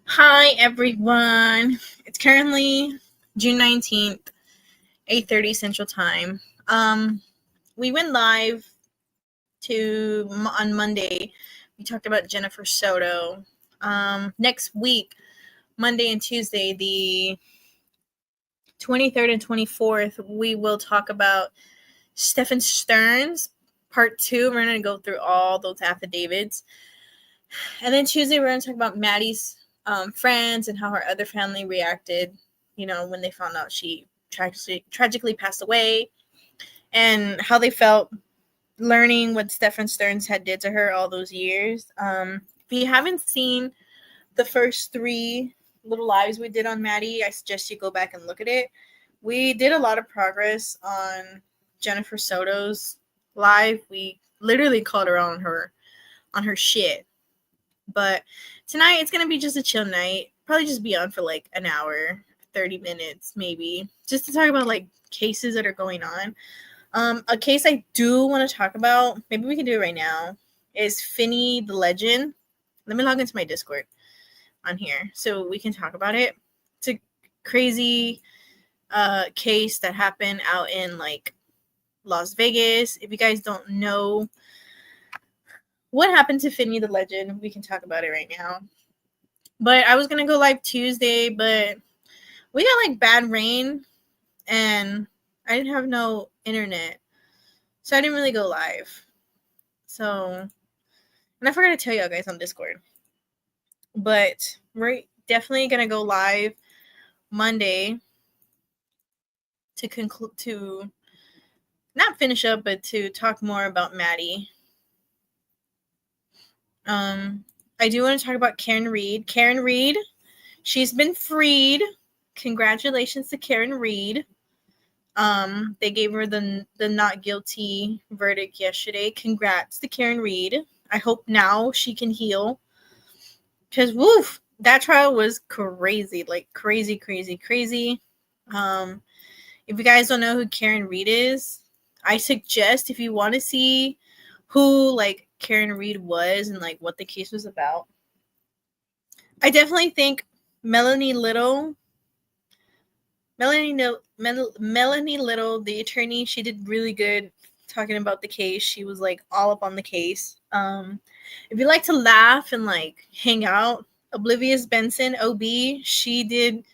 Hi everyone. It's currently June 19th, 8:30 Central Time. We went live on Monday. We talked about Jennifer Soto. Next week, Monday and Tuesday, the 23rd and 24th, we will talk about Stephen Stearns part 2. We're going to go through all those affidavits. And then Tuesday, we're going to talk about Maddie's friends and how her other family reacted, when they found out she tragically passed away, and how they felt learning what Stephen Stearns had did to her all those years. If you haven't seen the first 3 little lives we did on Maddie, I suggest you go back and look at it. We did a lot of progress on Jennifer Soto's live. We literally called her on her shit. But tonight it's going to be just a chill night. Probably just be on for like an hour, 30 minutes maybe, just to talk about like cases that are going on. A case I do want to talk about, maybe we can do it right now, is Finney the Legend. Let me log into my Discord on here so we can talk about it. It's a crazy case that happened out in like Las Vegas. If you guys don't know what happened to Finney the Legend, we can talk about it right now. But I was going to go live Tuesday, but we got like bad rain and I didn't have no internet. So I didn't really go live. So, and I forgot to tell y'all guys on Discord. But we're definitely going to go live Monday to not finish up, but to talk more about Maddie. I do want to talk about Karen Read. Karen Read, she's been freed. Congratulations to Karen Read. They gave her the not guilty verdict yesterday. Congrats to Karen Read. I hope now she can heal. Because, woof, that trial was crazy. Like, crazy, crazy, crazy. If you guys don't know who Karen Read is, I suggest if you want to see who, like, Karen Read was and, like, what the case was about, I definitely think Melanie Little, the attorney, she did really good talking about the case. She was like all up on the case. If you like to laugh and like hang out, Oblivious Benson, OB, she did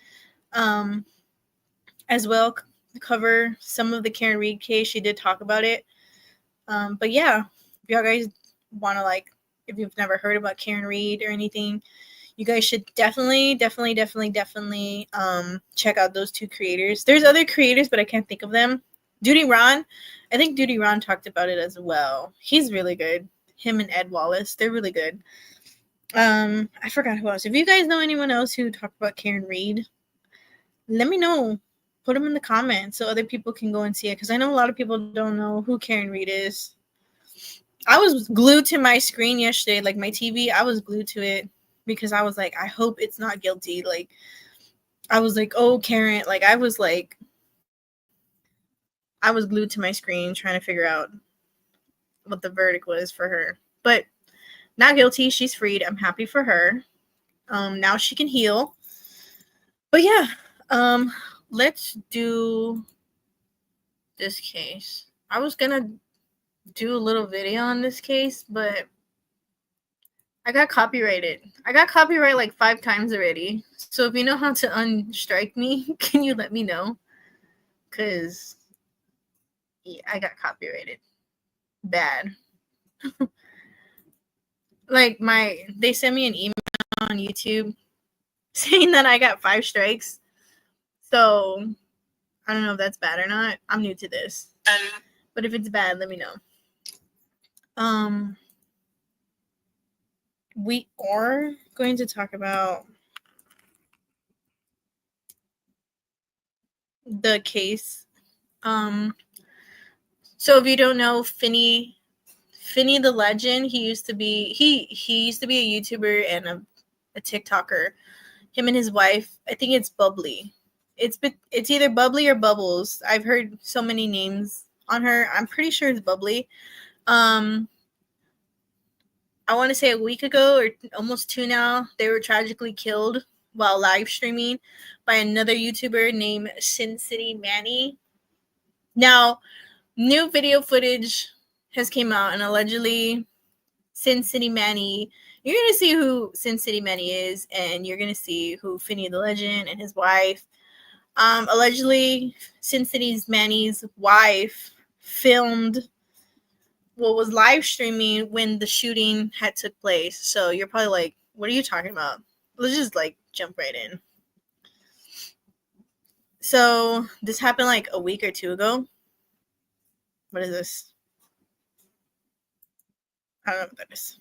as well cover some of the Karen Read case. She did talk about it. But yeah, if y'all guys want to like, if you've never heard about Karen Read or anything, you guys should definitely check out those 2 creators. There's other creators, but I can't think of them. Duty Ron, I think Duty Ron talked about it as well. He's really good. Him and Ed Wallace, they're really good. I forgot who else. If you guys know anyone else who talked about Karen Read, let me know. Put them in the comments so other people can go and see it, because I know a lot of people don't know who Karen Read is. I was glued to my screen yesterday, like my TV, I was glued to it because I was like, I hope it's not guilty. Like, I was like, oh, Karen, like, I was glued to my screen trying to figure out what the verdict was for her. But not guilty. She's freed. I'm happy for her. Now she can heal. But yeah, let's do this case. I was gonna do a little video on this case, but I got copyrighted. I got copyright like 5 times already. So if you know how to unstrike me, can you let me know? Because yeah, I got copyrighted. Bad. Like they sent me an email on YouTube saying that I got 5 strikes. So I don't know if that's bad or not. I'm new to this. But if it's bad, let me know. We are going to talk about the case. So if you don't know Finney the Legend, he used to be a YouTuber and a TikToker. Him and his wife, I think it's Bubbly. It's either Bubbly or Bubbles. I've heard so many names on her. I'm pretty sure it's Bubbly. I want to say a week ago or almost 2 now, they were tragically killed while live streaming by another YouTuber named Sin City Manny. Now, new video footage has came out, and allegedly Sin City Manny, you're going to see who Sin City Manny is, and you're going to see who Finny the Legend and his wife. Allegedly, Sin City Manny's wife filmed was live streaming when the shooting had took place. So you're probably like, what are you talking about? Let's just like jump right in. So this happened like a week or two ago. What is this? I don't know what that is.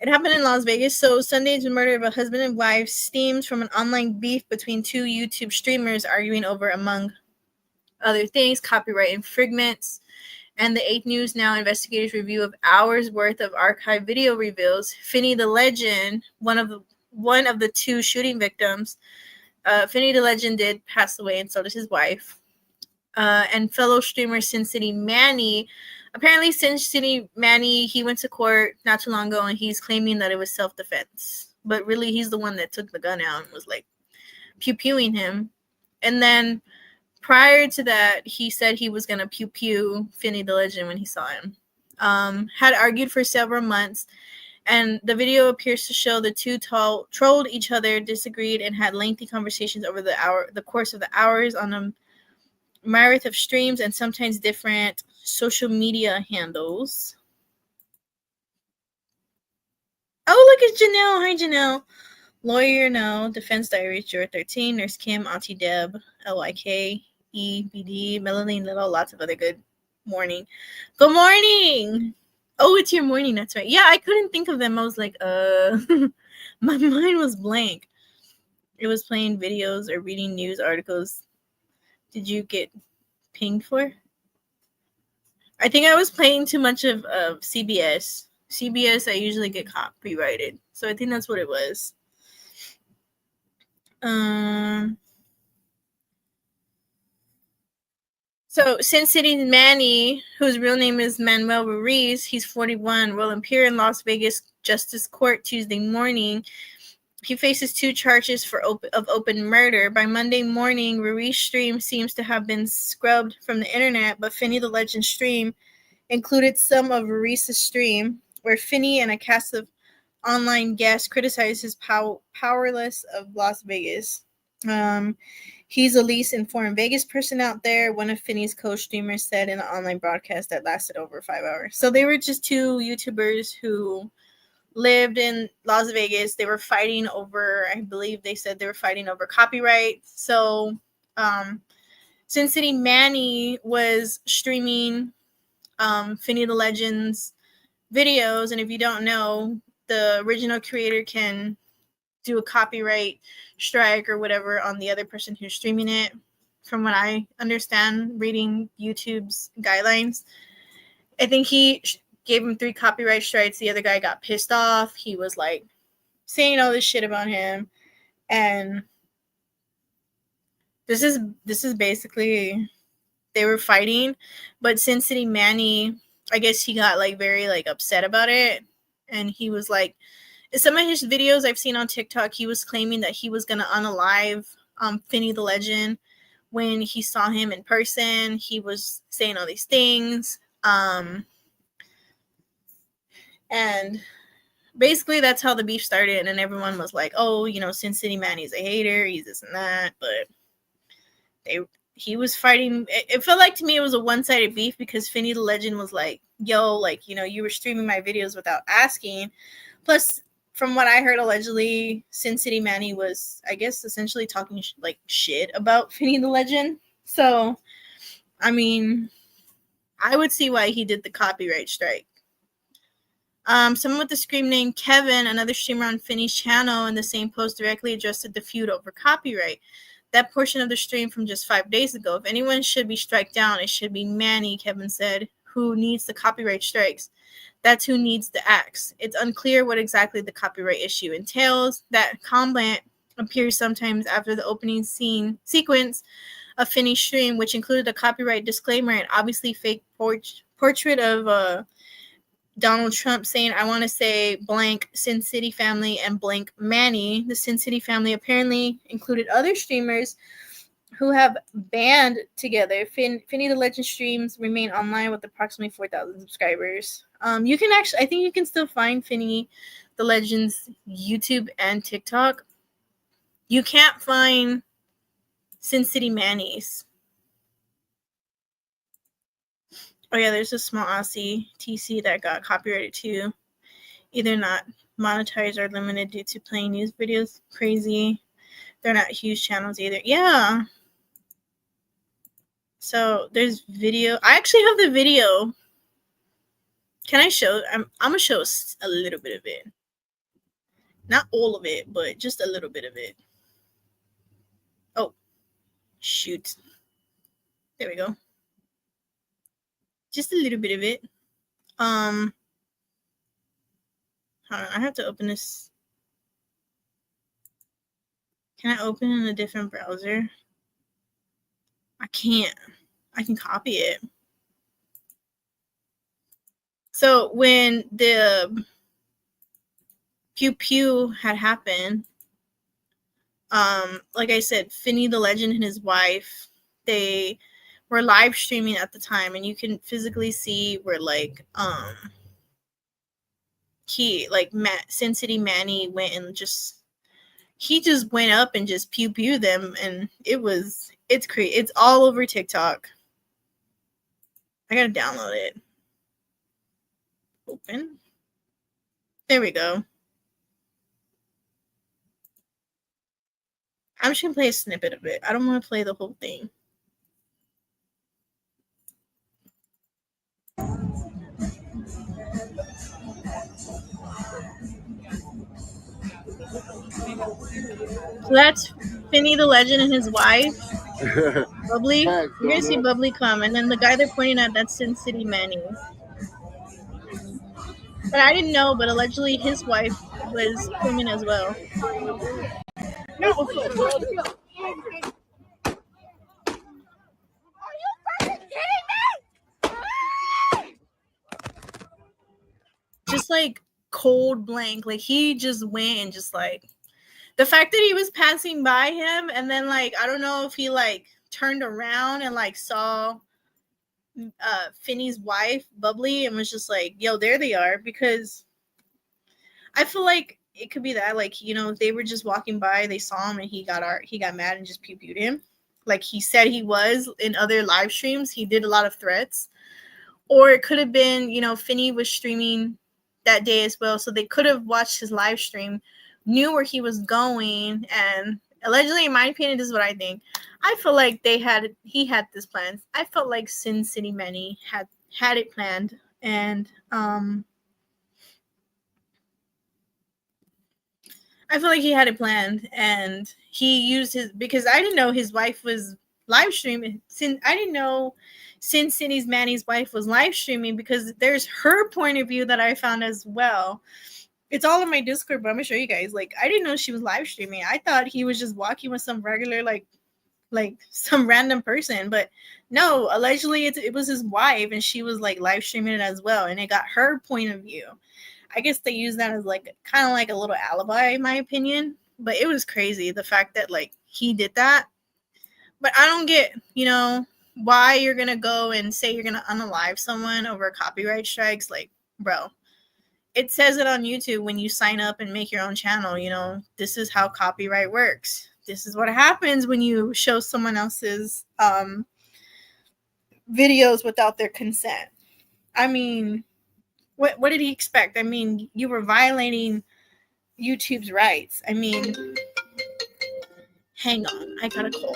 It happened in Las Vegas. So Sunday's murder of a husband and wife stems from an online beef between two YouTube streamers arguing over, among other things, copyright infringements. And the 8th News Now investigators' review of hours worth of archived video reveals Finny the Legend, one of the two shooting victims. Finny the Legend did pass away, and so did his wife. And fellow streamer Sin City Manny. Apparently, Sin City Manny, he went to court not too long ago, and he's claiming that it was self-defense. But really, he's the one that took the gun out and was like pew-pewing him. And then prior to that, he said he was going to pew-pew Finny the Legend when he saw him. Had argued for several months, and the video appears to show the two trolled each other, disagreed, and had lengthy conversations over the course of the hours on a myriad of streams and sometimes different social media handles. Oh, look at Janelle. Hi, Janelle. Lawyer No, Defense Diaries, Juror 13, Nurse Kim, Auntie Deb, LYK, EBD, Melanie Little, lots of other good morning. Good morning. Oh, it's your morning. That's right. Yeah, I couldn't think of them. I was like, my mind was blank. It was playing videos or reading news articles. Did you get pinged for? I think I was playing too much of CBS. CBS, I usually get copyrighted. So I think that's what it was. So Sin City Manny, whose real name is Manuel Ruiz, he's 41, will appear in Las Vegas Justice Court Tuesday morning. He faces 2 charges of open murder. By Monday morning, Ruiz's stream seems to have been scrubbed from the internet, but Finny the Legend stream included some of Ruiz's stream, where Finny and a cast of online guests criticized his powerless of Las Vegas. He's the least informed Vegas person out there, one of Finny's co-streamers said in an online broadcast that lasted over 5 hours. So they were just 2 YouTubers who lived in Las Vegas. They were fighting over, I believe they said they were fighting over copyright. So Sin City Manny was streaming Finny the Legend's videos, and if you don't know, the original creator can do a copyright strike or whatever on the other person who's streaming it, from what I understand reading YouTube's guidelines. I think he gave him 3 copyright strikes. The other guy got pissed off. He was like saying all this shit about him, and this is basically, they were fighting, but Sin City Manny, I guess he got like very like upset about it, and he was like, in some of his videos I've seen on TikTok, he was claiming that he was gonna unalive Finny the Legend when he saw him in person. He was saying all these things, and basically that's how the beef started, and everyone was like, oh, you know, Sin City Manny's a hater, he's this and that, but he was fighting. It felt like to me it was a one-sided beef, because Finny the Legend was like, yo, like, you know, you were streaming my videos without asking. Plus, from what I heard, allegedly Sin City Manny was, I guess, essentially talking like shit about Finny the Legend. So, I mean, I would see why he did the copyright strike. Someone with the screen name Kevin, another streamer on Finny's channel, in the same post directly addressed the feud over copyright. That portion of the stream from just 5 days ago. If anyone should be struck down, it should be Manny, Kevin said, who needs the copyright strikes. That's who needs the axe. It's unclear what exactly the copyright issue entails. That comment appears sometimes after the opening sequence of Finny's stream, which included a copyright disclaimer and obviously fake portrait of Donald Trump saying, I want to say blank Sin City family and blank Manny. The Sin City family apparently included other streamers who have band together. Finny the Legend streams remain online with approximately 4,000 subscribers. You can actually, I think you can still find Finny the Legend's YouTube and TikTok. You can't find Sin City Manny's. Oh yeah, there's a small Aussie TC that got copyrighted too. Either not monetized or limited due to playing news videos. Crazy. They're not huge channels either. Yeah. So there's video. I actually have the video. Can I show? I'm gonna show a little bit of it. Not all of it, but just a little bit of it. Oh, shoot. There we go. Just a little bit of it. Hold on, I have to open this. Can I open in a different browser? I can't. I can copy it. So when the Pew Pew had happened, like I said, Finny the Legend and his wife, they were live streaming at the time, and you can physically see where Sin City Manny went and just went up and just pew pew them, and it's crazy. It's all over TikTok. I gotta download it. Open. There we go. I'm just gonna play a snippet of it. I don't want to play the whole thing. So that's Finny the Legend and his wife. Bubbly. You're gonna see Bubbly come, and then the guy they're pointing at, that's Sin City Manny. But I didn't know, but allegedly his wife was filming as well. Just like cold blank, like he just went and just like the fact that he was passing by him, and then like I don't know if he like turned around and like saw Finny's wife Bubbly and was just like, yo, there they are. Because I feel like it could be that, like, you know, they were just walking by, they saw him, and he got mad and just pew-pewed him, like he said he was in other live streams. He did a lot of threats. Or it could have been, you know, Finny was streaming that day as well, so they could have watched his live stream, knew where he was going, and allegedly, in my opinion, this is what I think. I feel like he had this plan. I felt like Sin City Manny had it planned, and I feel like he had it planned, and he used because I didn't know his wife was live streaming. I didn't know Sin City's Manny's wife was live streaming, because there's her point of view that I found as well. It's all in my Discord, but I'm gonna show you guys. Like, I didn't know she was live streaming. I thought he was just walking with some regular, like some random person, but no, allegedly it was his wife, and she was like live streaming it as well, and it got her point of view. I guess they use that as like kind of like a little alibi, in my opinion. But it was crazy, the fact that like he did that. But I don't get, you know, why you're gonna go and say you're gonna unalive someone over copyright strikes. Like, bro, it says it on YouTube when you sign up and make your own channel. You know, this is how copyright works. This is what happens when you show someone else's videos without their consent. I mean, what did he expect? I mean, you were violating YouTube's rights. I mean, hang on, I got a call.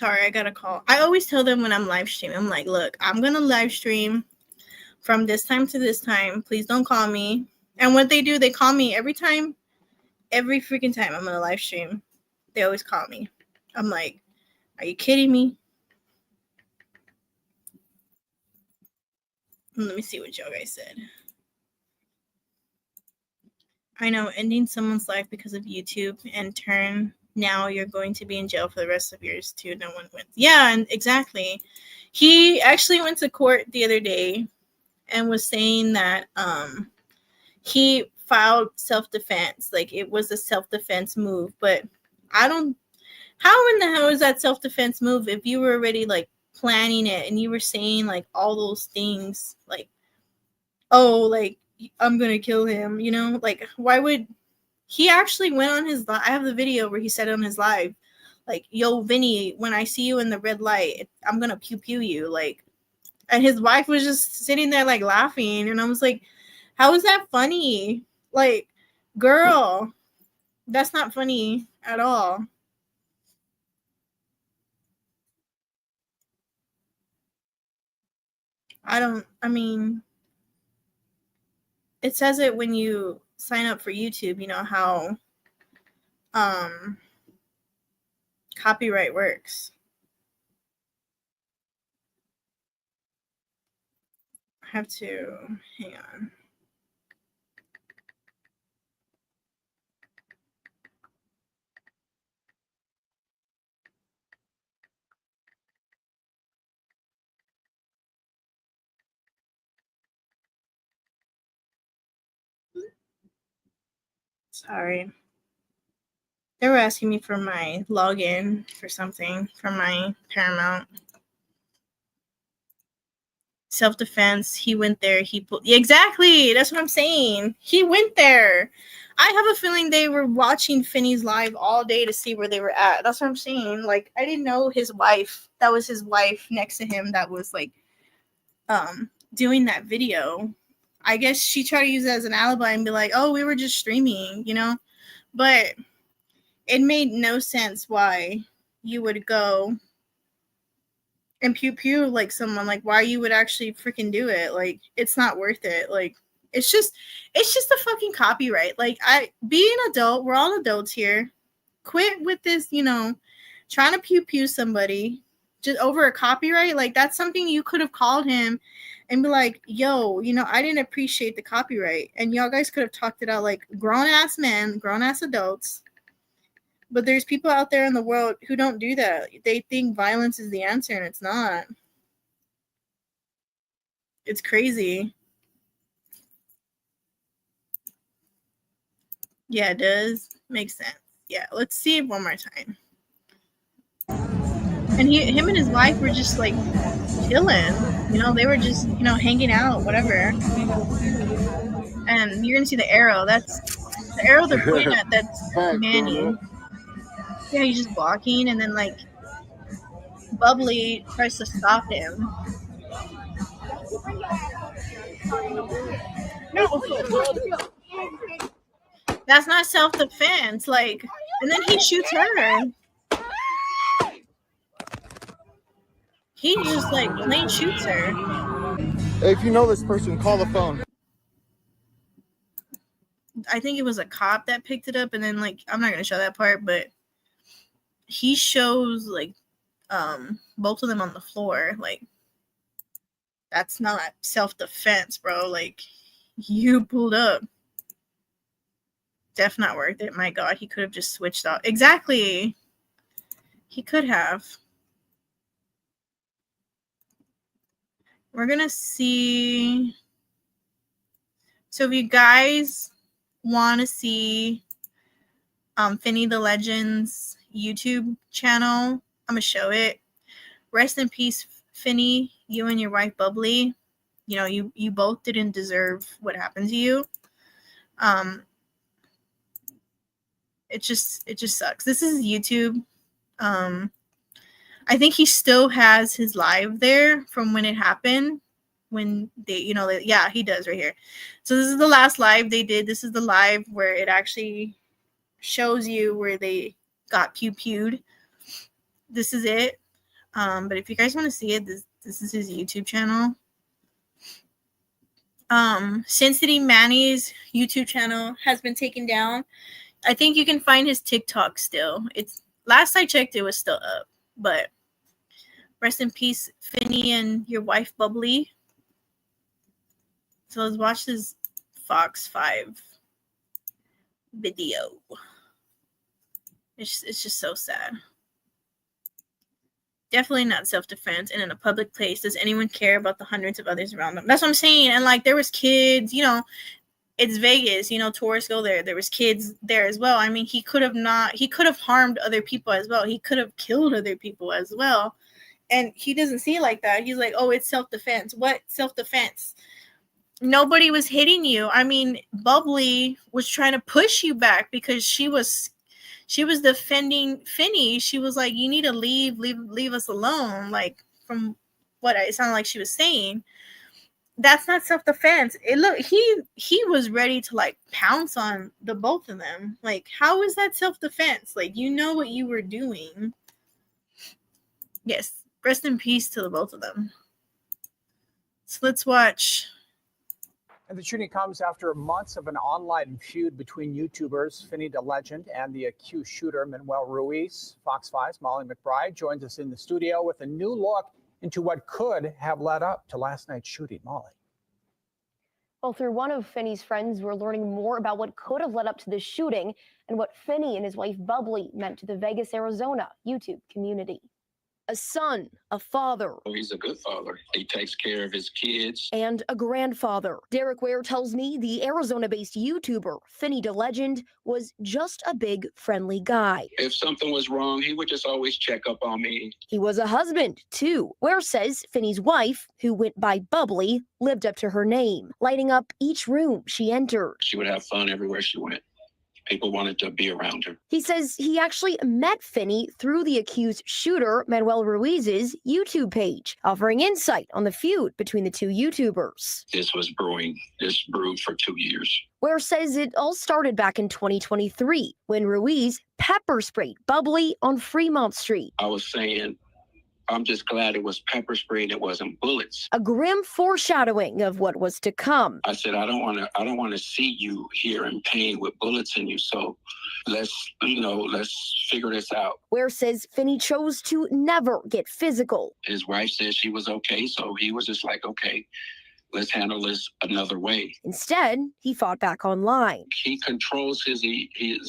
Sorry, I got a call. I always tell them when I'm live streaming, I'm like, look, I'm going to live stream from this time to this time. Please don't call me. And what they do, they call me every time, every freaking time I'm going to live stream. They always call me. I'm like, are you kidding me? Let me see what y'all guys said. I know, ending someone's life because of YouTube and turn, now you're going to be in jail for the rest of yours too. No one wins. Yeah, and exactly. He actually went to court the other day and was saying that he filed self-defense. Like, it was a self-defense move. But I don't, how in the hell is that self-defense move if you were already like planning it and you were saying like all those things, like, oh, like, I'm gonna kill him, you know? Like, why would he actually went on his I have the video where he said on his live, like, yo, Vinny, when I see you in the red light, I'm gonna pew pew you. Like, and his wife was just sitting there like laughing, and I was like, how is that funny? Like, girl, that's not funny at all. I mean, it says it when you sign up for YouTube, you know how copyright works. I have to hang on. Sorry. They were asking me for my login for something for my Paramount. Self-defense. He went there. Exactly. That's what I'm saying. He went there. I have a feeling they were watching Finney's live all day to see where they were at. That's what I'm saying. Like, I didn't know his wife. That was his wife next to him. That was like, doing that video. I guess she tried to use it as an alibi and be like, "Oh, we were just streaming," you know. But it made no sense why you would go and pew pew like someone, like why you would actually freaking do it. Like, it's not worth it. Like, it's just a fucking copyright. Like, I be an adult, we're all adults here. Quit with this, you know, trying to pew pew somebody just over a copyright. Like, that's something you could have called him and be like, yo, you know, I didn't appreciate the copyright. And y'all guys could have talked it out like grown ass men, grown ass adults. But there's people out there in the world who don't do that. They think violence is the answer, and it's not. It's crazy. Yeah, it does. Makes sense. Yeah, let's see it one more time. And him and his wife were just like chilling. You know, they were just, you know, hanging out, whatever. And you're gonna see the arrow. That's the arrow they're pointing at. That's Manny. Yeah, he's just walking, and then like Bubbly tries to stop him. That's not self-defense. Like, and then he shoots her. He just like plain shoots her. If you know this person, call the phone. I think it was a cop that picked it up, and then like, I'm not gonna show that part, but he shows like both of them on the floor. Like, that's not self-defense, bro. Like, you pulled up. Def not worth it. My God, he could have just switched off. Exactly. He could have. We're gonna see. So if you guys want to see Finny the Legend's YouTube channel, I'm gonna show it. Rest in peace, Finny. You and your wife Bubbly. You know, you both didn't deserve what happened to you. It just sucks. This is YouTube. I think he still has his live there from when it happened. When they, you know, yeah, he does right here. So this is the last live they did. This is the live where it actually shows you where they got pew-pewed. This is it. But if you guys want to see it, this is his YouTube channel. Sin City Manny's YouTube channel has been taken down. I think you can find his TikTok still. It's last I checked, it was still up. But rest in peace, Finny and your wife Bubbly. So let's watch this Fox 5 video. It's just so sad. Definitely not self-defense and in a public place. Does anyone care about the hundreds of others around them? That's what I'm saying. And like there was kids, it's Vegas, tourists go there. There was kids there as well. I mean, he could have harmed other people as well. He could have killed other people as well. And he doesn't see it like that. He's like, oh, it's self-defense. What self-defense? Nobody was hitting you. I mean, Bubbly was trying to push you back because she was defending Finny. She was like, you need to leave us alone. Like from what it sounded like she was saying. That's not self-defense. He was ready to like pounce on the both of them. Like, how is that self-defense? Like, you know what you were doing. Yes, rest in peace to the both of them. So let's watch. And the shooting comes after months of an online feud between YouTubers Finny the Legend and the accused shooter Manuel Ruiz. Fox 5's Molly McBride joins us in the studio with a new look into what could have led up to last night's shooting. Molly. Well, through one of Finny's friends, we're learning more about what could have led up to the shooting and what Finny and his wife Bubbly meant to the Vegas, Arizona YouTube community. A son, a father. Oh, he's a good father. He takes care of his kids. And a grandfather. Derek Ware tells me the Arizona-based YouTuber, Finny the Legend, was just a big, friendly guy. If something was wrong, he would just always check up on me. He was a husband, too. Ware says Finny's wife, who went by Bubbly, lived up to her name, lighting up each room she entered. She would have fun everywhere she went. People wanted to be around her. He says he actually met Finny through the accused shooter, Manuel Ruiz's YouTube page, offering insight on the feud between the two YouTubers. This was brewing. This brewed for 2 years. Ware says it all started back in 2023 when Ruiz pepper sprayed Bubbly on Fremont Street. I was saying, I'm just glad it was pepper spray and it wasn't bullets. A grim foreshadowing of what was to come. I said, I don't want to see you here in pain with bullets in you. So let's figure this out. Ware says Finny chose to never get physical. His wife said she was okay. So he was just like, okay, let's handle this another way. Instead, he fought back online. He controls his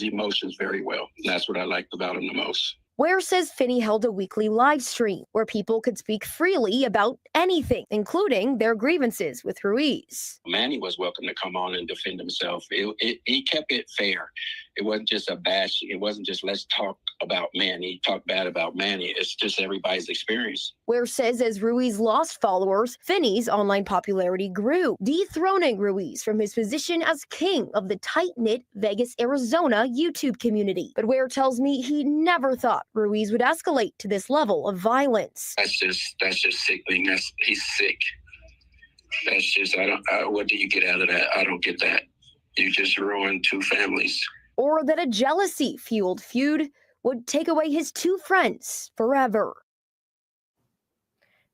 emotions very well. That's what I liked about him the most. Ware says Finny held a weekly live stream where people could speak freely about anything, including their grievances with Ruiz. Manny was welcome to come on and defend himself. He kept it fair. It wasn't just a bash. It wasn't just let's talk about Manny, talk bad about Manny. It's just everybody's experience. Ware says as Ruiz lost followers, Finny's online popularity grew, dethroning Ruiz from his position as king of the tight-knit Vegas, Arizona YouTube community. But Ware tells me he never thought Ruiz would escalate to this level of violence. That's just sickening. He's sick. That's just, what do you get out of that? I don't get that. You just ruined 2 families. Or that a jealousy-fueled feud would take away his 2 friends forever.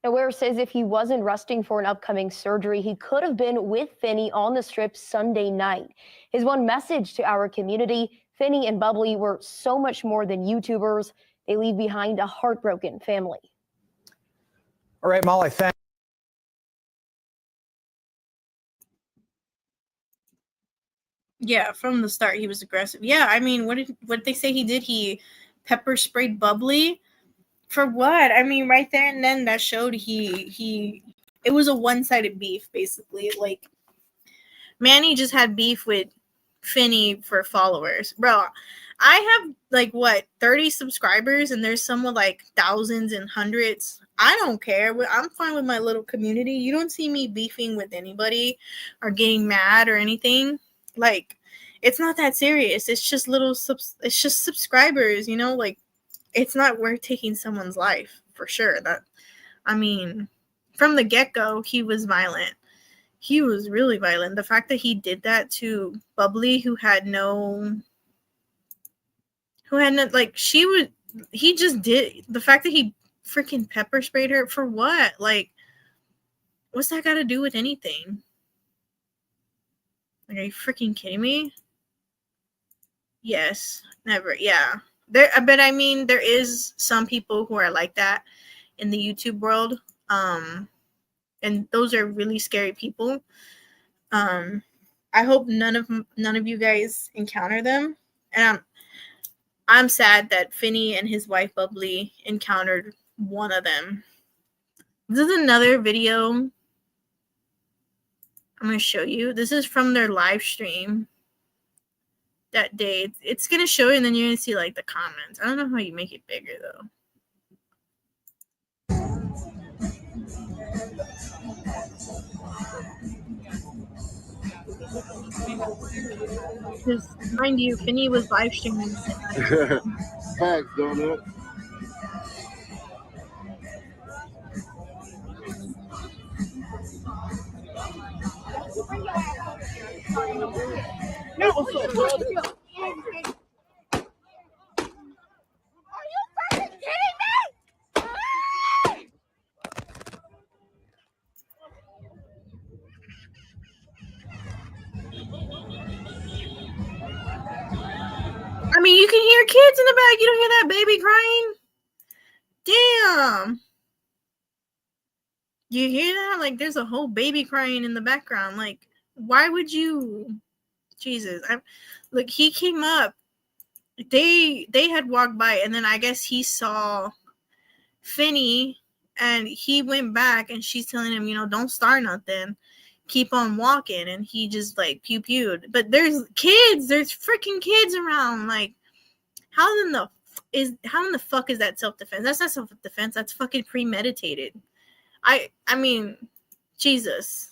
Now, Ware says if he wasn't resting for an upcoming surgery, he could have been with Finny on the Strip Sunday night. His one message to our community, Finny and Bubbly were so much more than YouTubers. They leave behind a heartbroken family. All right, Molly, thanks. Yeah, from the start he was aggressive. Yeah, I mean, what did they say he did? He pepper sprayed Bubbly for what? I mean, right there and then that showed it was a one-sided beef basically. Like Manny just had beef with Finny for followers. Bro, I have 30 subscribers and there's some with like thousands and hundreds. I don't care. I'm fine with my little community. You don't see me beefing with anybody or getting mad or anything. Like, it's not that serious. It's just it's just subscribers, like it's not worth taking someone's life for sure. From the get-go, he was violent. He was really violent. The fact that he did that to Bubbly, he just did the fact that he freaking pepper sprayed her for what? Like, what's that got to do with anything? Like, are you freaking kidding me? Yes, never. Yeah. But I mean, there is some people who are like that in the YouTube world. And those are really scary people. I hope none of you guys encounter them. And I'm sad that Finney and his wife Bubbly encountered one of them. This is another video I'm going to show you. This is from their live stream that day. It's going to show you, and then you're going to see like the comments. I don't know how you make it bigger though. Because, mind you, Finney was live streaming. Thanks, Donut. I mean, you can hear kids in the back. You don't hear that baby crying? Damn. You hear that? Like, there's a whole baby crying in the background. Like, why would you? Jesus. Look, he came up. They had walked by, and then I guess he saw Finney, and he went back, and she's telling him, don't start nothing. Keep on walking. And he just, like, pew-pewed. But there's kids. There's freaking kids around. Like, how in the fuck is that self-defense? That's not self-defense. That's fucking premeditated. I mean, Jesus.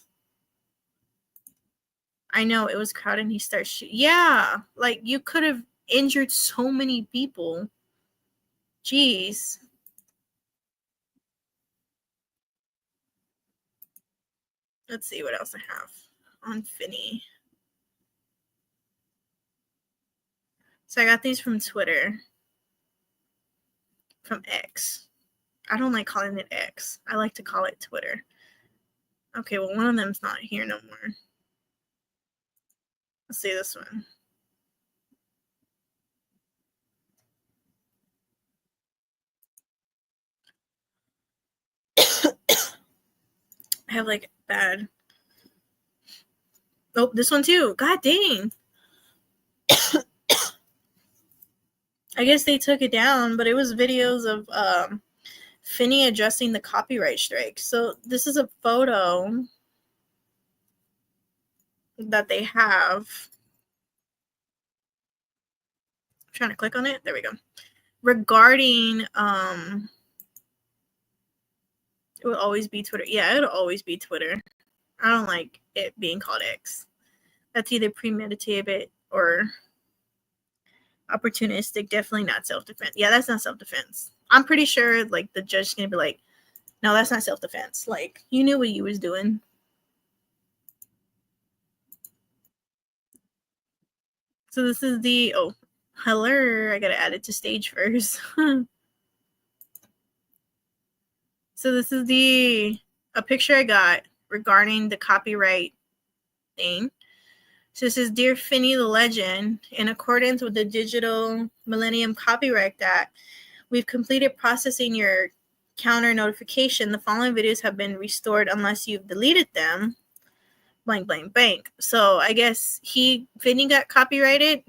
I know it was crowded and he starts shooting. Yeah, like you could have injured so many people. Jeez. Let's see what else I have on Finney. So I got these from Twitter. From X. I don't like calling it X. I like to call it Twitter. Okay, well, one of them's not here no more. Let's see this one. I have like bad. Oh, this one too. God dang. I guess they took it down, but it was videos of Finney addressing the copyright strike. So this is a photo that they have. I'm trying to click on it. There we go. Regarding it will always be Twitter. Yeah, it'll always be Twitter. I don't like it being called X. That's either premeditated or opportunistic. Definitely not self-defense. Yeah, that's not self-defense. I'm pretty sure like the judge is gonna be like, no, that's not self-defense. Like, you knew what you was doing. So this is the hello. I gotta add it to stage first. So this is a picture I got regarding the copyright thing. So this is Dear Finney the Legend. In accordance with the Digital Millennium Copyright Act, we've completed processing your counter notification. The following videos have been restored unless you've deleted them. Blank, blank, blank. So I guess Finney got copyrighted.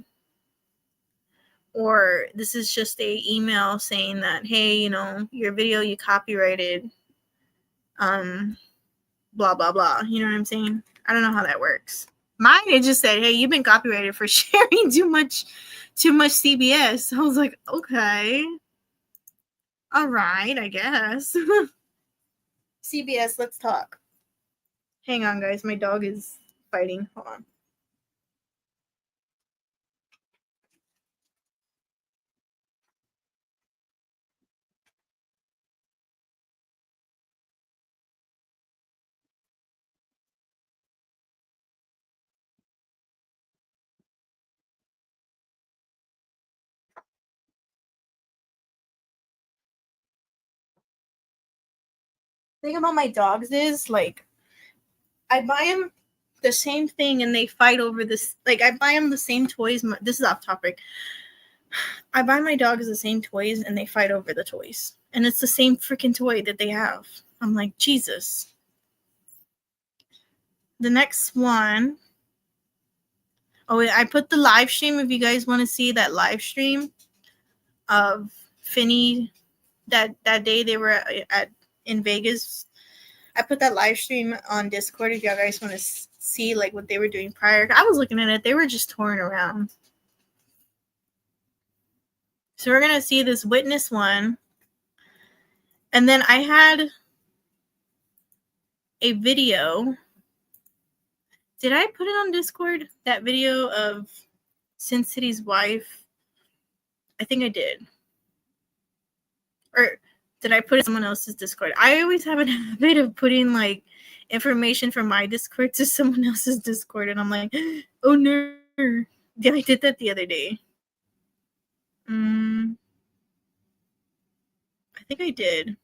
Or this is just a email saying that, hey, your video you copyrighted, blah, blah, blah. You know what I'm saying? I don't know how that works. Mine, it just said, hey, you've been copyrighted for sharing too much CBS. I was like, okay. All right, I guess. CBS, let's talk. Hang on, guys. My dog is fighting. Hold on. thing about my dogs is like I buy them the same thing and they fight over this. Like I buy them the same toys. This is off topic. I buy my dogs the same toys and they fight over the toys. And it's the same freaking toy that they have. I'm like, Jesus. The next one. Oh, I put the live stream if you guys want to see that live stream of Finney that day they were in Vegas. I put that live stream on Discord if y'all guys want to see like what they were doing prior. I was looking at it. They were just touring around. So we're going to see this witness one. And then I had a video. Did I put it on Discord? That video of Sin City's wife? I think I did. Or did I put it in someone else's Discord? I always have a habit of putting like information from my Discord to someone else's Discord. And I'm like, oh no. Yeah, I did that the other day. I think I did.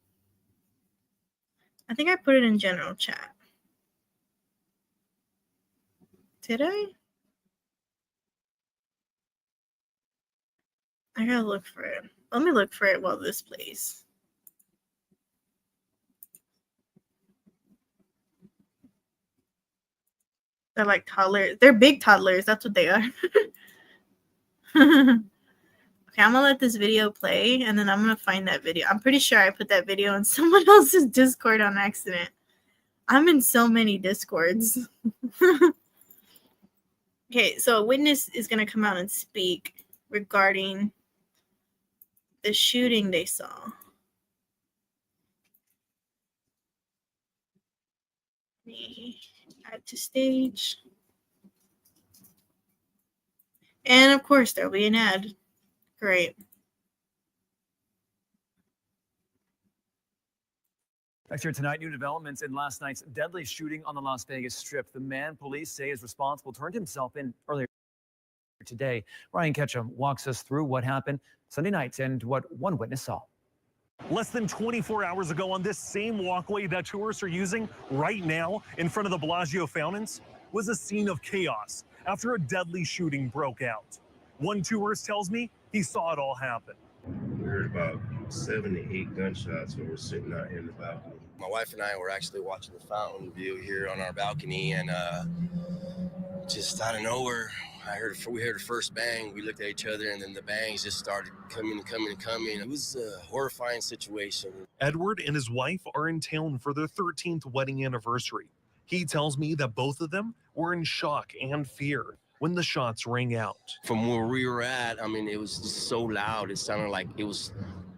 I think I put it in general chat. Did I? I gotta look for it. Let me look for it while this plays. They're like toddlers. They're big toddlers. That's what they are. Okay, I'm gonna let this video play and then I'm gonna find that video. I'm pretty sure I put that video in someone else's Discord on accident. I'm in so many Discords. Okay, so a witness is gonna come out and speak regarding the shooting they saw. Let me add to stage. And of course there'll be an ad. Great. Next here tonight, new developments in last night's deadly shooting on the Las Vegas Strip. The man police say is responsible turned himself in earlier today. Ryan Ketchum walks us through what happened Sunday night and what one witness saw. Less than 24 hours ago on this same walkway that tourists are using right now in front of the Bellagio fountains was a scene of chaos after a deadly shooting broke out. One tourist tells me he saw it all happen. We heard about 7 to 8 gunshots when we're sitting out here in the balcony. My wife and I were actually watching the fountain view here on our balcony, and just out of nowhere, we heard a first bang. We looked at each other, and then the bangs just started coming. It was a horrifying situation. Edward and his wife are in town for their 13th wedding anniversary. He tells me that both of them were in shock and fear when the shots rang out. From where we were at, I mean, it was just so loud. It sounded like it was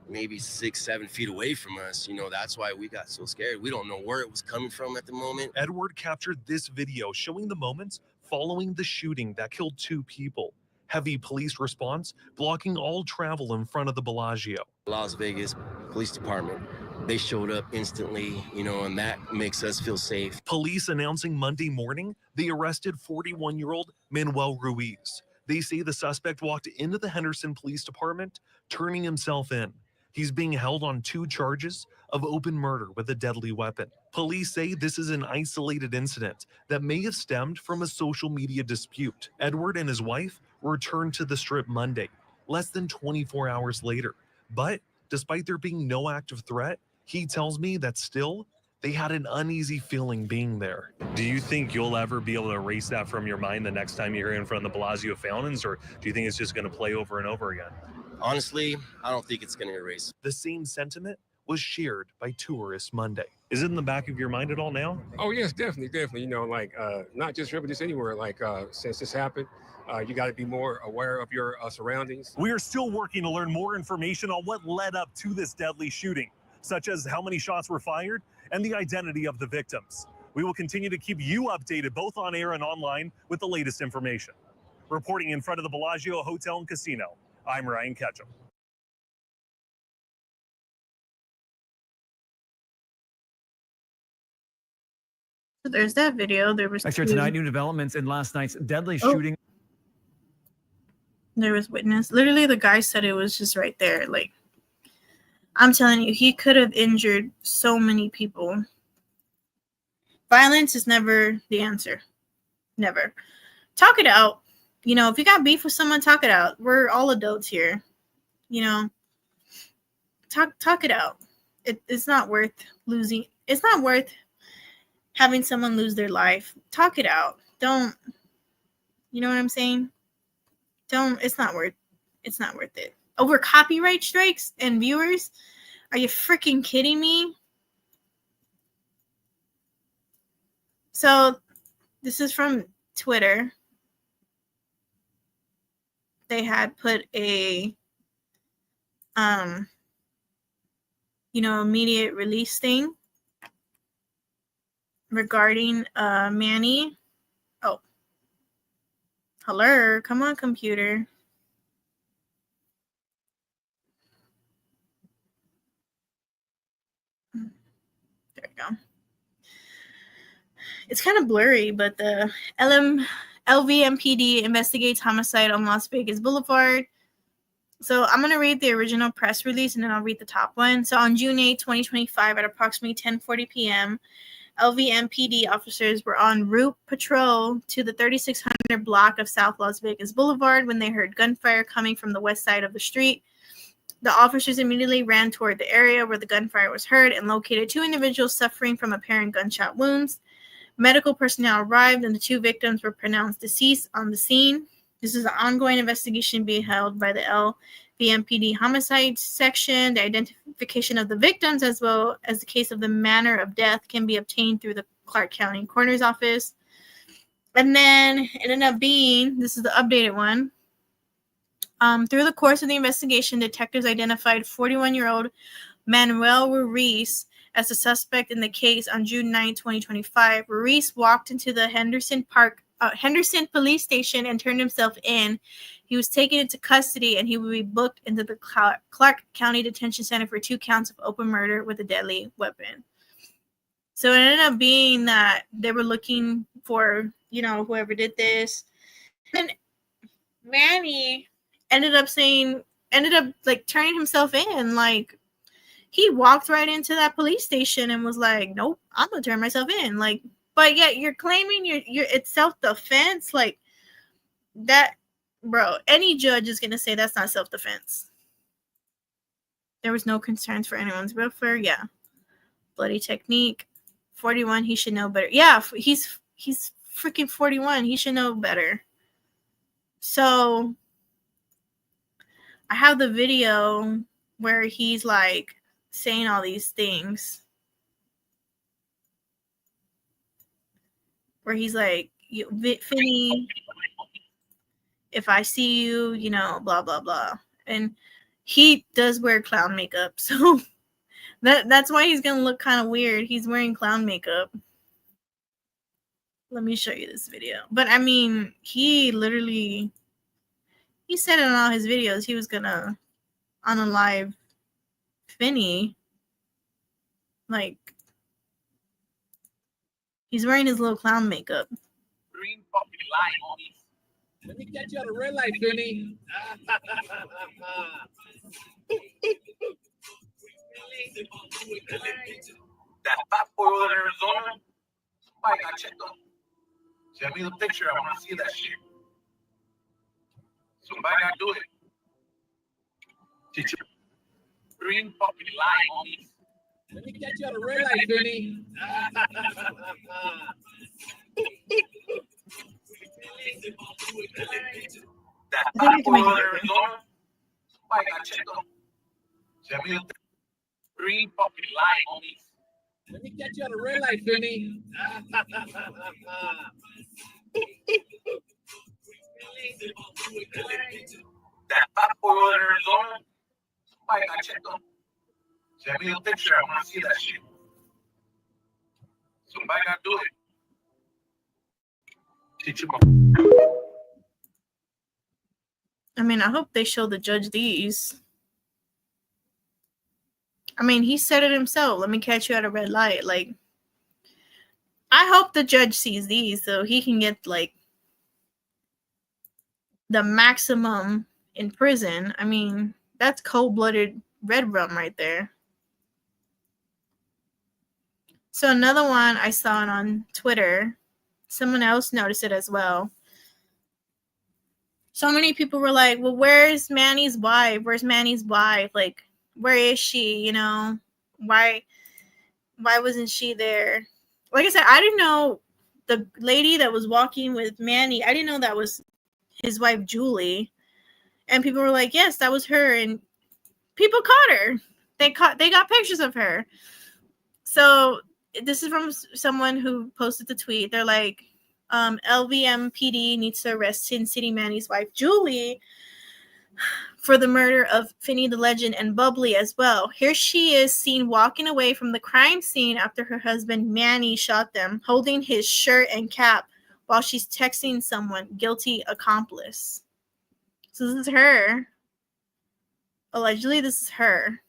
maybe 6-7 feet away from us. You know, that's why we got so scared. We don't know where it was coming from at the moment. Edward captured this video showing the moments following the shooting that killed 2 people. Heavy police response blocking all travel in front of the Bellagio. Las Vegas Police Department, they showed up instantly, you know, and that makes us feel safe. Police announcing Monday morning they arrested 41-year-old Manuel Ruiz. They say the suspect walked into the Henderson Police Department, turning himself in. He's being held on 2 charges of open murder with a deadly weapon. Police say this is an isolated incident that may have stemmed from a social media dispute. Edward and his wife returned to the Strip Monday, less than 24 hours later. But despite there being no active threat, he tells me that still, they had an uneasy feeling being there. Do you think you'll ever be able to erase that from your mind the next time you're in front of the Bellagio fountains, or do you think it's just going to play over and over again? Honestly, I don't think it's going to erase. The same sentiment was shared by tourists Monday. Is it in the back of your mind at all now? Oh, yes, definitely. You know, like not just River, just anywhere. Like since this happened, you got to be more aware of your surroundings. We are still working to learn more information on what led up to this deadly shooting, such as how many shots were fired and the identity of the victims. We will continue to keep you updated both on air and online with the latest information. Reporting in front of the Bellagio Hotel and Casino, I'm Ryan Ketchum. So there's that video. There was Next here tonight, new developments in last night's deadly shooting. There was witness. Literally, the guy said it was just right there. Like, I'm telling you, he could have injured so many people. Violence is never the answer. Never. Talk it out. You know, if you got beef with someone, talk it out. We're all adults here. You know, talk it out. It's not worth losing. It's not worth having someone lose their life. Talk it out. Don't, you know what I'm saying? Don't, it's not worth it. Over copyright strikes and viewers? Are you freaking kidding me? So this is from Twitter. They had put a immediate release thing regarding Manny. Oh. Hello, come on, computer. There we go. It's kind of blurry, but the LVMPD investigates homicide on Las Vegas Boulevard. So I'm going to read the original press release and then I'll read the top one. So on June 8, 2025 at approximately 10:40 p.m., LVMPD officers were en route patrol to the 3600 block of South Las Vegas Boulevard when they heard gunfire coming from the west side of the street. The officers immediately ran toward the area where the gunfire was heard and located two individuals suffering from apparent gunshot wounds. Medical personnel arrived and the two victims were pronounced deceased on the scene. This is an ongoing investigation being held by the LVMPD homicide section. The identification of the victims as well as the case of the manner of death can be obtained through the Clark County Coroner's Office. And then it ended up being, this is the updated one. Through the course of the investigation, detectives identified 41-year-old Manuel Ruiz as the suspect in the case on June 9, 2025. Ruiz walked into the Henderson Police Station and turned himself in. He was taken into custody and he will be booked into the Clark County Detention Center for 2 counts of open murder with a deadly weapon. So it ended up being that they were looking for, whoever did this. And Manny ended up turning himself in. Like, he walked right into that police station and was like, nope, I'm going to turn myself in. Like, but yet you're claiming it's self-defense. Like, that, bro, any judge is going to say that's not self-defense. There was no concerns for anyone's welfare. Yeah. Bloody technique. 41, he should know better. Yeah, he's freaking 41. He should know better. So I have the video where he's like saying all these things. Where he's like, Finney, if I see you, blah, blah, blah. And he does wear clown makeup. So that's why he's going to look kind of weird. He's wearing clown makeup. Let me show you this video. But I mean, he said in all his videos he was going to unalive Finney. Like, he's wearing his little clown makeup. Green fucking light, homies. Let me get you on a red light, Finney. That fat boy over in Arizona, somebody got checked on. Send me the picture. I want to see that shit. Somebody got to do it. Teacher. Green fucking light, homies. Let me get you on a red light, Finney. That fat boy over in Arizona, somebody got checked on. Send me the green fucking light, homies. Let me get you on a red light, Finney. That fat boy over in Arizona, somebody got checked on. Send me the picture. I want to see that shit. Somebody got to do it. Teach him. I mean, I hope they show the judge these. I mean, he said it himself. Let me catch you at a red light. Like, I hope the judge sees these so he can get, like, the maximum in prison. I mean, that's cold-blooded red rum right there. So another one I saw it on Twitter. Someone else noticed it as well. So many people were like, well, where's Manny's wife? Where's Manny's wife? Like, where is she? You know, why wasn't she there? Like I said, I didn't know the lady that was walking with Manny. I didn't know that was his wife, Julie. And people were like, yes, that was her. And people caught her. They got pictures of her. So this is from someone who posted the tweet. They're like, LVMPD needs to arrest Sin City Manny's wife, Julie, for the murder of Finny the Legend and Bubbly as well. Here she is seen walking away from the crime scene after her husband Manny shot them, holding his shirt and cap while she's texting someone, guilty accomplice. So this is her. Allegedly, this is her.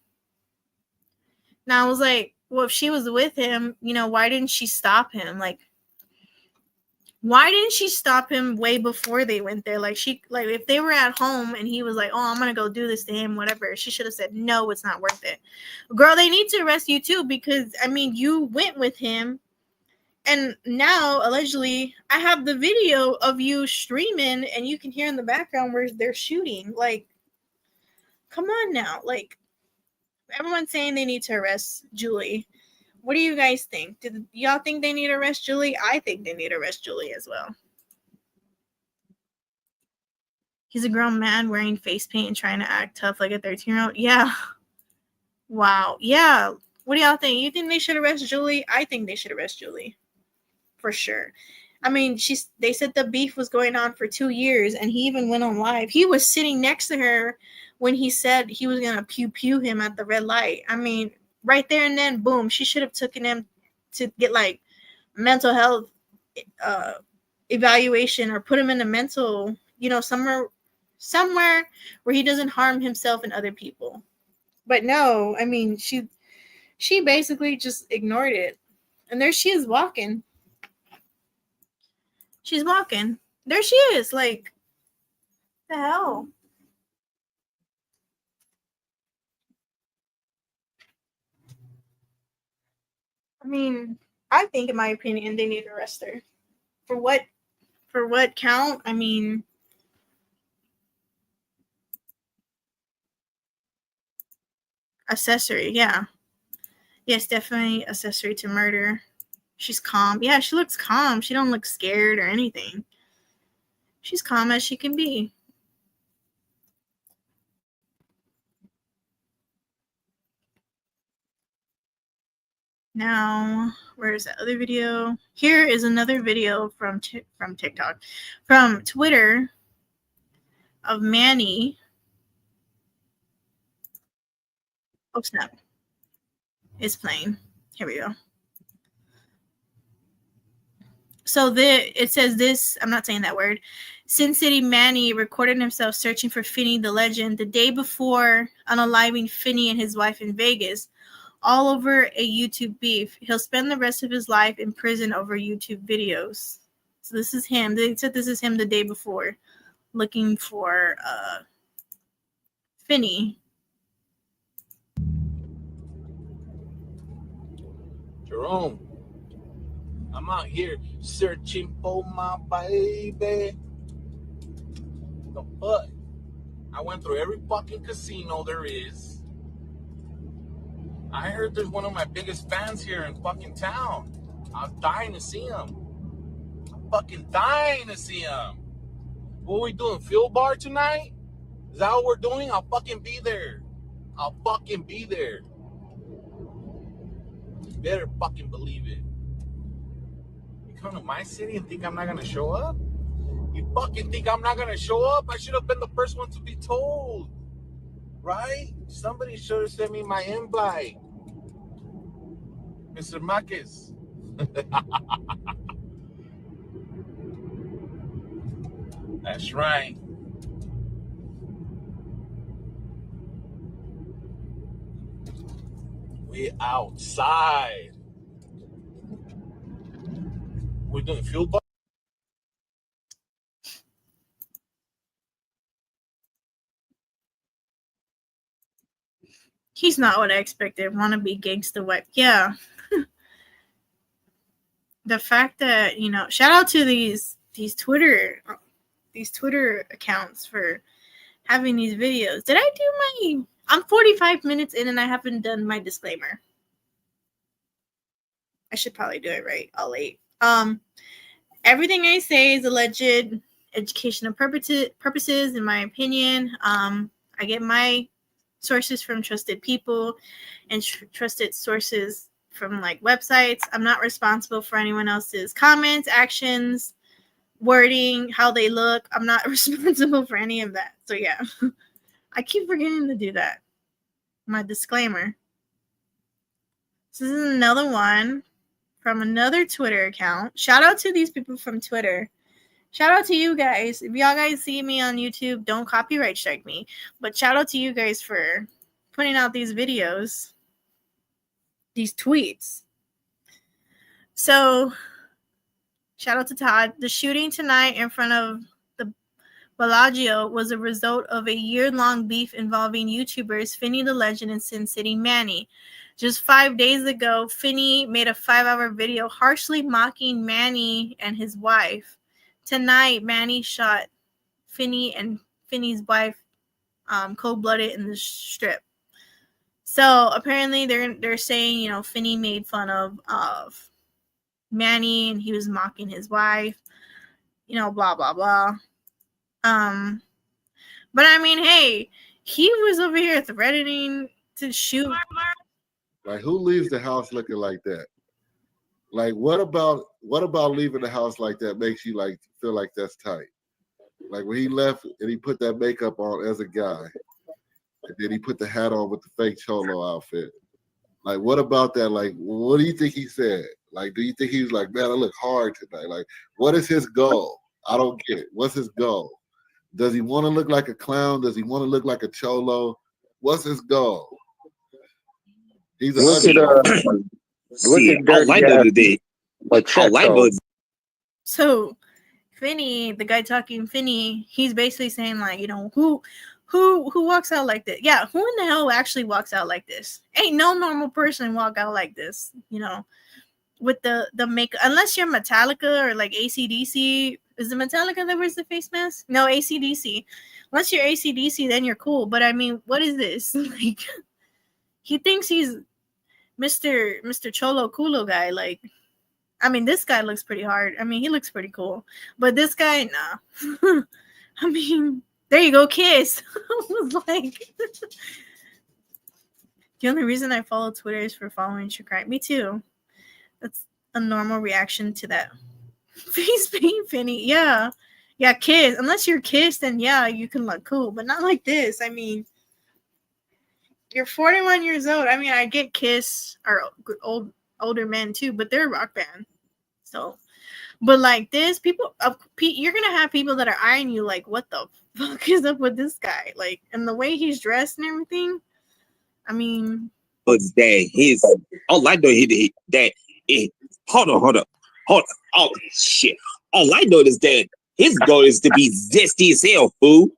Now I was like, well, if she was with him, you know, why didn't she stop him? Like, why didn't she stop him way before they went there? Like, if they were at home and he was like, oh, I'm going to go do this to him, whatever, she should have said, no, it's not worth it. Girl, they need to arrest you too, because, I mean, you went with him. And now, allegedly, I have the video of you streaming and you can hear in the background where they're shooting. Like, come on now. Like, everyone's saying they need to arrest Julie. What do you guys think? Did y'all think they need to arrest Julie? I think they need to arrest Julie as well. He's a grown man wearing face paint and trying to act tough like a 13-year-old. Yeah. Wow. Yeah. What do y'all think? You think they should arrest Julie? I think they should arrest Julie. For sure. I mean, they said the beef was going on for 2 years, and he even went on live. He was sitting next to her when he said he was going to pew him at the red light. I mean, right there and then, boom, she should have taken him to get like mental health evaluation or put him in a mental, you know, somewhere where he doesn't harm himself and other people. But no, I mean, she basically just ignored it. And there she is walking. She's walking. There she is. Like, the hell? I mean, I think, in my opinion, they need to arrest her. For what count? I mean, accessory, yeah. Yes, definitely accessory to murder. She's calm. Yeah, she looks calm. She don't look scared or anything. She's calm as she can be. Now, where's that other video? Here is another video from TikTok, from Twitter, of Manny. Oh, snap. It's playing. Here we go. So it says this, I'm not saying that word. Sin City Manny recorded himself searching for Finny the Legend the day before unaliving Finny and his wife in Vegas, all over a YouTube beef. He'll spend the rest of his life in prison over YouTube videos. So this is him. They said this is him the day before, looking for Finny. Jerome, I'm out here searching for my baby. The fuck? I went through every fucking casino there is. I heard there's one of my biggest fans here in fucking town. I'm dying to see him. I'm fucking dying to see him. What are we doing? Fuel bar tonight? Is that what we're doing? I'll fucking be there. I'll fucking be there. You better fucking believe it. You come to my city and think I'm not gonna show up? You fucking think I'm not gonna show up? I should have been the first one to be told. Right? Somebody should have sent me my invite. Mr. Marquez. That's right. We outside. We're doing fuel bar. He's not what I expected. Wanna be gangsta wife. Yeah. The fact that, shout out to these Twitter accounts for having these videos. Did I do I'm 45 minutes in and I haven't done my disclaimer. I should probably do it right. I'll late. Everything I say is alleged educational purposes, in my opinion. I get my sources from trusted people and trusted sources from like websites. I'm not responsible for anyone else's comments, actions, wording, how they look. I'm not responsible for any of that. So yeah, I keep forgetting to do that. My disclaimer. This is another one from another Twitter account. Shout out to these people from Twitter. Shout out to you guys. If y'all guys see me on YouTube, don't copyright strike me. But shout out to you guys for putting out these videos, these tweets. So, shout out to Todd. The shooting tonight in front of the Bellagio was a result of a year-long beef involving YouTubers Finny the Legend and Sin City Manny. Just 5 days ago, Finny made a 5-hour video harshly mocking Manny and his wife. Tonight, Manny shot Finny and Finny's wife cold-blooded in the strip. So apparently they're saying, Finny made fun of Manny and he was mocking his wife, blah, blah, blah. But I mean, hey, he was over here threatening to shoot. Like, who leaves the house looking like that? Like, what about leaving the house like that makes you like feel like that's tight? Like when he left and he put that makeup on as a guy, and then he put the hat on with the fake cholo outfit. Like, what about that? Like, what do you think he said? Like, do you think he was like, man, I look hard tonight? Like, what is his goal? I don't get it. What's his goal? Does he want to look like a clown? Does he want to look like a cholo? What's his goal? He's a So Finny, the guy talking Finny, he's basically saying like, who walks out like this? Yeah, who in the hell actually walks out like this? Ain't no normal person walk out like this, with the makeup, unless you're Metallica or like AC/DC. Is it Metallica that wears the face mask? No, AC/DC. Unless you're AC/DC, then you're cool. But I mean, what is this? Like, he thinks he's Mr. Cholo Culo guy. Like, I mean, this guy looks pretty hard. I mean, he looks pretty cool. But this guy, nah. I mean, there you go, Kiss. I was like, the only reason I follow Twitter is for following true crime. Me too. That's a normal reaction to that. Face being Finny. Yeah, Kiss. Unless you're Kiss, then yeah, you can look cool. But not like this. I mean, you're 41 years old. I mean, I get Kiss are older men too, but they're a rock band. So, but like this, you're gonna have people that are eyeing you like, what the fuck is up with this guy? Like, and the way he's dressed and everything. I mean, was that his? All I know hold on. Oh shit! All I know is that his goal is to be zesty as hell, fool.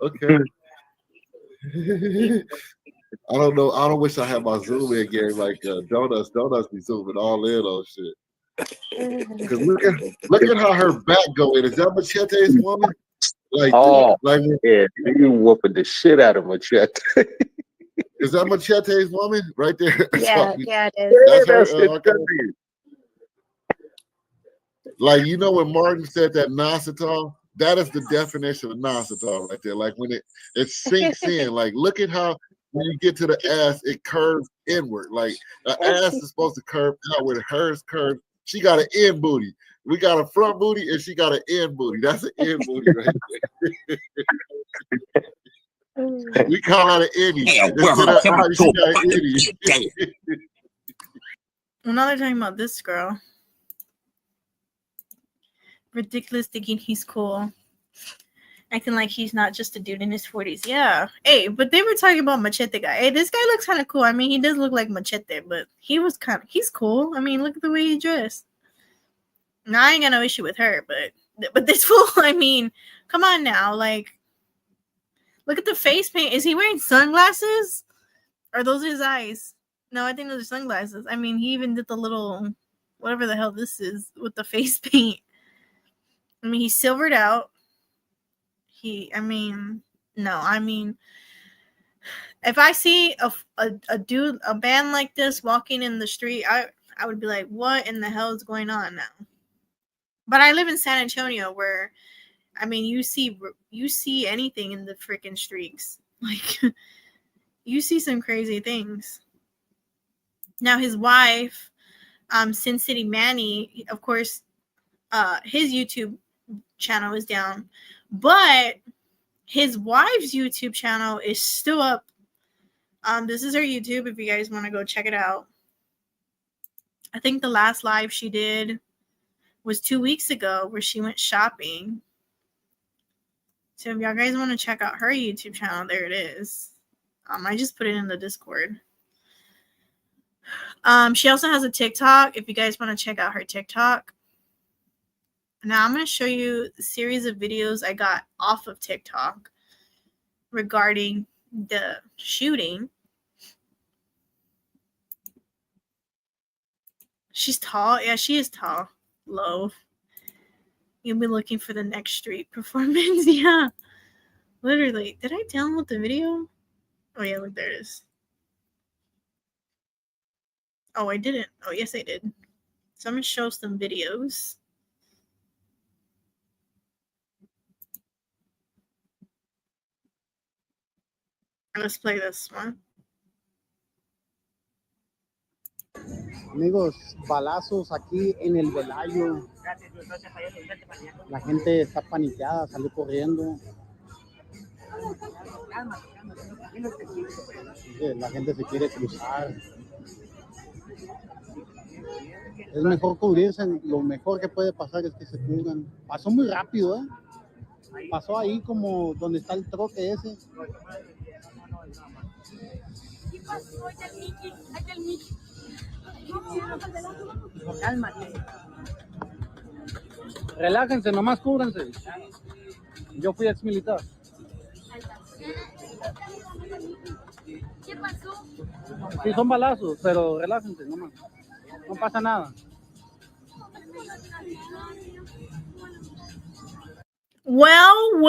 Okay. I don't know. I don't wish I had my zoom in game like Donuts. Donuts be zooming all in on shit. Because look at how her back going. Is that Machete's woman? Like, yeah, you whooping the shit out of Machete. Is that Machete's woman right there? Yeah, it is. That's her. Like, when Martin said that Nasatol, that is the definition of Nasatol right there. Like when it sinks in. Like, look at how when you get to the ass, it curves inward. Like the ass is supposed to curve outward. Hers curves. She got an end booty. We got a front booty and she got an end booty. That's an end booty right there. We call her an Eddie. Well, now they're talking about this girl. Ridiculous thinking he's cool. Acting like he's not just a dude in his 40s. Yeah. Hey, but they were talking about Machete guy. Hey, this guy looks kind of cool. I mean, he does look like Machete, but he's cool. I mean, look at the way he dressed. Now, I ain't got no issue with her, but this fool, I mean, come on now. Like, Look at the face paint. Is he wearing sunglasses? Are those his eyes? No, I think those are sunglasses. I mean, he even did the little, whatever the hell this is, with the face paint. I mean, he's silvered out. If I see a dude, a band like this walking in the street, I would be like, what in the hell is going on now? But I live in San Antonio where, I mean, you see anything in the freaking streets. Like, you see some crazy things. Now, his wife, Sin City Manny, of course, his YouTube channel is down, but his wife's YouTube channel is still up. This is her YouTube if you guys want to go check it out. I think the last live she did was 2 weeks ago where she went shopping. So if y'all guys want to check out her YouTube channel, there it is. I just put it in the Discord. She also has a TikTok if you guys want to check out her TikTok. Now I'm going to show you the series of videos I got off of TikTok regarding the shooting. She's tall. Yeah, she is tall. Low. You'll be looking for the next street performance. Yeah. Literally. Did I download the video? Oh, yeah, look, there it is. Oh, I didn't. Oh, yes, I did. So I'm going to show some videos. Let's play this one. Amigos, balazos aquí en el Velayo. La gente está paniqueada, salió corriendo. La gente se quiere cruzar. Es mejor cubrirse. Lo mejor que puede pasar es que se cubran. Pasó muy rápido, ¿eh? Pasó ahí como donde está el troque ese. Cálmate. Relájense, nomás cúbranse. Yo fui ex militar. ¿Qué pasó? Sí, son balazos, pero relájense, nomás. No pasa nada. Well.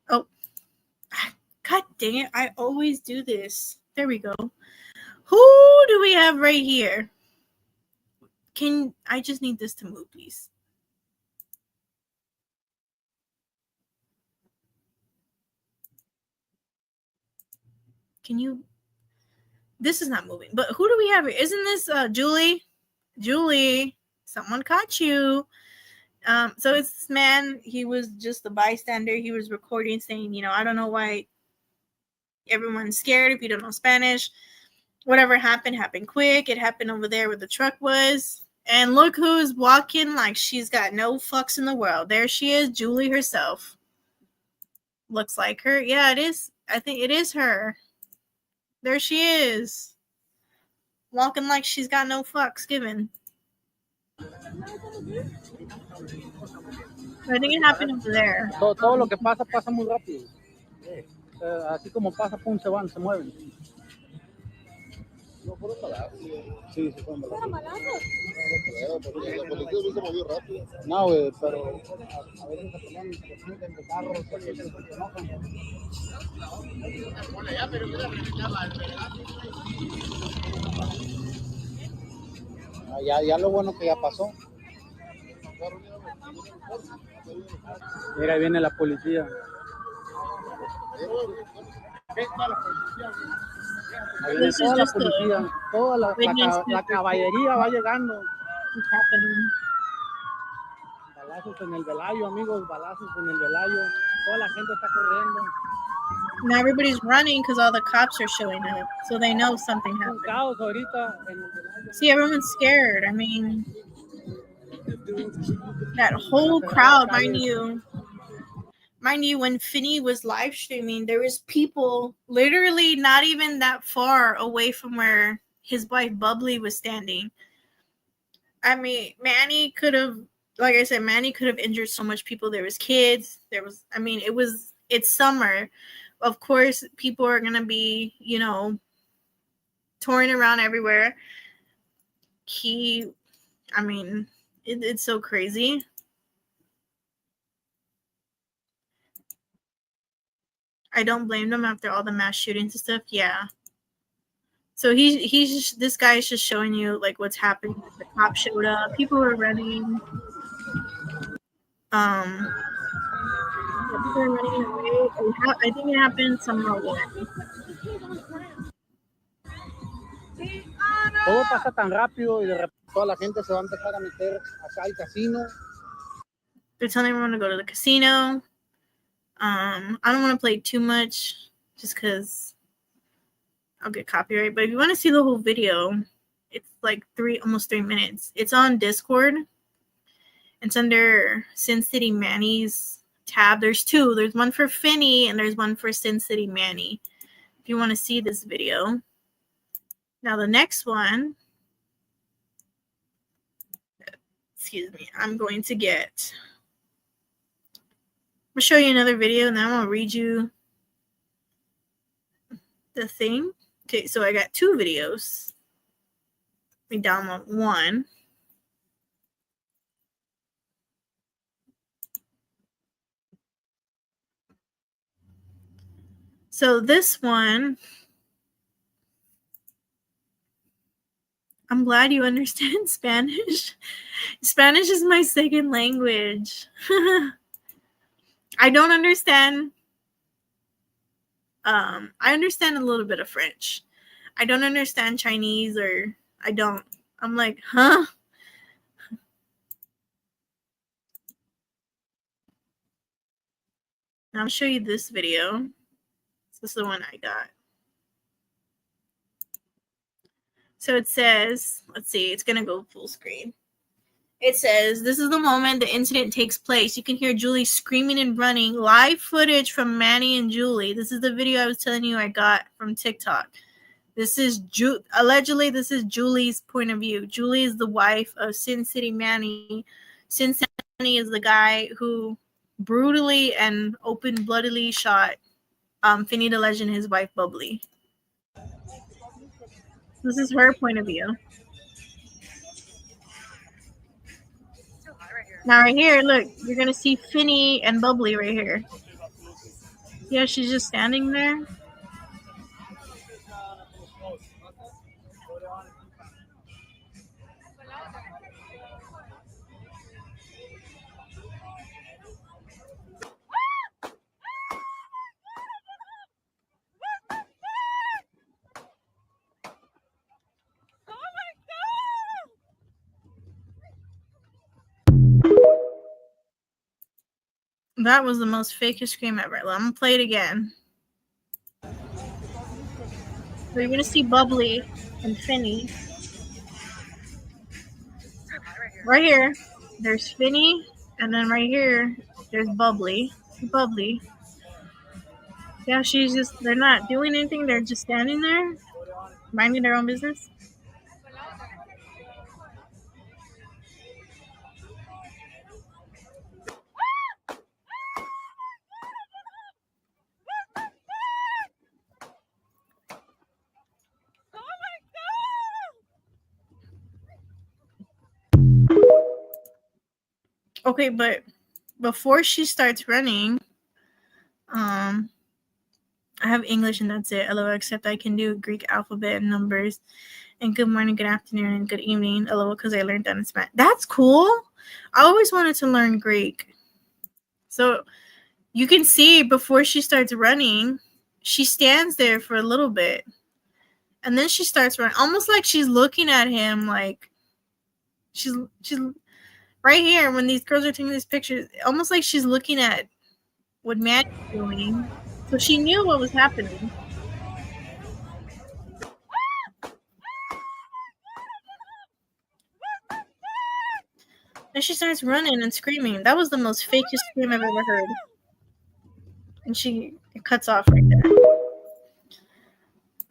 Oh, God dang it. I always do this. There we go. Who do we have right here? I just need this to move, please. This is not moving, but who do we have here? Isn't this Julie? Julie, someone caught you. So it's this man. He was just a bystander. He was recording saying, I don't know why everyone's scared if you don't know Spanish. Whatever happened quick. It happened over there where the truck was. And look who's walking like she's got no fucks in the world. There she is, Julie herself. Looks like her. Yeah, it is. I think it is her. There she is. Walking like she's got no fucks given. I think it happened over there. Todo lo que pasa muy rápido. Así como pasa, pum, se van, se mueven. No fueron balazos. Sí, fueron balazos. La policía se movió rápido. No, güey, pero a veces se ponen de carros, se enojan. Ya lo bueno que ya pasó. Mira, ahí viene la policía. Ahí viene toda la policía, toda la caballería va llegando. Balazos en el Velayo, amigos, balazos en el Velayo. Toda la gente está corriendo. Now everybody's running because all the cops are showing up, so they know something happened. See, everyone's scared. I mean, that whole crowd, mind you, when Finney was live streaming, there was people literally not even that far away from where his wife Bubbly was standing. I mean, Manny could have like I said, Manny could have injured so much people. There was kids. It's summer. Of course, people are going to be, touring around everywhere. It's so crazy. I don't blame them after all the mass shootings and stuff. Yeah. So this guy is just showing you like what's happening. The cops showed up. People were running. People are running away. I think it happened somewhere away. Todo pasa tan rápido y de repente toda la gente se va a empezar a meter acá al casino. They're telling everyone to go to the casino. I don't want to play too much just because I'll get copyright. But if you want to see the whole video, it's like almost 3 minutes. It's on Discord. It's under Sin City Manny's tab. There's two. There's one for Finney and there's one for Sin City Manny. If you want to see this video. Now the next one, excuse me, I'm going to show you another video and then I'm going to read you the thing. Okay, so I got 2 videos. Let me download one. So this one, I'm glad you understand Spanish. Spanish is my second language. I don't understand. I understand a little bit of French. I don't understand Chinese I'm like, huh? Now I'll show you this video. This is the one I got. So it says, let's see, it's going to go full screen. It says, this is the moment the incident takes place. You can hear Julie screaming and running. Live footage from Manny and Julie. This is the video I was telling you I got from TikTok. Allegedly, this is Julie's point of view. Julie is the wife of Sin City Manny. Sin City Manny is the guy who brutally and open-bloodedly shot Finney the Legend, his wife, Bubbly. This is her point of view. Now right here, look, you're going to see Finney and Bubbly right here. Yeah, she's just standing there. That was the most fakest scream ever. I'm gonna play it again. So you're gonna see Bubbly and Finney. Right here, there's Finney, and then right here, there's Bubbly. Bubbly. Yeah, they're not doing anything, they're just standing there, minding their own business. Okay, but before she starts running, I have English and that's it. LOL, except I can do Greek alphabet and numbers. And good morning, good afternoon, and good evening. LOL, because I learned that in Spanish. That's cool. I always wanted to learn Greek. So you can see before she starts running, she stands there for a little bit. And then she starts running, almost like she's looking at him, like she's right here when these girls are taking these pictures, almost like she's looking at what Manny's doing. So she knew what was happening. And she starts running and screaming. That was the most fakest scream I've ever heard. And it cuts off right there.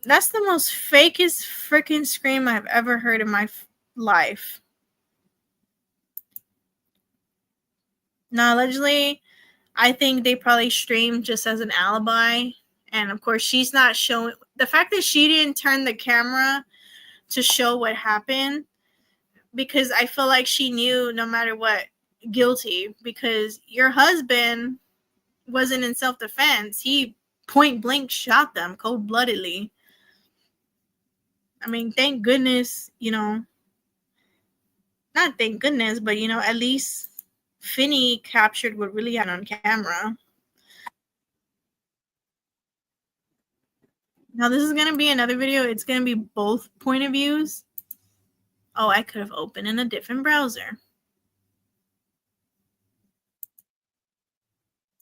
That's the most fakest freaking scream I've ever heard in my life. Now, allegedly, I think they probably streamed just as an alibi. And of course, she's not showing the fact that she didn't turn the camera to show what happened, because I feel like she knew no matter what, guilty, because your husband wasn't in self-defense. He point blank shot them cold-bloodedly. I mean, thank goodness, not thank goodness, but at least Finney captured what really happened on camera. Now, this is going to be another video. It's going to be both point of views. Oh, I could have opened in a different browser.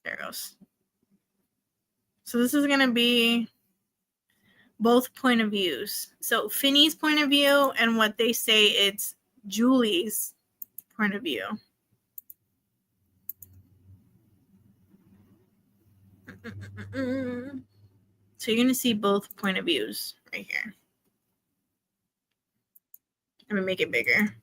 There it goes. So this is going to be both point of views. So Finney's point of view and what they say it's Julie's point of view. So you're going to see both point of views right here. Let me make it bigger.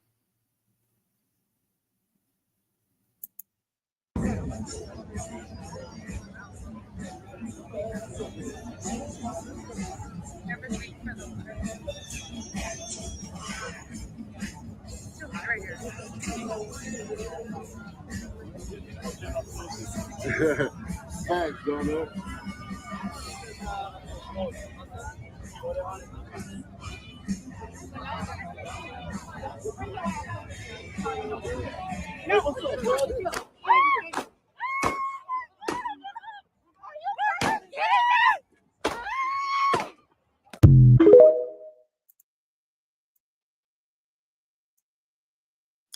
Thanks, Donut.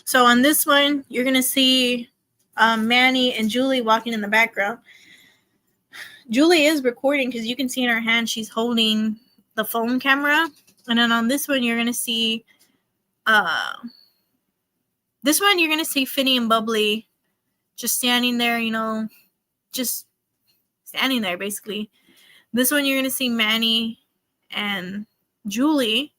So on this one, you're going to see Manny and Julie walking in the background. Julie is recording because you can see in her hand she's holding the phone camera. And then on this one, you're going to see Finney and Bubbly just standing there, just standing there basically. This one, you're going to see Manny and Julie.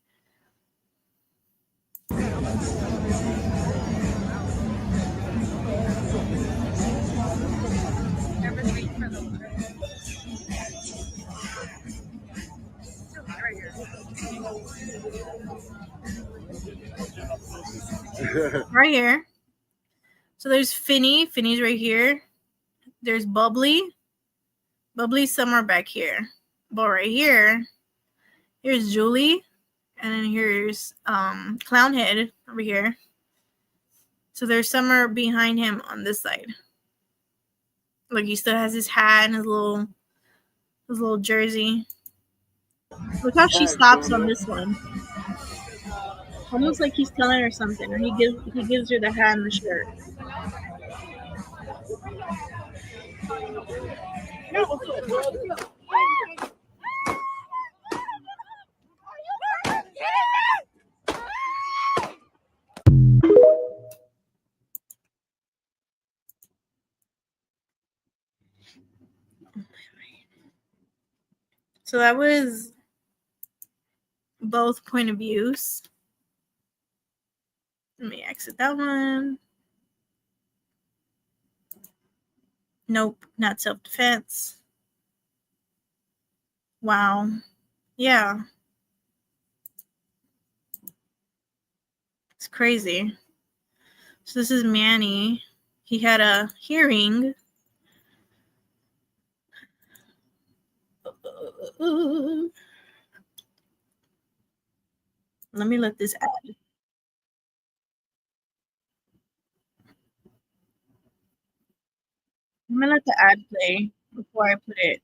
Right here. So there's Finney. Finney's right here. There's Bubbly. Bubbly's somewhere back here. But right here, here's Julie. And then here's Clownhead over here. So there's somewhere behind him on this side. Look, he still has his hat and his little jersey. Look how she stops on this one. Almost like he's telling her something, or he gives her the hat and the shirt. So that was both point of views. Let me exit that one. Nope, not self-defense. Wow. Yeah. It's crazy. So this is Manny. He had a hearing. Let me let this ad. I'm gonna let the ad play before I put it.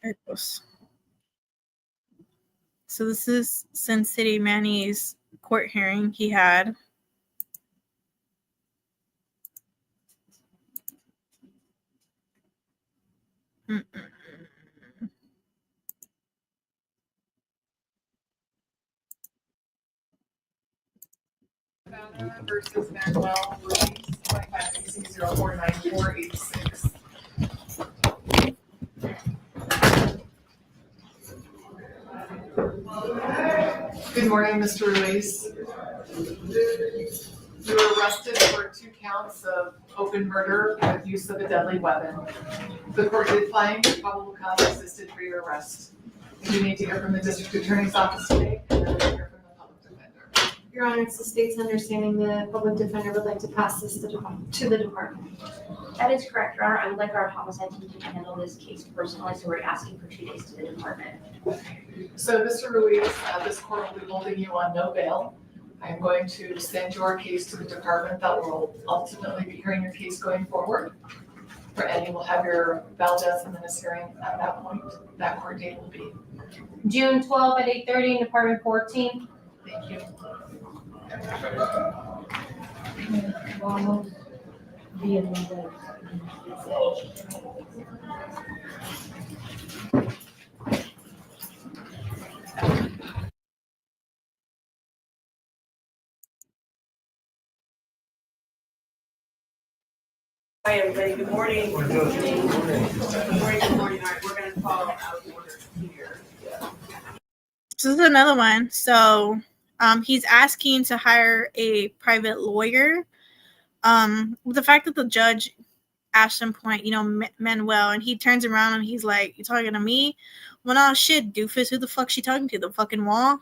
There it goes. So this is Sin City Manny's court hearing he had. Versus Manuel Ruiz, 25-04-9486. Good morning, Mr. Ruiz. You were arrested for 2 counts of open murder with use of a deadly weapon. The court did find probable cause existed for your arrest. You need to hear from the district attorney's office today, and then we'll hear from the public defender. Your Honor, it's the state's understanding the public defender would like to pass this to the department. That is correct, Your Honor. I would like our homicide team to handle this case personally, so we're asking for 2 days to the department. So, Mr. Ruiz, this court will be holding you on no bail. I am going to send your case to the department that will ultimately be hearing your case going forward. And you will have your Valdez and Menace hearing at that point. That court date will be June 12 at 8:30 in Department 14. Thank you. Hi, everybody. Good morning. Good morning. Good morning. All right, we're going to follow out the order here. So this is another one. So he's asking to hire a private lawyer. With the fact that the judge asked him point, Manuel, and he turns around and he's like, "You talking to me?" Well, no, shit, doofus. Who the fuck she talking to? The fucking wall?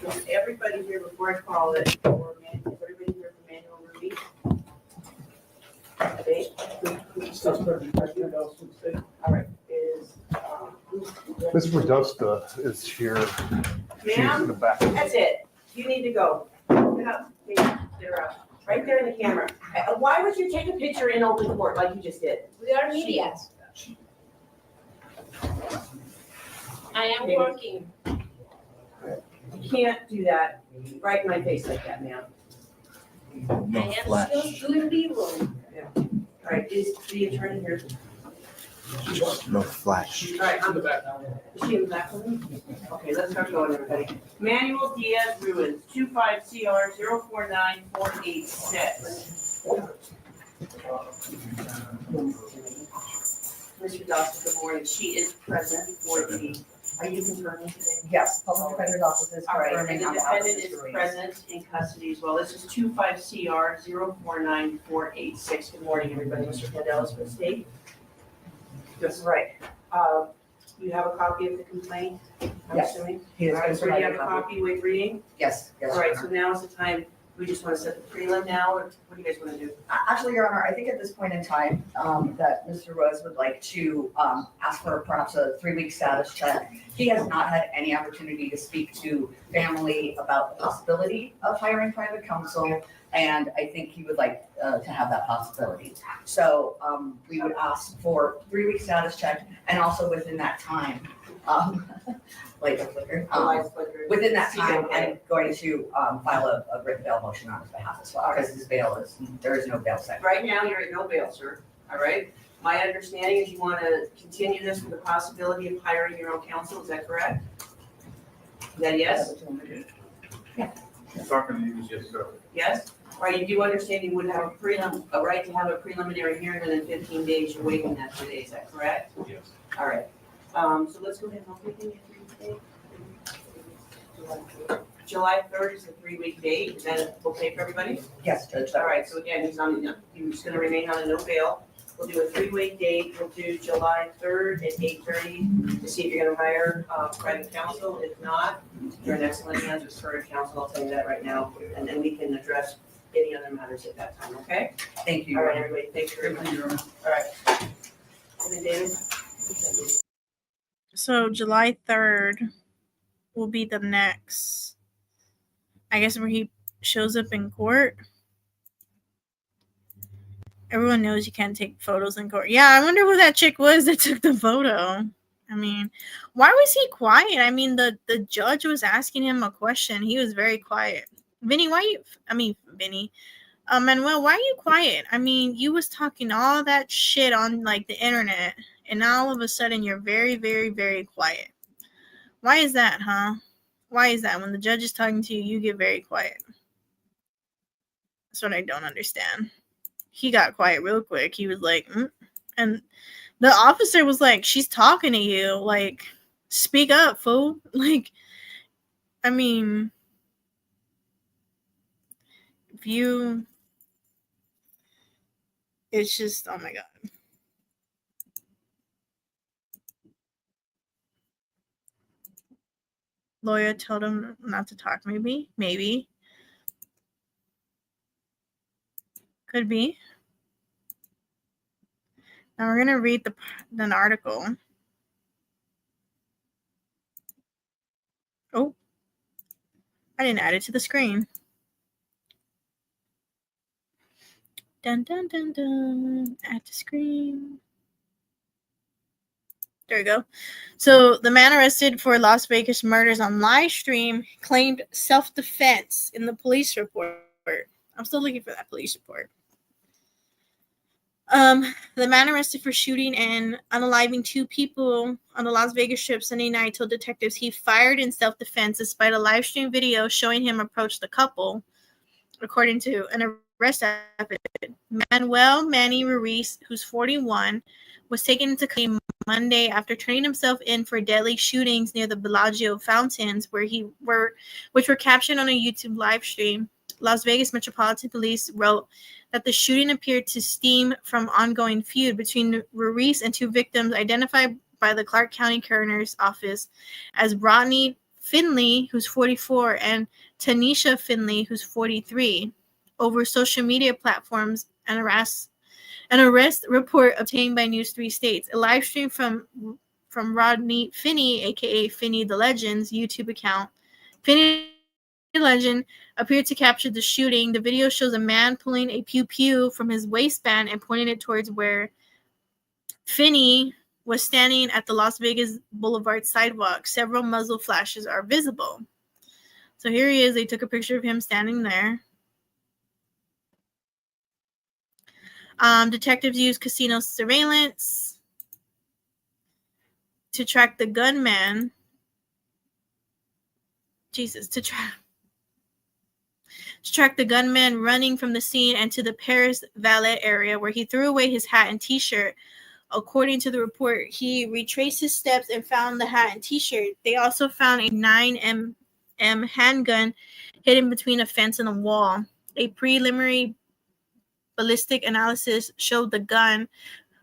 Is everybody here before I call it? Is everybody here for Manuel Ruiz? All right. Ms. Radosta is here. She's in the back. That's it. You need to go. Get up. Get her out. Right there in the camera. Why would you take a picture in open court like you just did? We are media. I am working. You can't do that right in my face like that, ma'am. I am still doing B-roll. Yeah. All right, is the attorney here? No flash. All right, I'm the back. Is she in the back with me? Okay, let's start going, everybody. Manuel Diaz Ruiz, 25 CR 049486. Mr. Dawson, good morning. She is present for the, are you confirming today? Yes, public defender's office is All right, and confirming the on behalf of defendant is Mr. Ruiz. present in custody as well. This is 25 CR 049486. Good morning, everybody. Mr. Candelas for the state. That's right. You have a copy of the complaint, I'm Yes. assuming? He is All right, going to so do you provide have a a copy. copy with reading? Yes, yes. All right, Your so Honor. now is the time, we just want to set the prelim now, or what do you guys want to do? Actually, Your Honor, I think at this point in time, that Mr. Rose would like to ask for perhaps a 3-week status check. He has not had any opportunity to speak to family about the possibility of hiring private counsel, and I think he would like to have that possibility. So we would ask for 3-week status check, and also within that time, like a flicker. Within that time, I'm going to file a written bail motion on his behalf as well, because his bail is, there is no bail set. Right now, you're at no bail, sir, all right? My understanding is you want to continue this with the possibility of hiring your own counsel, is that correct? Is that yes? Talking to you, yes, sir. Yes? All right, you do understand you would have a right to have a preliminary hearing within 15 days, you're waiving that today, is that correct? Yes. All right, so let's go ahead and open it. July 3rd is the 3-week date, is that okay for everybody? Yes, Judge. All right, so again, he's gonna remain on a no bail. We'll do a 3-week date, we'll do July 3rd at 8:30 to see if you're gonna hire private counsel. If not, you're in excellent hands with current counsel, I'll tell you that right now. And then we can address any other matters at that time, okay? Thank you. All right, everybody, thank you very much. All right. And then David? So July 3rd will be the next, I guess, where he shows up in court. Everyone knows you can't take photos in court. Yeah, I wonder who that chick was that took the photo. I mean, why was he quiet? I mean, the judge was asking him a question. He was very quiet. Vinny, Manuel, why are you quiet? I mean, you was talking all that shit on like the internet, and now all of a sudden you're very, very, very quiet. Why is that, huh? Why is that? When the judge is talking to you, you get very quiet. That's what I don't understand. He got quiet real quick. He was like, and the officer was like, she's talking to you. Like, speak up, fool. Like, I mean, it's just, oh my God. Lawyer told him not to talk, maybe. Could be. Now we're going to read an article. Oh, I didn't add it to the screen. Dun, dun, dun, dun. Add to screen. There we go. So the man arrested for Las Vegas murders on live stream claimed self-defense in the police report. I'm still looking for that police report. The man arrested for shooting and unaliving 2 people on the Las Vegas Strip Sunday night told detectives he fired in self-defense despite a live stream video showing him approach the couple, according to an arrest affidavit. Manuel Manny Ruiz, who's 41, was taken into custody Monday after turning himself in for deadly shootings near the Bellagio fountains, which were captured on a YouTube live stream. Las Vegas Metropolitan Police wrote that the shooting appeared to stem from ongoing feud between Ruiz and 2 victims identified by the Clark County Coroner's Office as Rodney Finley, who's 44, and Tanisha Finley, who's 43, over social media platforms. An arrest report obtained by News 3 states. A live stream from Rodney Finney, aka Finney the Legend's YouTube account. Finney the Legend appeared to capture the shooting. The video shows a man pulling a pew-pew from his waistband and pointing it towards where Finney was standing at the Las Vegas Boulevard sidewalk. Several muzzle flashes are visible. So here he is. They took a picture of him standing there. Detectives used casino surveillance to track the gunman. To track the gunman running from the scene and to the Paris Valet area where he threw away his hat and t-shirt. According to the report, he retraced his steps and found the hat and t-shirt. They also found a 9mm handgun hidden between a fence and a wall. A preliminary ballistic analysis showed the gun,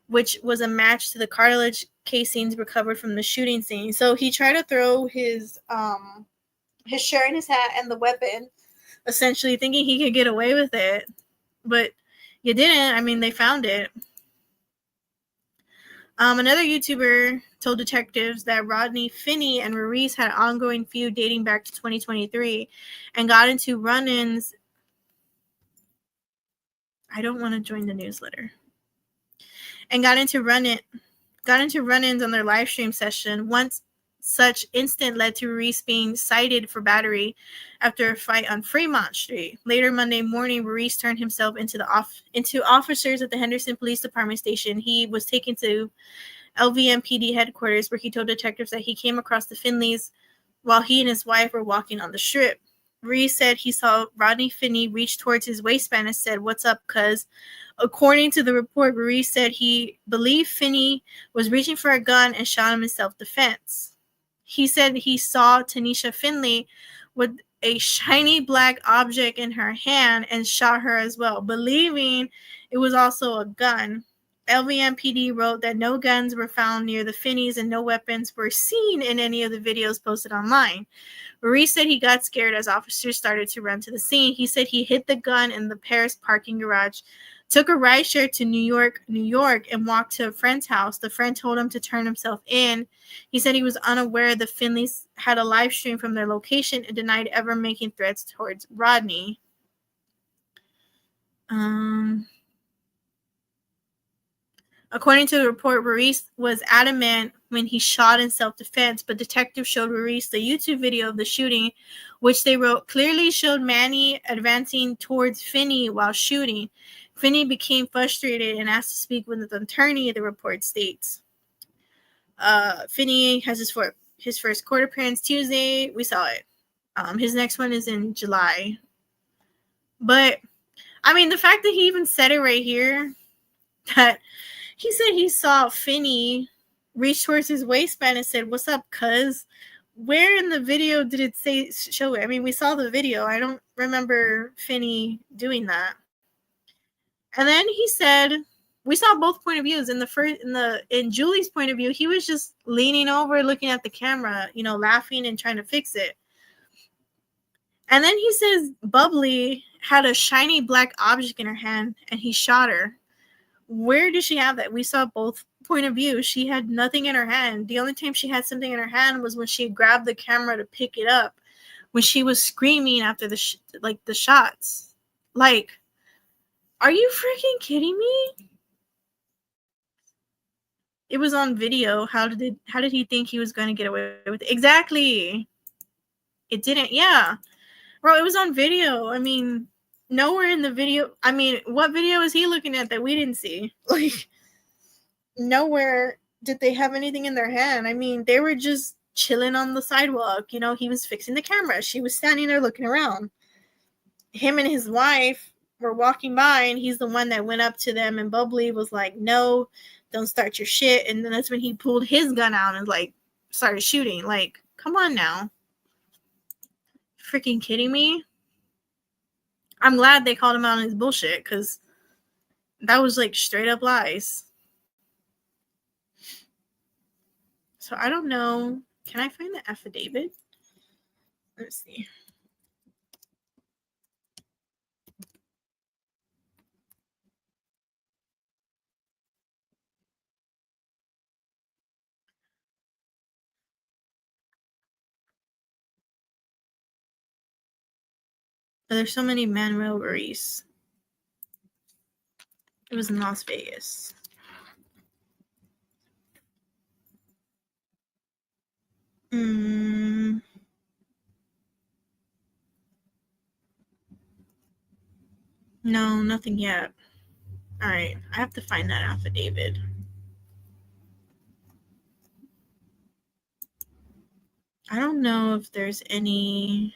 which was a match to the cartridge casings recovered from the shooting scene. So he tried to throw his shirt and his hat and the weapon, essentially thinking he could get away with it, but you didn't. I mean, they found it. Another YouTuber told detectives that Rodney Finney and Ruiz had an ongoing feud dating back to 2023 and got into run-ins. I don't want to join the newsletter. And got into run-ins on their live stream session. Once such incident led to Ruiz being cited for battery after a fight on Fremont Street. Later Monday morning, Ruiz turned himself into officers at the Henderson Police Department station. He was taken to LVMPD headquarters, where he told detectives that he came across the Finleys while he and his wife were walking on the Strip. Ruiz said he saw Rodney Finney reach towards his waistband and said, "What's up, cuz?" According to the report, Ruiz said he believed Finney was reaching for a gun and shot him in self-defense. He said he saw Tanisha Finley with a shiny black object in her hand and shot her as well, believing it was also a gun. LVMPD wrote that no guns were found near the Finneys and no weapons were seen in any of the videos posted online. Ruiz said he got scared as officers started to run to the scene. He said he hid the gun in the Paris parking garage, took a rideshare to New York, and walked to a friend's house. The friend told him to turn himself in. He said he was unaware the Finleys had a live stream from their location and denied ever making threats towards Rodney. According to the report, Ruiz was adamant when he shot in self-defense, but detectives showed Ruiz the YouTube video of the shooting, which they wrote clearly showed Manny advancing towards Finney while shooting. Finney became frustrated and asked to speak with an attorney, the report states. Finney has his first court appearance Tuesday. We saw it. His next one is in July. But, I mean, the fact that he even said it right here, that he said he saw Finney reach towards his waistband and said, "What's up, cuz?" where in the video did it say show it? I mean, we saw the video. I don't remember Finney doing that. And then he said, we saw both point of views. In Julie's point of view, he was just leaning over, looking at the camera, you know, laughing and trying to fix it. And then he says Bubbly had a shiny black object in her hand and he shot her. Where did she have that? We saw both point of view. She had nothing in her hand. The only time she had something in her hand was when she grabbed the camera to pick it up, when she was screaming after the shots. Like, are you freaking kidding me? It was on video. How did he think he was going to get away with it? Exactly. It didn't. Yeah. Bro, it was on video. I mean, nowhere in the video. I mean, what video is he looking at that we didn't see? Like, nowhere did they have anything in their hand. I mean, they were just chilling on the sidewalk. You know, he was fixing the camera. She was standing there looking around. Him and his wife were walking by, and he's the one that went up to them, and Bubbly was like, no, don't start your shit. And then that's when he pulled his gun out and like started shooting. Like, come on now. Freaking kidding me? I'm glad they called him out on his bullshit, because that was like straight up lies. So I don't know. Can I find the affidavit? Let's see. There's so many Manuel Ruiz. It was in Las Vegas. No, nothing yet. All right, I have to find that affidavit. I don't know if there's any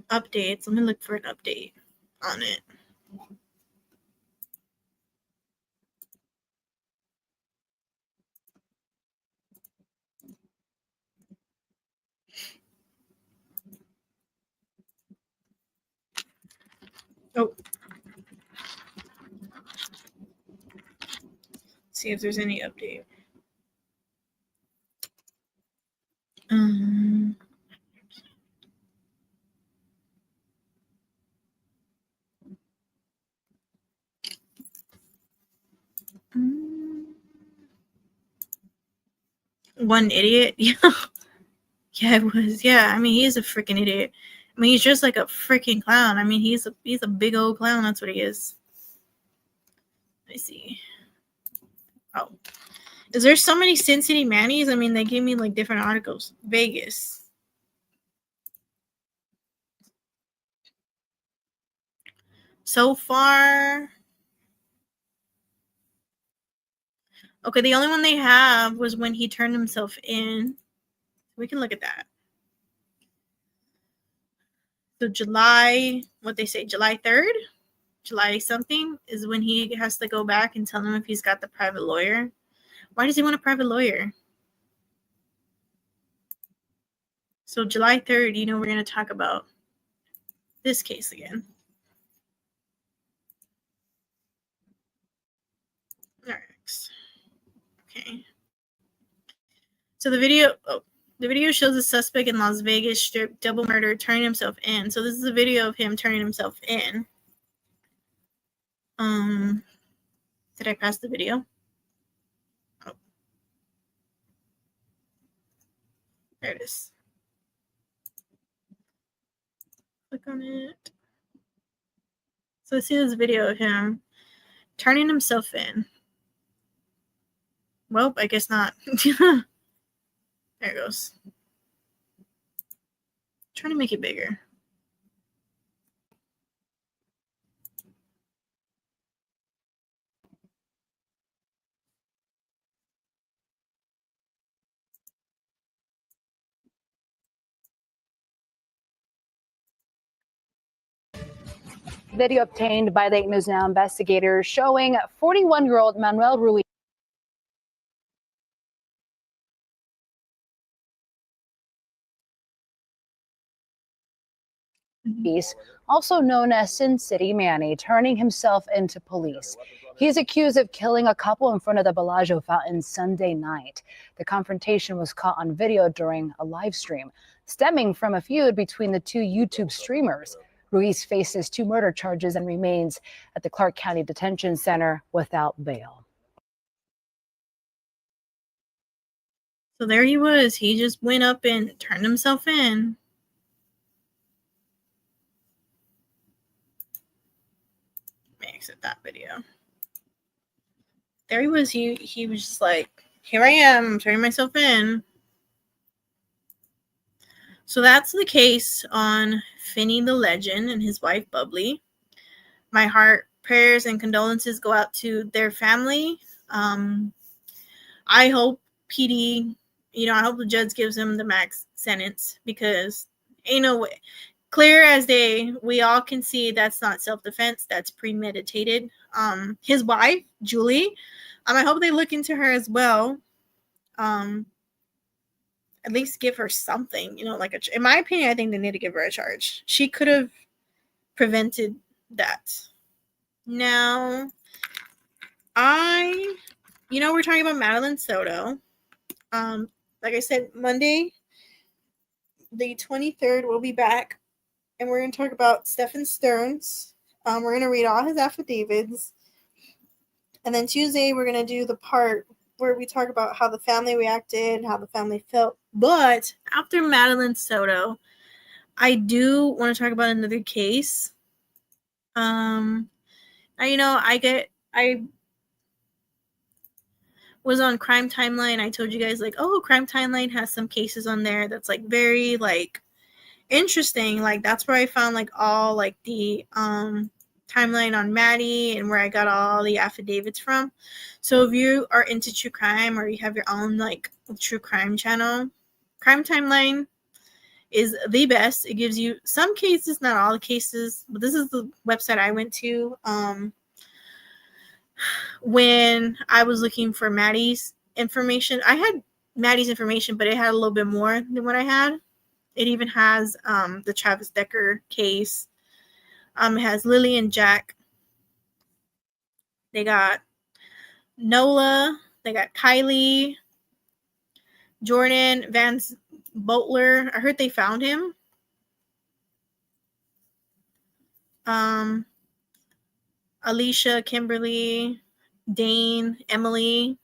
updates. Let me look for an update on it. Oh. See if there's any update. One idiot. Yeah. Yeah, it was. Yeah, I mean, he is a freaking idiot. I mean, he's just like a freaking clown. I mean, he's a big old clown. That's what he is. Let me see. Oh. Is there so many Sin City Mannies? I mean, they gave me like different articles. Vegas. So far. Okay, the only one they have was when he turned himself in. We can look at that. So July, what they say, July 3rd? July something is when he has to go back and tell them if he's got the private lawyer. Why does he want a private lawyer? So July 3rd, you know, we're going to talk about this case again. All right. Okay. So the video shows a suspect in Las Vegas Strip double murder turning himself in. So this is a video of him turning himself in. Did I pass the video? Oh. There it is. Click on it. So I see this video of him turning himself in. Well, I guess not. There it goes. Trying to make it bigger. Video obtained by Lake News Now investigators showing 41-year-old Manuel Ruiz Ruiz, also known as Sin City Manny, turning himself into police. He's accused of killing a couple in front of the Bellagio fountain Sunday night. The confrontation was caught on video during a live stream, stemming from a feud between the two YouTube streamers. Ruiz faces 2 murder charges and remains at the Clark County Detention Center without bail. So there he was. He just went up and turned himself in. Let me exit that video. There he was. He was just like, here I am, I'm turning myself in. So that's the case on Finney the Legend and his wife Bubbly. My heart, prayers, and condolences go out to their family. I hope PD, I hope the judge gives him the max sentence, because ain't no way. Clear as day, we all can see that's not self-defense, that's premeditated. His wife, Julie, I hope they look into her as well. At least give her something, in my opinion, I think they need to give her a charge. She could have prevented that. Now, we're talking about Madeline Soto. Like I said, Monday, the 23rd, we'll be back, and we're going to talk about Stephen Stearns. We're going to read all his affidavits, and then Tuesday, we're going to do the part where we talk about how the family reacted, how the family felt. But after Madeline Soto, I do want to talk about another case. I was on Crime Timeline. I told you guys, Crime Timeline has some cases on there that's very interesting. That's where I found all the timeline on Maddie and where I got all the affidavits from. So if you are into true crime or you have your own true crime channel, Crime Timeline is the best. It gives you some cases, not all the cases, but this is the website I went to when I was looking for Maddie's information. I had Maddie's information, but it had a little bit more than what I had. It even has the Travis Decker case. It has Lily and Jack. They got Nola. They got Kylie. Jordan Vance Butler. I heard they found him. Alicia, Kimberly, Dane, Emily.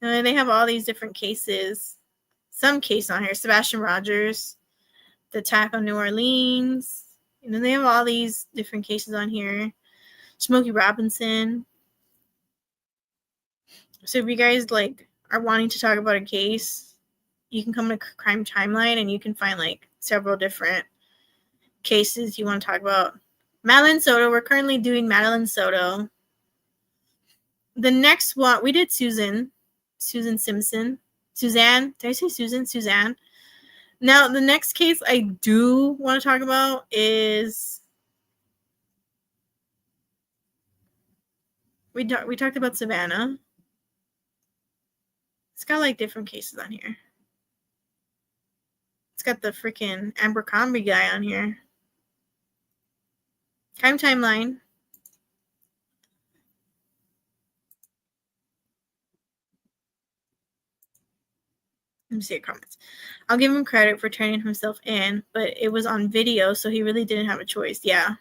And they have all these different cases. Some case on here. Sebastian Rogers. The attack on New Orleans. And then they have all these different cases on here. Smokey Robinson. So if you guys are wanting to talk about a case, you can come to Crime Timeline and you can find several different cases you want to talk about. Madeline Soto. We're currently doing Madeline Soto. The next one, we did Susan Simpson. Suzanne. Did I say Susan? Suzanne. Now, the next case I do want to talk about is we talked about Savannah. It's got different cases on here. It's got the freaking Abercrombie guy on here. Crime Timeline. Let me see your comments. I'll give him credit for turning himself in, but it was on video, so he really didn't have a choice. Yeah.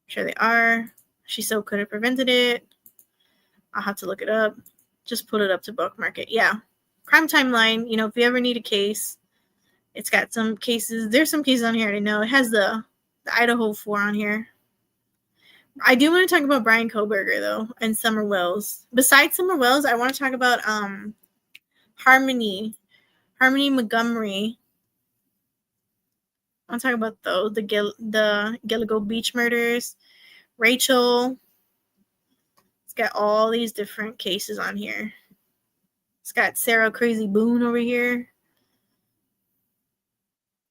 Sure they are. She so could have prevented it. I'll have to look it up. Just put it up to bookmark it. Yeah. Crime Timeline, if you ever need a case, it's got some cases. There's some cases on here I know. It has the Idaho 4 on here. I do want to talk about Brian Koberger, though, and Summer Wells. Besides Summer Wells, I want to talk about Harmony Montgomery. I want to talk about those, the Gilligo Beach murders. Rachel. It's got all these different cases on here. It's got Sarah Crazy Boone over here.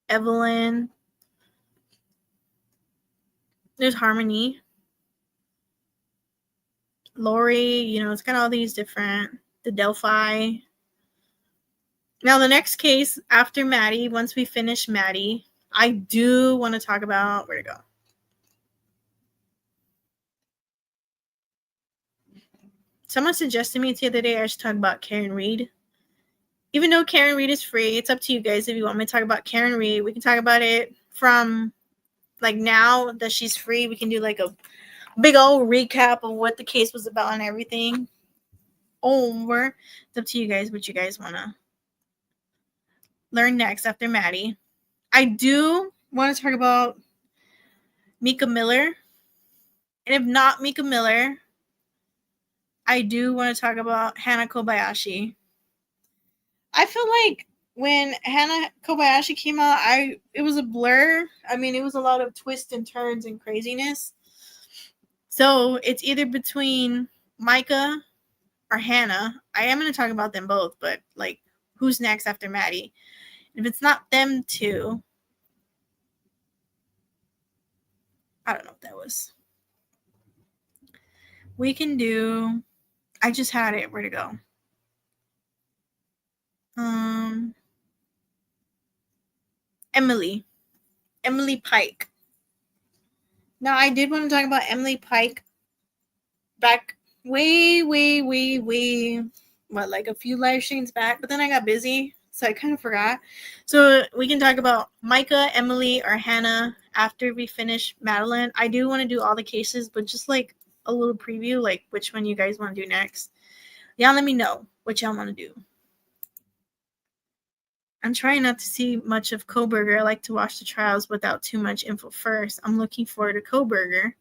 Evelyn. There's Harmony. Lori, it's got all these different, the Delphi. Now, the next case after Maddie, once we finish Maddie, I do want to talk about where to go. Someone suggested me the other day I should talk about Karen Reed. Even though Karen Reed is free, it's up to you guys. If you want me to talk about Karen Reed, we can talk about it from like now that she's free. We can do like a big old recap of what the case was about and everything. Over. It's up to you guys what you guys want to learn next after Maddie. I do want to talk about Mika Miller. And if not Mika Miller, I do want to talk about Hana Kobayashi. I feel like when Hana Kobayashi came out, it was a blur. I mean, it was a lot of twists and turns and craziness. So it's either between Micah or Hannah. I am going to talk about them both, but like, who's next after Maddie? If it's not them two, I don't know what that was. We can do, I just had it. Where to go? Emily Pike. Now, I did want to talk about Emily Pike back way, like a few live streams back, but then I got busy, so I kind of forgot. So we can talk about Micah, Emily, or Hannah after we finish Madeline. I do want to do all the cases, but just like a little preview, like which one you guys want to do next. Y'all let me know what y'all want to do. I'm trying not to see much of Kohberger. I like to watch the trials without too much info first. I'm looking forward to Kohberger.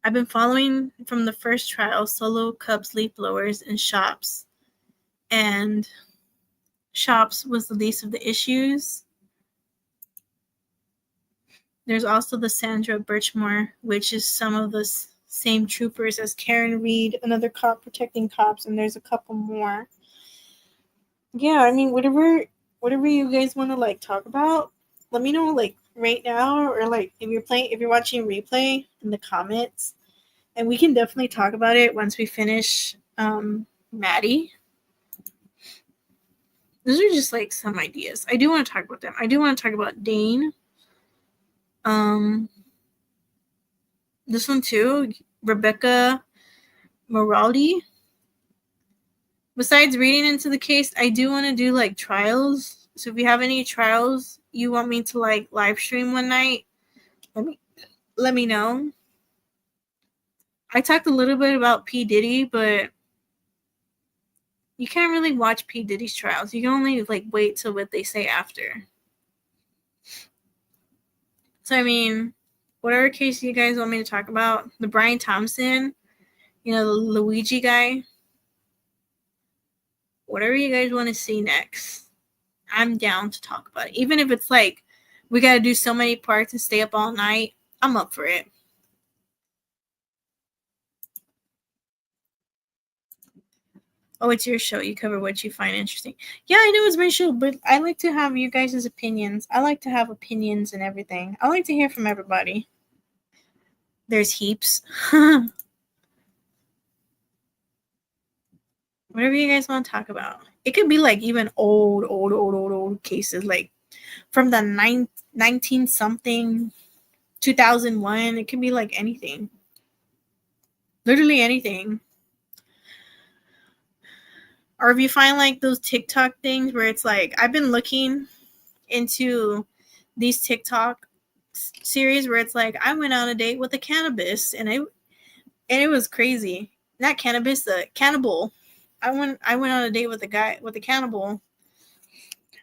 I've been following from the first trial Solo, Cubs, leaf blowers, and Shops. And Shops was the least of the issues. There's also the Sandra Birchmore, which is some of the same troopers as Karen Reed, another cop protecting cops, and there's a couple more. Yeah, I mean, whatever you guys want to like talk about, let me know like right now, or like if you're watching replay in the comments, and we can definitely talk about it once we finish Maddie. Those are just like some ideas. I do want to talk about them. I do want to talk about Dane. This one too, Rebecca Moraldi. Besides reading into the case, I do want to do like trials. So if you have any trials you want me to like live stream one night, let me know. I talked a little bit about P. Diddy, but you can't really watch P. Diddy's trials. You can only like wait till what they say after. So I mean, whatever case you guys want me to talk about, the Brian Thompson, the Luigi guy, whatever you guys want to see next, I'm down to talk about it. Even if it's like we got to do so many parts and stay up all night, I'm up for it. Oh, it's your show. You cover what you find interesting. Yeah, I know it's my show, but I like to have you guys' opinions. I like to have opinions and everything. I like to hear from everybody. There's heaps. Whatever you guys want to talk about. It could be like even old cases, like from the 19-something, 2001. It could be like anything. Literally anything. Or if you find like those TikTok things where it's like, I've been looking into these TikTok series where it's like, I went on a date with a cannabis and it was crazy. Not cannabis, the cannibal. I went on a date with a guy with a cannibal.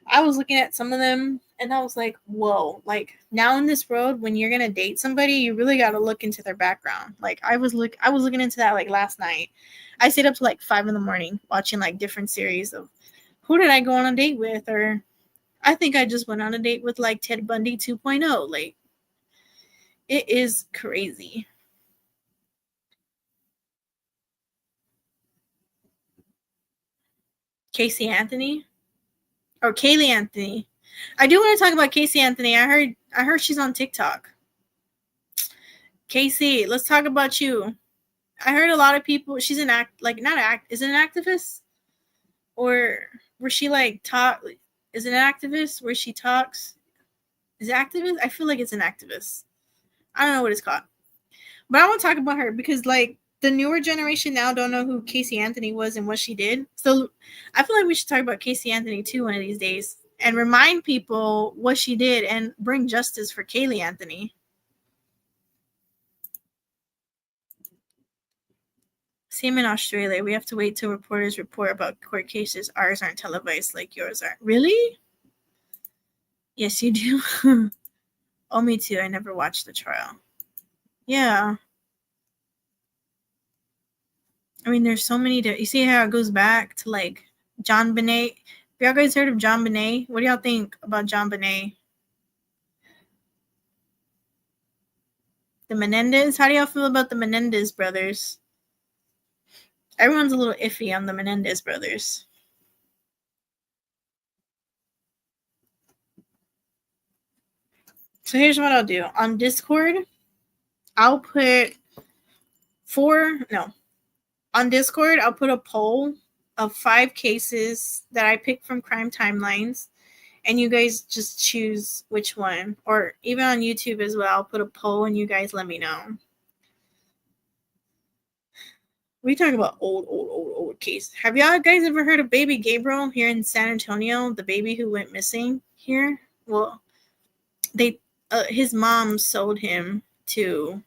I was looking at some of them and I was like, whoa, like now in this world, when you're gonna date somebody, you really gotta look into their background. Like I was looking into that like last night. I stayed up to like 5 a.m. watching like different series of who did I go on a date with, or I think I just went on a date with like Ted Bundy 2.0. Like it is crazy. Casey Anthony or Kaylee Anthony. I do want to talk about Casey Anthony. I heard she's on TikTok. Casey, let's talk about you. I heard a lot of people. She's is it an activist, or was she like Is it an activist where she talks? Is it activist? I feel like it's an activist. I don't know what it's called. But I want to talk about her because, like, the newer generation now don't know who Casey Anthony was and what she did. So I feel like we should talk about Casey Anthony too one of these days and remind people what she did and bring justice for Kaylee Anthony. Same in Australia. We have to wait till reporters report about court cases. Ours aren't televised like yours are. Really? Yes, you do. Oh, me too. I never watched the trial. Yeah. I mean, there's so many. You see how it goes back to like John Bonet. Have y'all guys heard of John Bonet? What do y'all think about John Bonet? The Menendez? How do y'all feel about the Menendez brothers? Everyone's a little iffy on the Menendez brothers. So here's what I'll do. On Discord, I'll put on Discord, I'll put a poll of 5 cases that I picked from Crime Timelines, and you guys just choose which one. Or even on YouTube as well, I'll put a poll and you guys let me know. We talk about old case. Have y'all guys ever heard of baby Gabriel here in San Antonio? The baby who went missing here? Well, his mom sold him to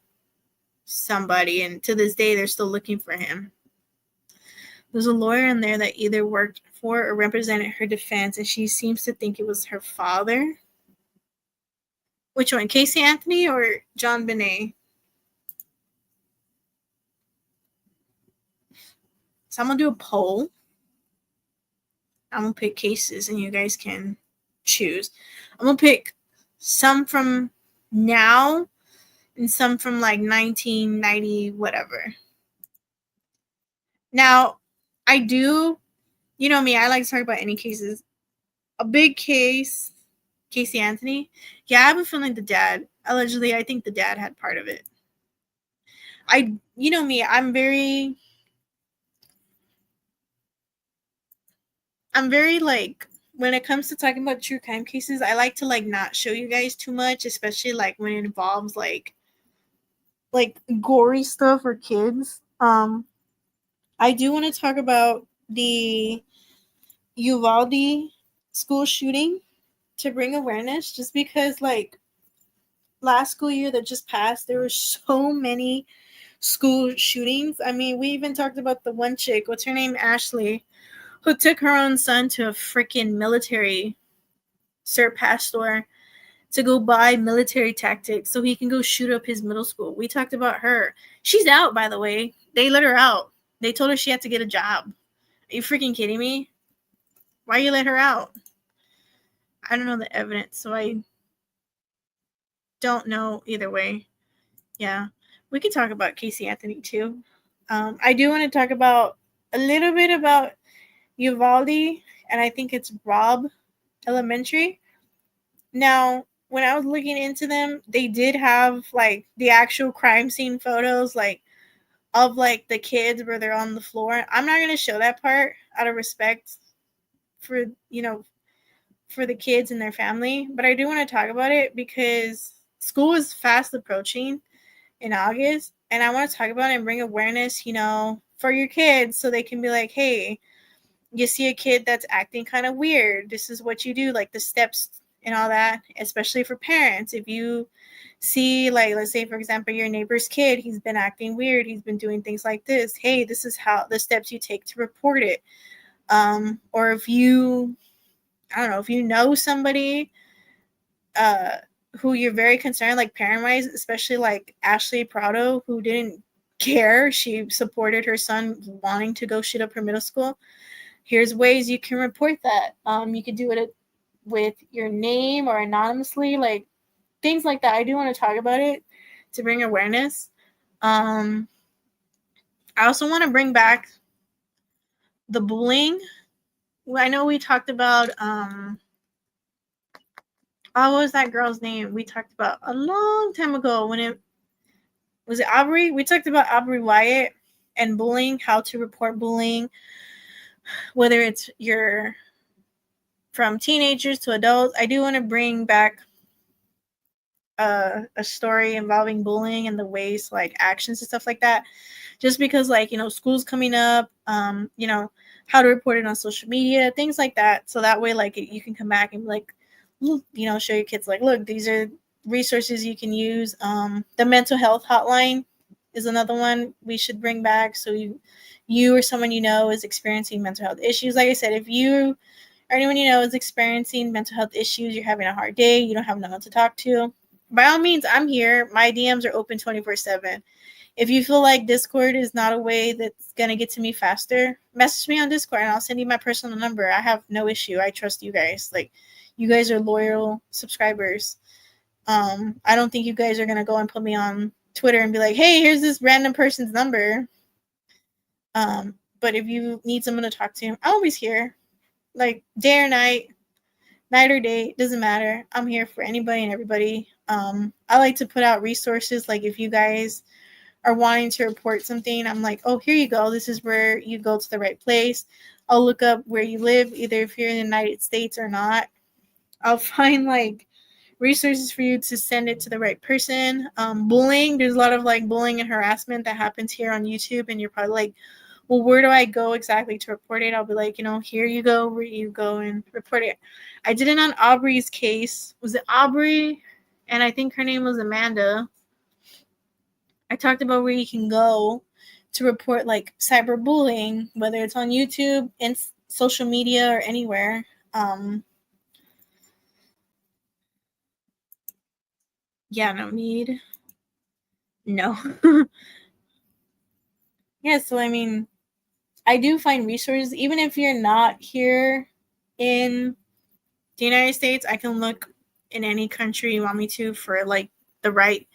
somebody, and to this day they're still looking for him. There's a lawyer in there that either worked for or represented her defense, and she seems to think it was her father. Which one, Casey Anthony or John Bonet? So I'm gonna do a poll. I'm gonna pick cases and you guys can choose. I'm gonna pick some from now and some from like 1990, whatever. Now, I do, you know me, I like to talk about any cases. A big case, Casey Anthony. Yeah, I have a feeling the dad, allegedly, I think the dad had part of it. You know me, I'm very like, when it comes to talking about true crime cases, I like to like not show you guys too much, especially like when it involves like gory stuff or kids. I do want to talk about the Uvalde school shooting to bring awareness, just because like last school year that just passed, there were so many school shootings. I mean, we even talked about the one chick, what's her name, Ashley, who took her own son to a freaking military cert pastor to go buy military tactics so he can go shoot up his middle school. We talked about her. She's out, by the way. They let her out. They told her she had to get a job. Are you freaking kidding me? Why you let her out? I don't know the evidence, so I don't know either way. Yeah, we could talk about Casey Anthony too. I do want to talk about a little bit about Uvalde, and I think it's Robb Elementary. Now, when I was looking into them, they did have like the actual crime scene photos, like of like the kids where they're on the floor. I'm not gonna show that part out of respect for, for the kids and their family, but I do want to talk about it because school is fast approaching in August, and I want to talk about it and bring awareness, for your kids, so they can be like, hey, you see a kid that's acting kind of weird, this is what you do, like the steps and all that, especially for parents. If you see, like, let's say, for example, your neighbor's kid, he's been acting weird, he's been doing things like this, hey, this is how the steps you take to report it. Or if you, I don't know, if you know somebody who you're very concerned, like parent-wise, especially like Ashley Prado, who didn't care, she supported her son wanting to go shoot up her middle school. Here's ways you can report that. You could do it with your name or anonymously, like things like that. I do want to talk about it to bring awareness. I also want to bring back the bullying. I know we talked about what was that girl's name we talked about a long time ago, when it was Aubrey. We talked about Aubrey Wyatt and bullying, how to report bullying, whether it's your from teenagers to adults. I do want to bring back a story involving bullying and the ways like actions and stuff like that, just because like, you know, school's coming up, you know, how to report it on social media, things like that, so that way like you can come back and like, you know, show your kids like, look, these are resources you can use. The mental health hotline is another one we should bring back, so you or someone you know is experiencing mental health issues. Like I said, if you or anyone you know is experiencing mental health issues, you're having a hard day, you don't have no one to talk to, by all means, I'm here. My DMs are open 24/7. If you feel like Discord is not a way that's going to get to me faster, message me on Discord and I'll send you my personal number. I have no issue. I trust you guys. Like, you guys are loyal subscribers. I don't think you guys are going to go and put me on Twitter and be like, hey, here's this random person's number. But if you need someone to talk to, I'm always here. Like, day or night or day, doesn't matter. I'm here for anybody and everybody. I like to put out resources. Like, if you guys are wanting to report something, I'm like, oh, here you go. This is where you go to the right place. I'll look up where you live, either if you're in the United States or not. I'll find like resources for you to send it to the right person. Bullying, there's a lot of like bullying and harassment that happens here on YouTube, and you're probably like, well, where do I go exactly to report it? I'll be like, you know, here you go, where you go and report it. I did it on Aubrey's case. Was it Aubrey? And I think her name was Amanda. I talked about where you can go to report like cyberbullying, whether it's on YouTube, in social media, or anywhere. Yeah, no need. No. Yeah, so I mean, I do find resources, even if you're not here in the United States, I can look in any country you want me to for like the right,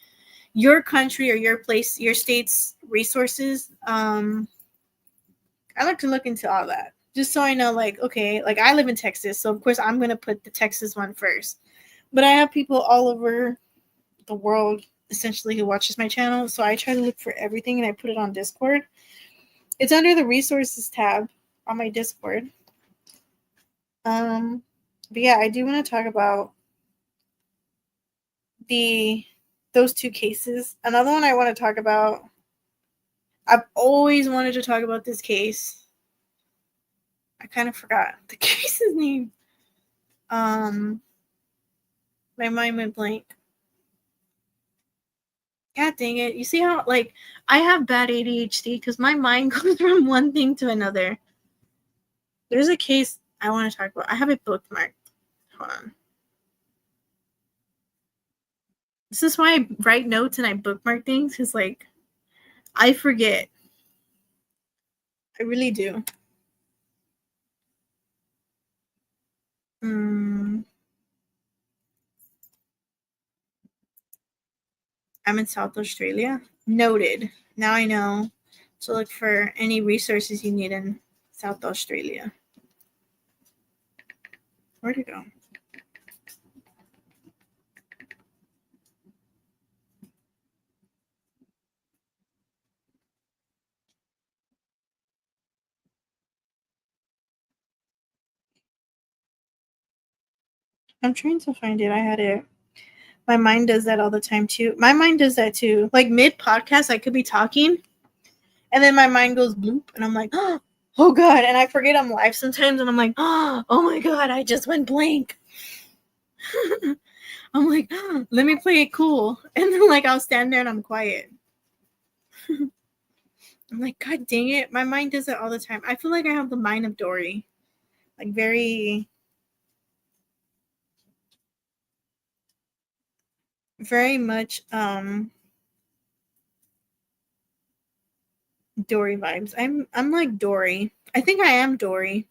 your country or your place, your state's resources. I like to look into all that just so I know, like, okay, like I live in Texas, so of course I'm going to put the Texas one first, but I have people all over the world essentially who watches my channel, so I try to look for everything and I put it on Discord. It's under the resources tab on my Discord. But yeah, I do want to talk about those two cases. Another one I want to talk about, I've always wanted to talk about this case. I kind of forgot the case's name. My mind went blank. God dang it. You see how, like, I have bad ADHD because my mind goes from one thing to another. There's a case I want to talk about. I have it bookmarked. Hold on. This is why I write notes and I bookmark things, because, like, I forget. I really do. I'm in South Australia. Noted. Now I know to look for any resources you need in South Australia. Where'd it go? I'm trying to find it. I had it. My mind does that all the time too. My mind does that too. Like mid-podcast, I could be talking, and then my mind goes bloop, and I'm like, oh God. And I forget I'm live sometimes, and I'm like, oh my God, I just went blank. I'm like, let me play it cool. And then like I'll stand there and I'm quiet. I'm like, God dang it. My mind does it all the time. I feel like I have the mind of Dory. Like very much Dory vibes. I'm like Dory. I think I am Dory.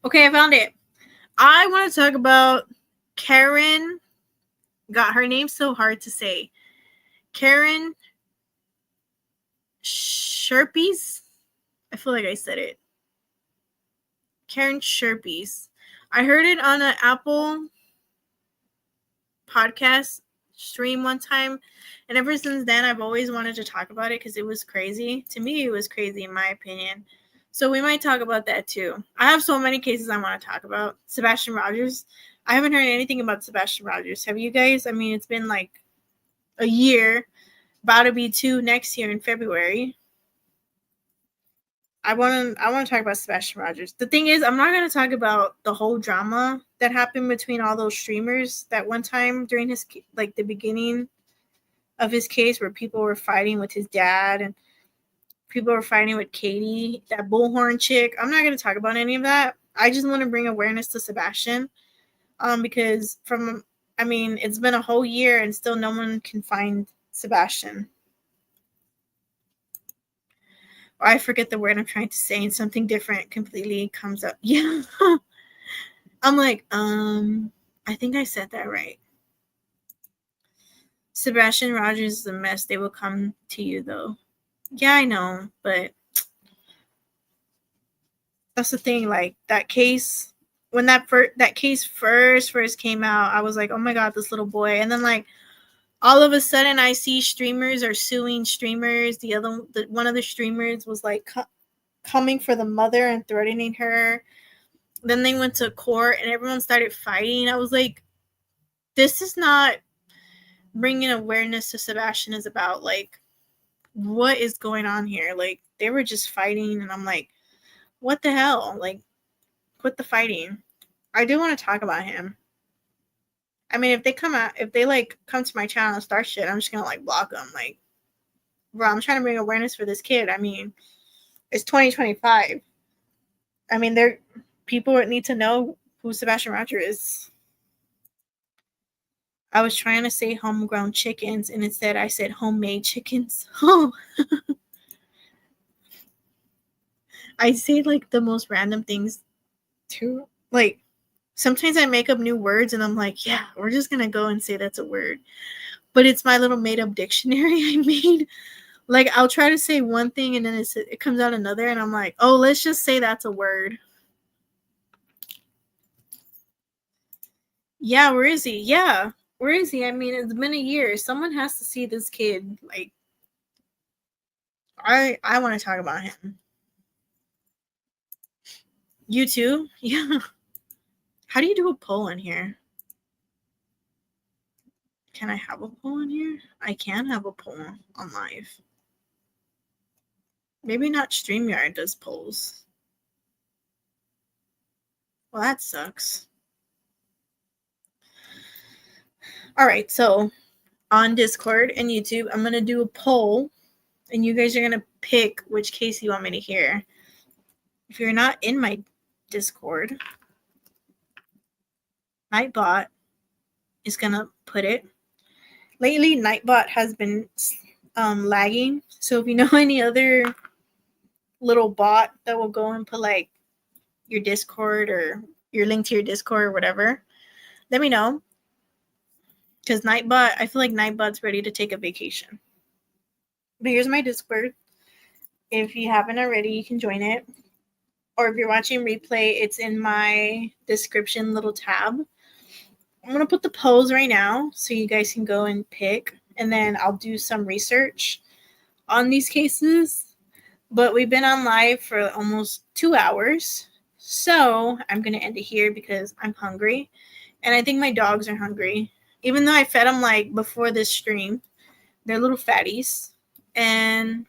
Okay, I found it. I want to talk about Karen. God, her name's so hard to say. Karen Sherpies. I feel like I said it. Karen Sherpies. I heard it on an Apple podcast. stream one time, and ever since then I've always wanted to talk about it because it was crazy. To me, it was crazy in my opinion. So we might talk about that too. I have so many cases I want to talk about. Sebastian Rogers. I haven't heard anything about Sebastian Rogers. Have you guys? I mean, it's been like a year, about to be 2 next year in February. I want to talk about Sebastian Rogers. The thing is, I'm not going to talk about the whole drama that happened between all those streamers that one time during his, like, the beginning of his case where people were fighting with his dad and people were fighting with Katie, that bullhorn chick. I'm not going to talk about any of that. I just want to bring awareness to Sebastian because it's been a whole year and still no one can find Sebastian. I forget the word I'm trying to say and something different completely comes up. Yeah. I'm like, I think I said that right. Sebastian Rogers is a mess. They will come to you though. Yeah, I know, but that's the thing. Like that case, when that case first came out, I was like, oh my God, this little boy. And then like, all of a sudden, I see streamers are suing streamers. One of the streamers was like coming for the mother and threatening her. Then they went to court and everyone started fighting. I was like, this is not bringing awareness to Sebastian is about. Like, what is going on here? Like, they were just fighting, and I'm like, what the hell? Like, quit the fighting. I do want to talk about him. I mean, if they come to my channel and start shit, I'm just gonna like block them. Like, bro, I'm trying to bring awareness for this kid. I mean, it's 2025. I mean, people need to know who Sebastian Rogers is. I was trying to say homegrown chickens, and instead I said homemade chickens. Oh, I say like the most random things too. Like, sometimes I make up new words and I'm like, yeah, we're just going to go and say that's a word. But it's my little made up dictionary I made. Like, I'll try to say one thing and then it comes out another. And I'm like, oh, let's just say that's a word. Yeah, where is he? Yeah, where is he? I mean, it's been a year. Someone has to see this kid. Like, I want to talk about him. You too? Yeah. How do you do a poll in here? Can I have a poll in here? I can have a poll on live. Maybe not StreamYard does polls. Well, that sucks. All right, so on Discord and YouTube, I'm going to do a poll, and you guys are going to pick which case you want me to hear. If you're not in my Discord, Nightbot is going to put it. Lately, Nightbot has been lagging, so if you know any other little bot that will go and put like your Discord or your link to your Discord or whatever, let me know. Because Nightbot, I feel like Nightbot's ready to take a vacation. But here's my Discord. If you haven't already, you can join it. Or if you're watching replay, it's in my description little tab. I'm going to put the polls right now so you guys can go and pick. And then I'll do some research on these cases. But we've been on live for almost 2 hours. So I'm going to end it here because I'm hungry. And I think my dogs are hungry. Even though I fed them like before this stream. They're little fatties. And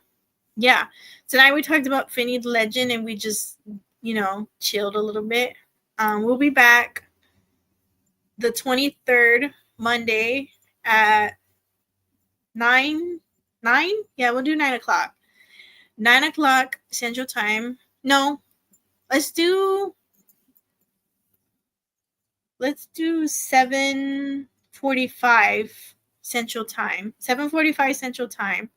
yeah, tonight we talked about Finny the Legend and we just, chilled a little bit. We'll be back the 23rd, Monday at 9? Yeah, we'll do 9 o'clock. 9 o'clock Central Time. No, let's do 7:45 Central Time. 7:45 Central Time.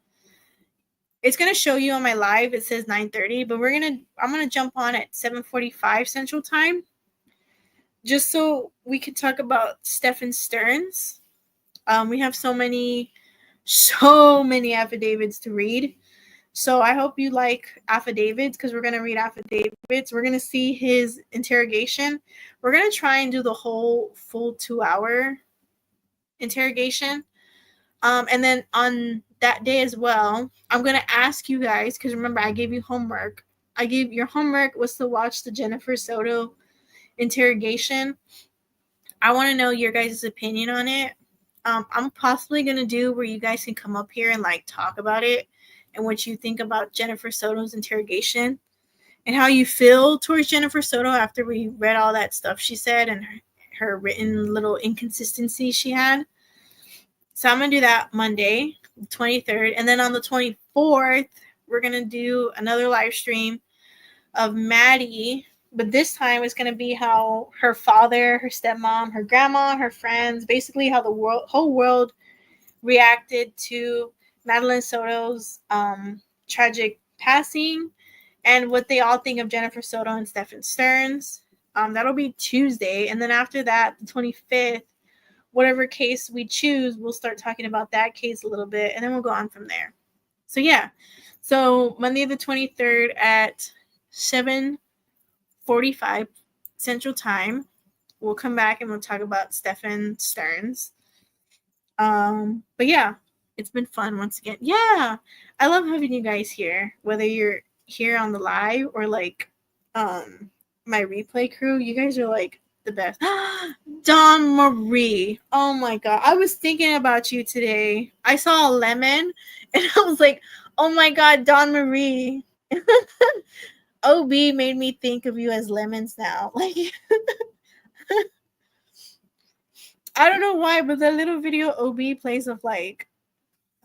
It's gonna show you on my live. It says 9:30, but I'm gonna jump on at 7:45 Central Time, just so we could talk about Stefan Stearns. We have so many affidavits to read. So I hope you like affidavits because we're gonna read affidavits. We're gonna see his interrogation. We're gonna try and do the whole full 2-hour interrogation. And then on that day as well, I'm going to ask you guys, because remember, I gave you homework. Your homework was to watch the Jennifer Soto interrogation. I want to know your guys' opinion on it. I'm possibly going to do where you guys can come up here and like talk about it and what you think about Jennifer Soto's interrogation and how you feel towards Jennifer Soto after we read all that stuff she said and her written little inconsistencies she had. So I'm going to do that Monday, the 23rd. And then on the 24th, we're going to do another live stream of Maddie. But this time it's going to be how her father, her stepmom, her grandma, her friends, basically how the whole world reacted to Madeline Soto's tragic passing and what they all think of Jennifer Soto and Stephen Stearns. That'll be Tuesday. And then after that, the 25th, whatever case we choose, we'll start talking about that case a little bit, and then we'll go on from there. So, yeah. So, Monday the 23rd at 7:45 Central Time, we'll come back and we'll talk about Stephen Stearns. But, yeah, it's been fun once again. Yeah, I love having you guys here, whether you're here on the live or, like, my replay crew. You guys are, like, the best. Dawn Marie. Oh my god. I was thinking about you today. I saw a lemon and I was like, oh my god, Dawn Marie. OB made me think of you as lemons now. Like I don't know why, but the little video OB plays of like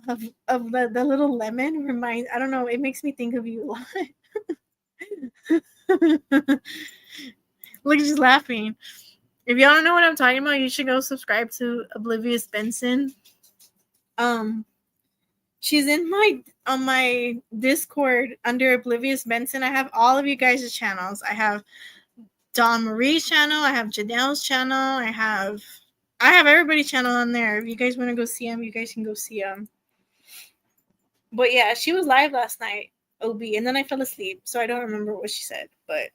of the little lemon reminds, I don't know, it makes me think of you a lot. Look, she's laughing. If y'all don't know what I'm talking about, you should go subscribe to Oblivious Benson. She's in on my Discord under Oblivious Benson. I have all of you guys' channels. I have Dawn Marie's channel. I have Janelle's channel. I have everybody's channel on there. If you guys want to go see them, you guys can go see them. But yeah, she was live last night, OB, and then I fell asleep, so I don't remember what she said. But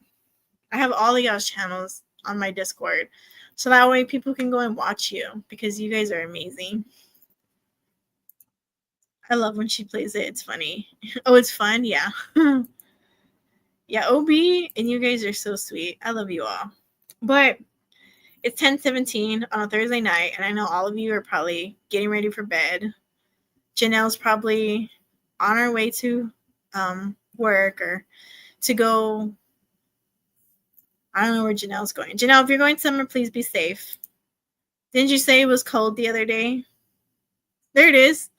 I have all of y'all's channels on my Discord, so that way people can go and watch you because you guys are amazing. I love when she plays it. It's funny. Oh, it's fun? Yeah. Yeah, OB and you guys are so sweet. I love you all. But it's 10:17 on a Thursday night, and I know all of you are probably getting ready for bed. Janelle's probably on her way to work or to go. I don't know where Janelle's going. Janelle, if you're going somewhere, please be safe. Didn't you say it was cold the other day? There it is.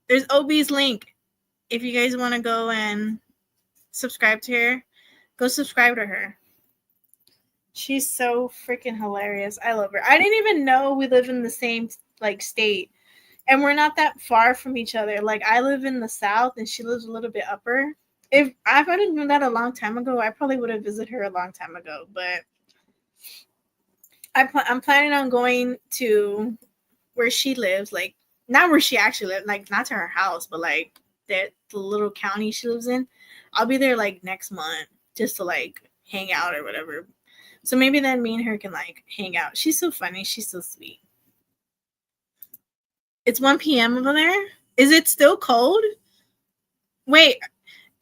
There's OB's link. If you guys want to go and subscribe to her, go subscribe to her. She's so freaking hilarious. I love her. I didn't even know we live in the same like state. And we're not that far from each other. Like I live in the south and she lives a little bit upper. If I would have known that a long time ago, I probably would have visited her a long time ago. But I'm planning on going to where she lives, like not where she actually lives, like not to her house, but like the little county she lives in. I'll be there like next month just to like hang out or whatever. So maybe then me and her can like hang out. She's so funny. She's so sweet. It's 1 p.m. over there. Is it still cold? Wait,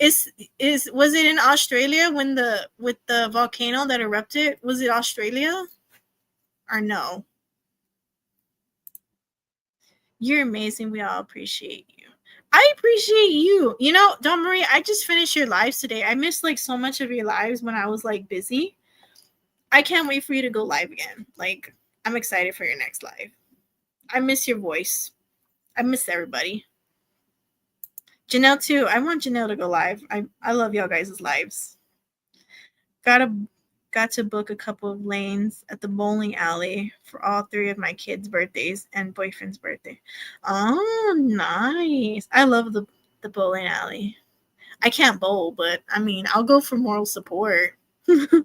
was it in Australia with the volcano that erupted? Was it Australia? Or no? You're amazing. We all appreciate you. I appreciate you. You know, Dawn Marie, I just finished your lives today. I missed like so much of your lives when I was like busy. I can't wait for you to go live again. Like, I'm excited for your next live. I miss your voice. I miss everybody. Janelle too. I want Janelle to go live. I love y'all guys' lives. Got to book a couple of lanes at the bowling alley for all 3 of my kids' birthdays and boyfriend's birthday. Oh, nice. I love the bowling alley. I can't bowl, but I mean, I'll go for moral support. Well,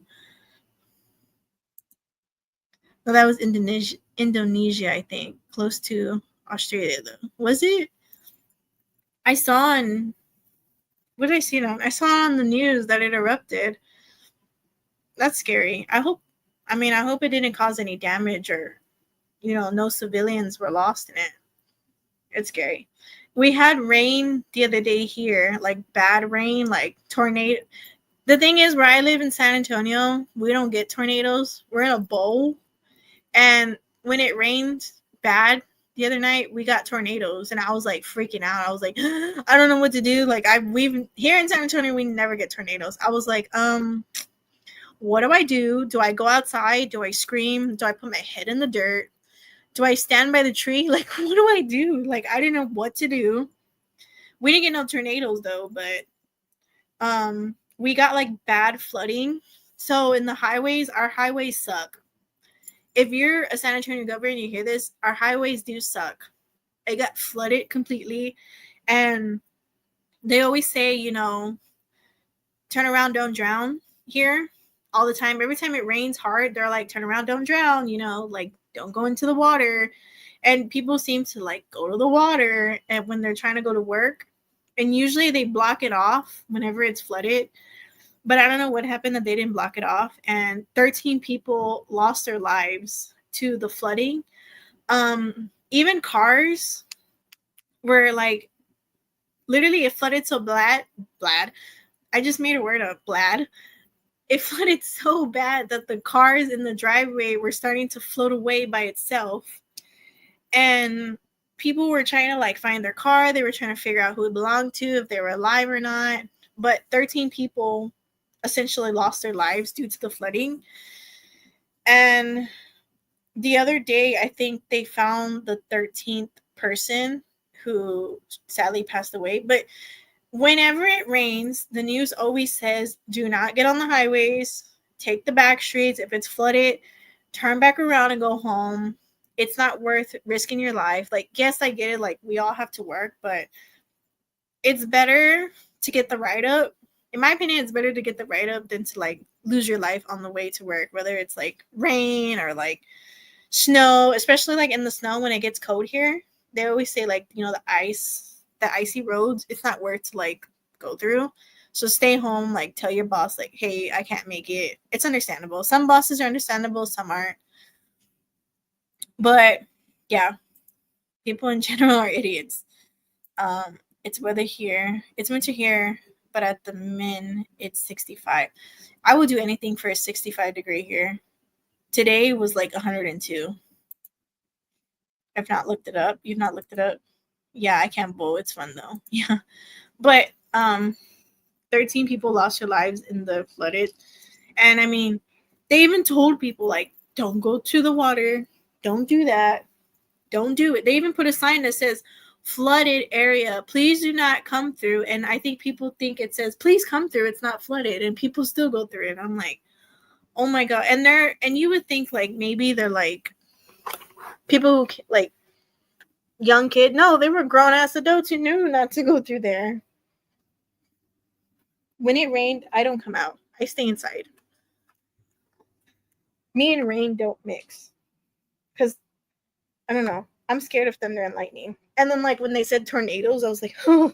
that was Indonesia, I think. Close to Australia, though. Was it? I saw on... What did I see it on? I saw on the news that it erupted. That's scary. I hope it didn't cause any damage or, no civilians were lost in it. It's scary. We had rain the other day here, like bad rain, like tornado. The thing is, where I live in San Antonio, we don't get tornadoes. We're in a bowl. And when it rained bad the other night, we got tornadoes. And I was like freaking out. I was like, I don't know what to do. Like we've here in San Antonio, we never get tornadoes. I was like, what do I do? Do I go outside? Do I scream? Do I put my head in the dirt? Do I stand by the tree? Like, what do I do? Like, I didn't know what to do. We didn't get no tornadoes though, but we got like bad flooding. So in the highways, our highways suck. If you're a San Antonio governor and you hear this, our highways do suck. It got flooded completely. And they always say, you know, turn around, don't drown here all the time. Every time it rains hard, they're like, turn around, don't drown, you know, like don't go into the water. And people seem to like go to the water and when they're trying to go to work. And usually they block it off whenever it's flooded. But I don't know what happened that they didn't block it off. And 13 people lost their lives to the flooding. Even cars were like, literally it flooded so bad. I just made a word up, blad. It flooded so bad that the cars in the driveway were starting to float away by itself. And people were trying to like find their car. They were trying to figure out who it belonged to, if they were alive or not. But 13 people essentially lost their lives due to the flooding. And the other day, I think they found the 13th person who sadly passed away. But whenever it rains, the news always says, do not get on the highways, take the back streets. If it's flooded, turn back around and go home. It's not worth risking your life. Like, yes, I get it. Like, we all have to work, but it's better to get the write-up. In my opinion, it's better to get the write-up than to, like, lose your life on the way to work, whether it's, like, rain or, like, snow, especially, like, in the snow when it gets cold here. They always say, like, you know, the icy roads, it's not worth to, like, go through. So stay home, like, tell your boss, like, hey, I can't make it. It's understandable. Some bosses are understandable, some aren't. But, yeah, people in general are idiots. It's weather here. It's winter here, but at the min, it's 65. I would do anything for a 65 degree here. Today was like 102. I've not looked it up. You've not looked it up? Yeah, I can't bowl. It's fun, though. Yeah. But 13 people lost their lives in the flooded. And, I mean, they even told people, like, don't go to the water. Don't do that. Don't do it. They even put a sign that says, flooded area. Please do not come through. And I think people think it says, please come through. It's not flooded. And people still go through it. I'm like, oh, my God. And you would think, like, maybe they're, like, people who, like, young kid. No, they were grown-ass adults who knew not to go through there. When it rained, I don't come out. I stay inside. Me and rain don't mix. Because, I don't know. I'm scared of thunder and lightning. And then, like, when they said tornadoes, I was like, oh,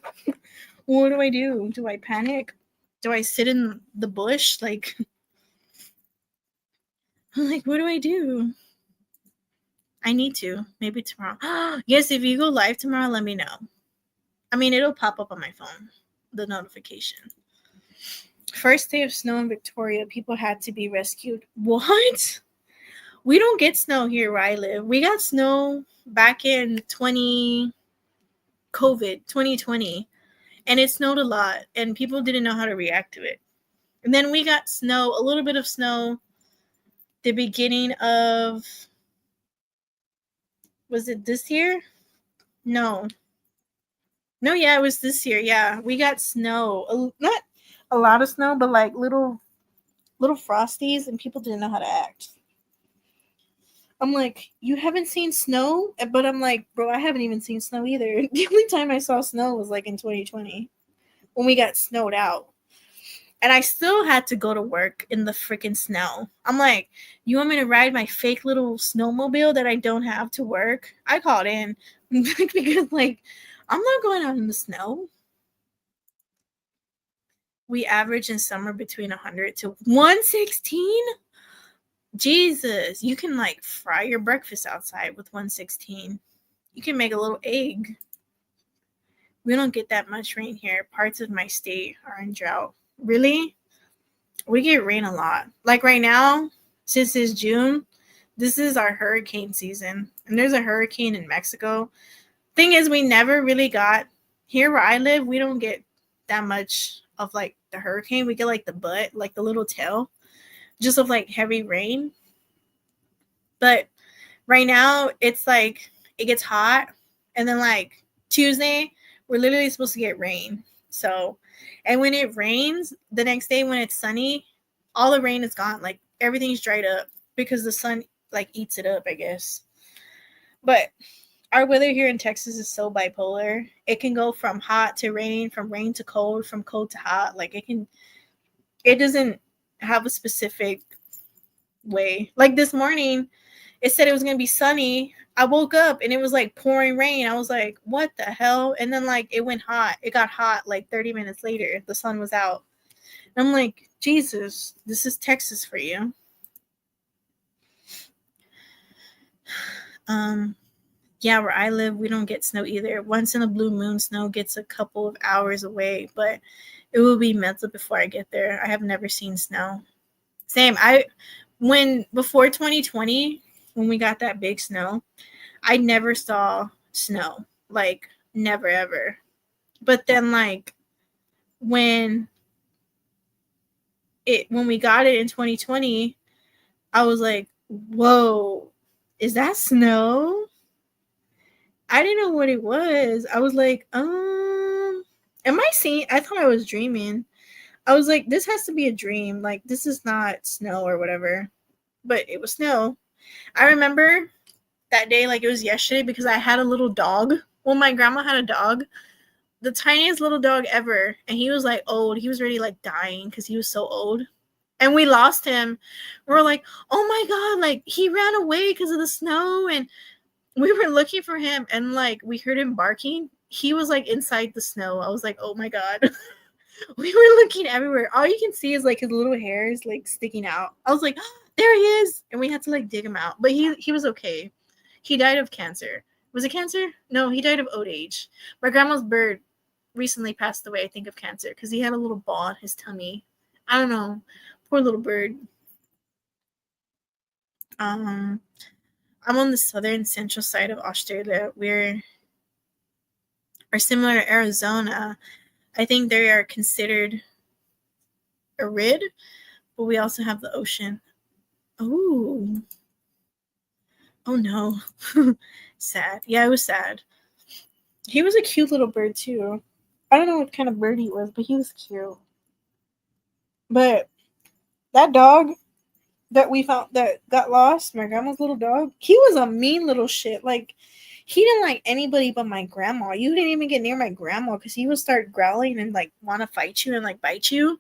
what do I do? Do I panic? Do I sit in the bush? Like, I'm like, what do I do? I need to. Maybe tomorrow. Yes, if you go live tomorrow, let me know. I mean, it'll pop up on my phone, the notification. First day of snow in Victoria, people had to be rescued. What? We don't get snow here where I live. We got snow back in 2020, and it snowed a lot, and people didn't know how to react to it. And then we got snow, a little bit of snow, the beginning of, was it this year? No, yeah, it was this year. Yeah, we got snow, not a lot of snow, but like little frosties, and people didn't know how to act. I'm like, you haven't seen snow? But I'm like, bro, I haven't even seen snow either. The only time I saw snow was like in 2020 when we got snowed out. And I still had to go to work in the freaking snow. I'm like, you want me to ride my fake little snowmobile that I don't have to work? I called in because, like, I'm not going out in the snow. We average in summer between 100 to 116. Jesus, you can like fry your breakfast outside with 116. you can make a little egg. We don't get that much rain here. Parts of my state are in drought. Really? We get rain a lot. Like right now, since it's June, this is our hurricane season. And there's a hurricane in Mexico. Thing is, we never really got, here where I live, we don't get that much of like the hurricane. We get like the butt, like the little tail, just of like heavy rain. But right now, it's like, it gets hot. And then like Tuesday, we're literally supposed to get rain. So, and when it rains, the next day when it's sunny, all the rain is gone. Like everything's dried up because the sun like eats it up, I guess. But our weather here in Texas is so bipolar. It can go from hot to rain, from rain to cold, from cold to hot. Like it doesn't have a specific way. Like this morning, it said it was going to be sunny. I woke up and it was like pouring rain. I was like, what the hell? And then like it went hot. It got hot like 30 minutes later. The sun was out. And I'm like, Jesus, this is Texas for you. Yeah, where I live, we don't get snow either. Once in a blue moon, snow gets a couple of hours away, but it will be melted before I get there. I have never seen snow. Same. Before 2020, when we got that big snow, I never saw snow. Like, never, ever. But then, like, when we got it in 2020, I was like, whoa, is that snow? I didn't know what it was. I was like, am I seeing? I thought I was dreaming. I was like, this has to be a dream. Like, this is not snow or whatever. But it was snow. I remember that day like it was yesterday because I had a little dog. Well, my grandma had a dog. The tiniest little dog ever. And he was like old. He was already like dying because he was so old. And we lost him. We were like, oh my God, like he ran away because of the snow. And we were looking for him and like we heard him barking. He was like inside the snow. I was like, oh my God. We were looking everywhere. All you can see is like his little hairs like sticking out. I was like, oh, there he is. And we had to like dig him out. But he was okay. He died of cancer. Was it cancer? No, he died of old age. My grandma's bird recently passed away, I think, of cancer because he had a little ball in his tummy. I don't know. Poor little bird. I'm on the southern central side of Australia. We're similar to Arizona. I think they are considered arid, but we also have the ocean. Oh no. Sad. Yeah, it was sad. He was a cute little bird too. I don't know what kind of bird he was, but he was cute. But that dog that we found that got lost, my grandma's little dog, he was a mean little shit. Like, he didn't like anybody but my grandma. You didn't even get near my grandma because he would start growling and like want to fight you and like bite you.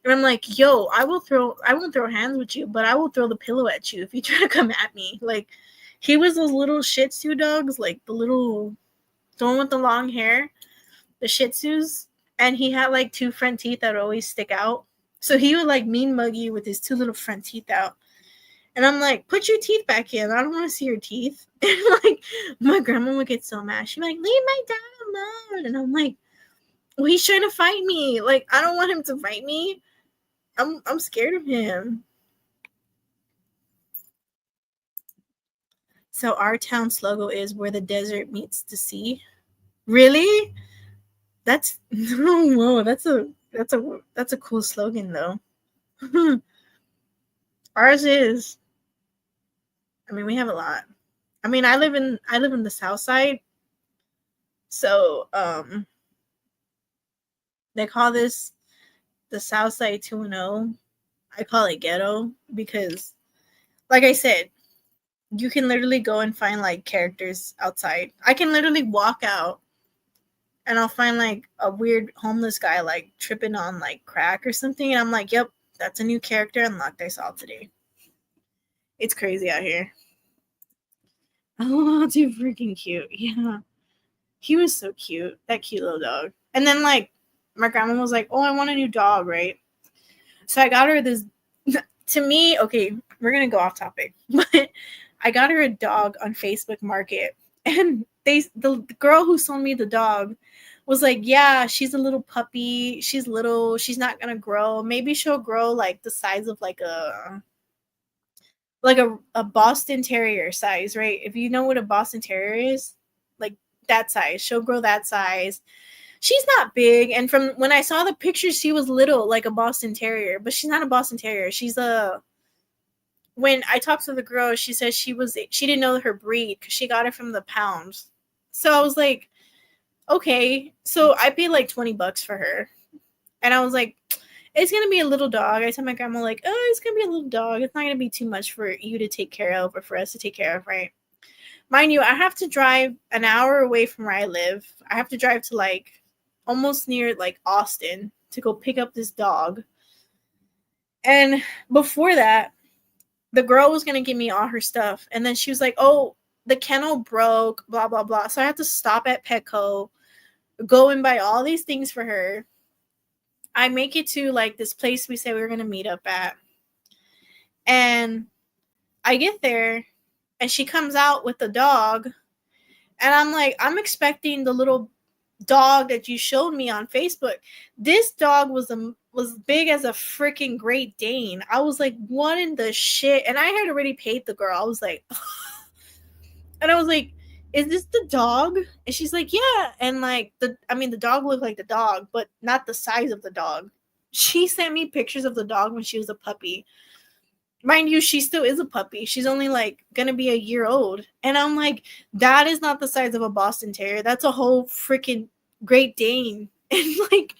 And I'm like, yo, I won't throw hands with you, but I will throw the pillow at you if you try to come at me. Like, he was those little Shih Tzu dogs, like the one with the long hair, the Shih Tzus, and he had like two front teeth that would always stick out. So he would like mean mug you with his two little front teeth out. And I'm like, put your teeth back in. I don't want to see your teeth. And like, my grandma would get so mad. She'd be like, leave my dad alone. And I'm like, well, he's trying to fight me. Like, I don't want him to fight me. I'm scared of him. So our town's logo is where the desert meets the sea. Really? That's whoa, that's a cool slogan though. Ours is. I mean, we have a lot. I mean, I live in the south side. So they call this the South Side 2.0. I call it ghetto because, like I said, you can literally go and find like characters outside. I can literally walk out and I'll find like a weird homeless guy like tripping on like crack or something. And I'm like, yep, that's a new character unlocked I saw today. It's crazy out here. Oh, too freaking cute. Yeah. He was so cute. That cute little dog. And then like my grandma was like, oh, I want a new dog, right? So I got her this, to me, okay, we're going to go off topic, but I got her a dog on Facebook Market. And the girl who sold me the dog was like, yeah, she's a little puppy. She's little. She's not gonna grow. Maybe she'll grow like the size of like a Boston Terrier size, right? If you know what a Boston Terrier is, like that size. She'll grow that size. She's not big. And from when I saw the pictures, she was little, like a Boston Terrier. But she's not a Boston Terrier. When I talked to the girl, she said she didn't know her breed because she got it from the pounds. So I was like, okay. So I paid like $20 for her. And I was like, it's going to be a little dog. I told my grandma, like, oh, it's going to be a little dog. It's not going to be too much for you to take care of or for us to take care of, right? Mind you, I have to drive an hour away from where I live. I have to drive to like almost near like Austin to go pick up this dog. And before that, the girl was going to give me all her stuff. And then she was like, oh, the kennel broke, blah, blah, blah. So I had to stop at Petco, go and buy all these things for her. I make it to like this place we said we were going to meet up at. And I get there and she comes out with the dog. And I'm like, I'm expecting the little dog that you showed me on Facebook. This dog was big as a freaking Great Dane. I was like, what in the shit? And I had already paid the girl. I was like, and I was like, is this the dog? And she's like, yeah. And like the dog looked like the dog, but not the size of the dog. She sent me pictures of the dog when she was a puppy. Mind you, she still is a puppy. She's only like gonna be a year old. And I'm like, that is not the size of a Boston Terrier. That's a whole freaking Great Dane. And like,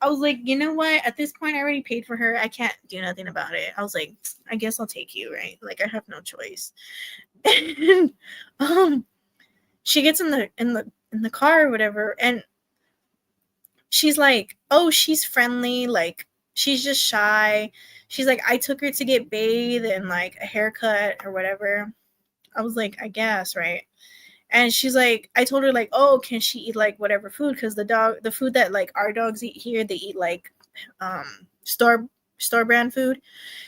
I was like, you know what? At this point, I already paid for her. I can't do nothing about it. I was like, I guess I'll take you, right? Like, I have no choice. And she gets in the car or whatever, and she's like, oh, she's friendly, like she's just shy. She's like, I took her to get bathed and like a haircut or whatever. I was like, I guess, right? And she's like, I told her like, oh, can she eat like whatever food? Because the food that like our dogs eat here, they eat like store brand food.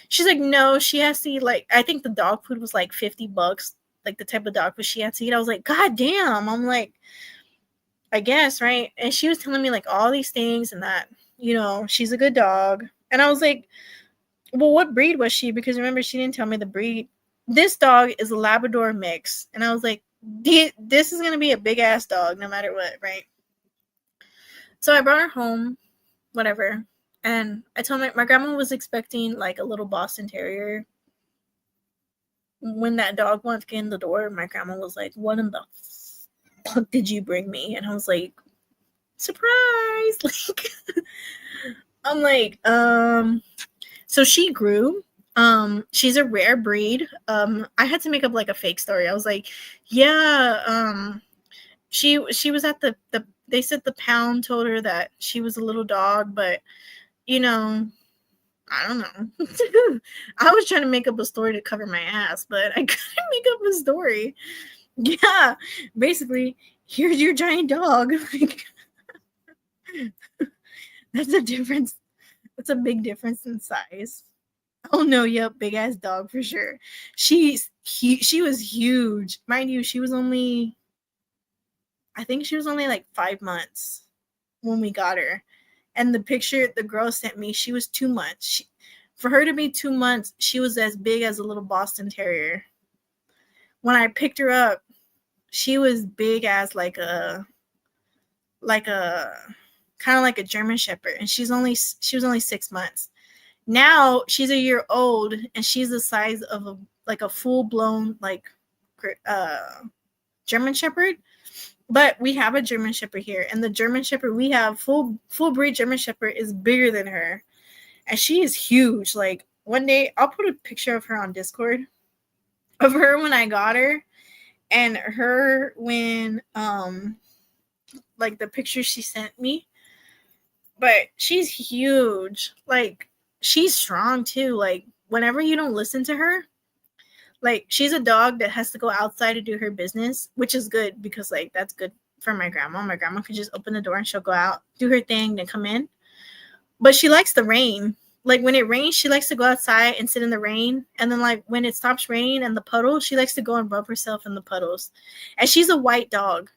She's like, no, she has to eat like, I think the dog food was like $50, like the type of dog food she had to eat. I was like, God damn. I'm like, I guess, right? And she was telling me like all these things and that, you know, she's a good dog. And I was like, well, what breed was she? Because remember, she didn't tell me the breed. This dog is a Labrador mix. And I was like, this is going to be a big ass dog no matter what, right? So I brought her home, whatever. And I told my grandma was expecting like a little Boston Terrier. When that dog walked in the door, my grandma was like, what in the fuck did you bring me? And I was like, surprise. Like, I'm like, so she grew. She's a rare breed. I had to make up like a fake story. I was like, yeah, she was at the they said the pound told her that she was a little dog, but you know, I don't know. I was trying to make up a story to cover my ass, but I couldn't make up a story. Yeah, basically, here's your giant dog. Like, that's a difference. That's a big difference in size. Oh no, yep, big ass dog for sure. She was huge. Mind you, I think she was only like 5 months when we got her. And the picture the girl sent me, she was 2 months. For her to be 2 months, she was as big as a little Boston Terrier. When I picked her up, she was big as like a kind of like a German Shepherd, and she was only 6 months. Now she's a year old, and she's the size of a full blown like German Shepherd. But we have a German Shepherd here, and the German Shepherd we have, full breed German Shepherd, is bigger than her, and she is huge. Like, one day I'll put a picture of her on Discord of her when I got her, and her when like the picture she sent me. But she's huge. Like, she's strong too. Like, whenever you don't listen to her, like, she's a dog that has to go outside to do her business, which is good because like that's good for my grandma. My grandma could just open the door and she'll go out, do her thing, then come in. But she likes the rain. like when it rains, she likes to go outside and sit in the rain. And then like when it stops raining and the puddles, she likes to go and rub herself in the puddles. And she's a white dog.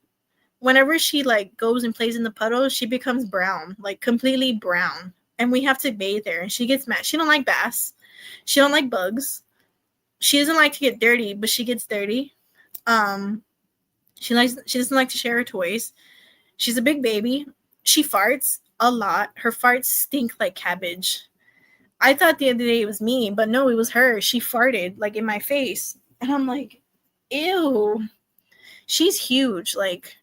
Whenever she like goes and plays in the puddles, she becomes brown, like completely brown. And we have to bathe her. And she gets mad. She don't like baths. She don't like bugs. She doesn't like to get dirty, but she gets dirty. She doesn't like to share her toys. She's a big baby. She farts a lot. Her farts stink like cabbage. I thought the other day it was me, but no, it was her. She farted like in my face. And I'm like, ew. She's huge. Like,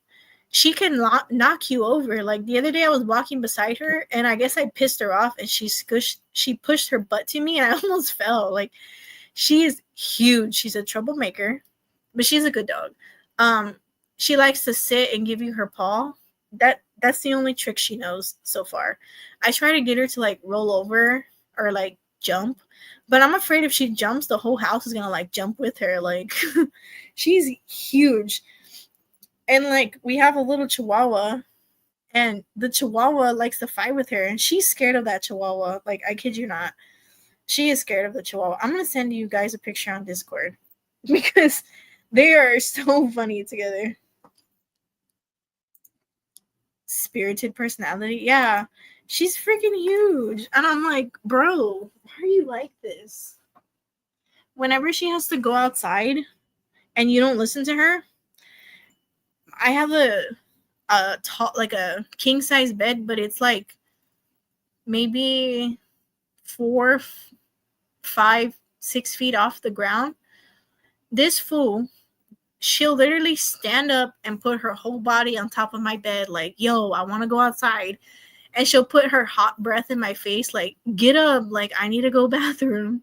she can knock you over. Like the other day I was walking beside her and I guess I pissed her off and she pushed her butt to me and I almost fell. Like, she is huge. She's a troublemaker, but she's a good dog. She likes to sit and give you her paw. That's the only trick she knows so far. I try to get her to like roll over or like jump, but I'm afraid if she jumps, the whole house is gonna like jump with her. Like, she's huge. And like we have a little chihuahua, and the chihuahua likes to fight with her, and she's scared of that chihuahua. Like, I kid you not. She is scared of the chihuahua. I'm gonna send you guys a picture on Discord because they are so funny together. Spirited personality. Yeah, she's freaking huge. And I'm like, bro, why are you like this? Whenever she has to go outside and you don't listen to her, I have a king size bed, but it's like maybe 4, 5, 6 feet off the ground. This fool, she'll literally stand up and put her whole body on top of my bed like, yo, I want to go outside. And she'll put her hot breath in my face like, get up, like I need to go bathroom.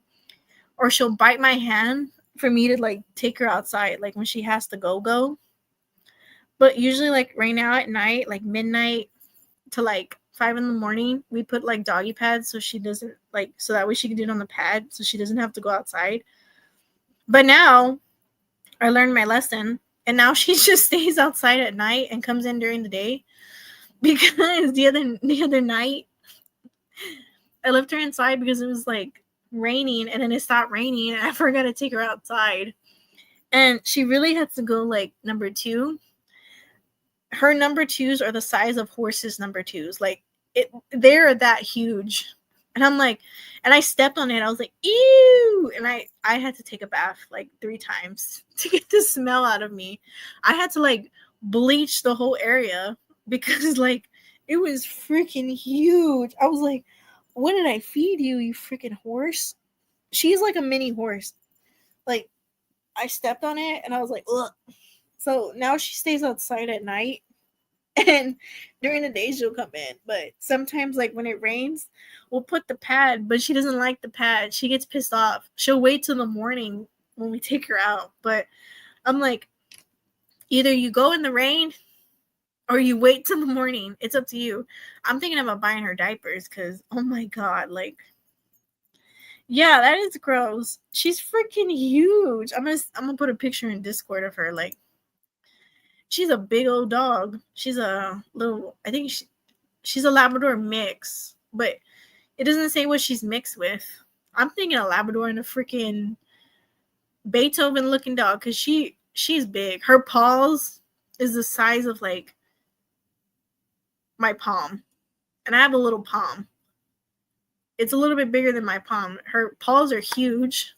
Or she'll bite my hand for me to like take her outside, like when she has to go. But usually like right now at night, like midnight to like 5 in the morning, we put like doggy pads so she doesn't like, so that way she can do it on the pad so she doesn't have to go outside. But now I learned my lesson, and now she just stays outside at night and comes in during the day, because the other night I left her inside because it was like raining, and then it stopped raining and I forgot to take her outside, and she really had to go like number 2. Her number 2s are the size of horses' number 2s. Like they're that huge. And I'm like, and I stepped on it. I was like, ew. And I had to take a bath like 3 times to get the smell out of me. I had to like bleach the whole area because like it was freaking huge. I was like, what did I feed you, you freaking horse? She's like a mini horse. Like, I stepped on it and I was like, ugh. So now she stays outside at night. And during the day she'll come in, but sometimes like when it rains, we'll put the pad, but she doesn't like the pad. She gets pissed off. She'll wait till the morning when we take her out. But I'm like, either you go in the rain or you wait till the morning. It's up to you. I'm thinking about buying her diapers because, oh my god, like, yeah, that is gross. She's freaking huge. I'm gonna put a picture in Discord of her. Like, she's a big old dog. She's a little, I think she's a Labrador mix, but it doesn't say what she's mixed with. I'm thinking a Labrador and a freaking Beethoven looking dog because she's big. Her paws is the size of like my palm, and I have a little palm. It's a little bit bigger than my palm. Her paws are huge.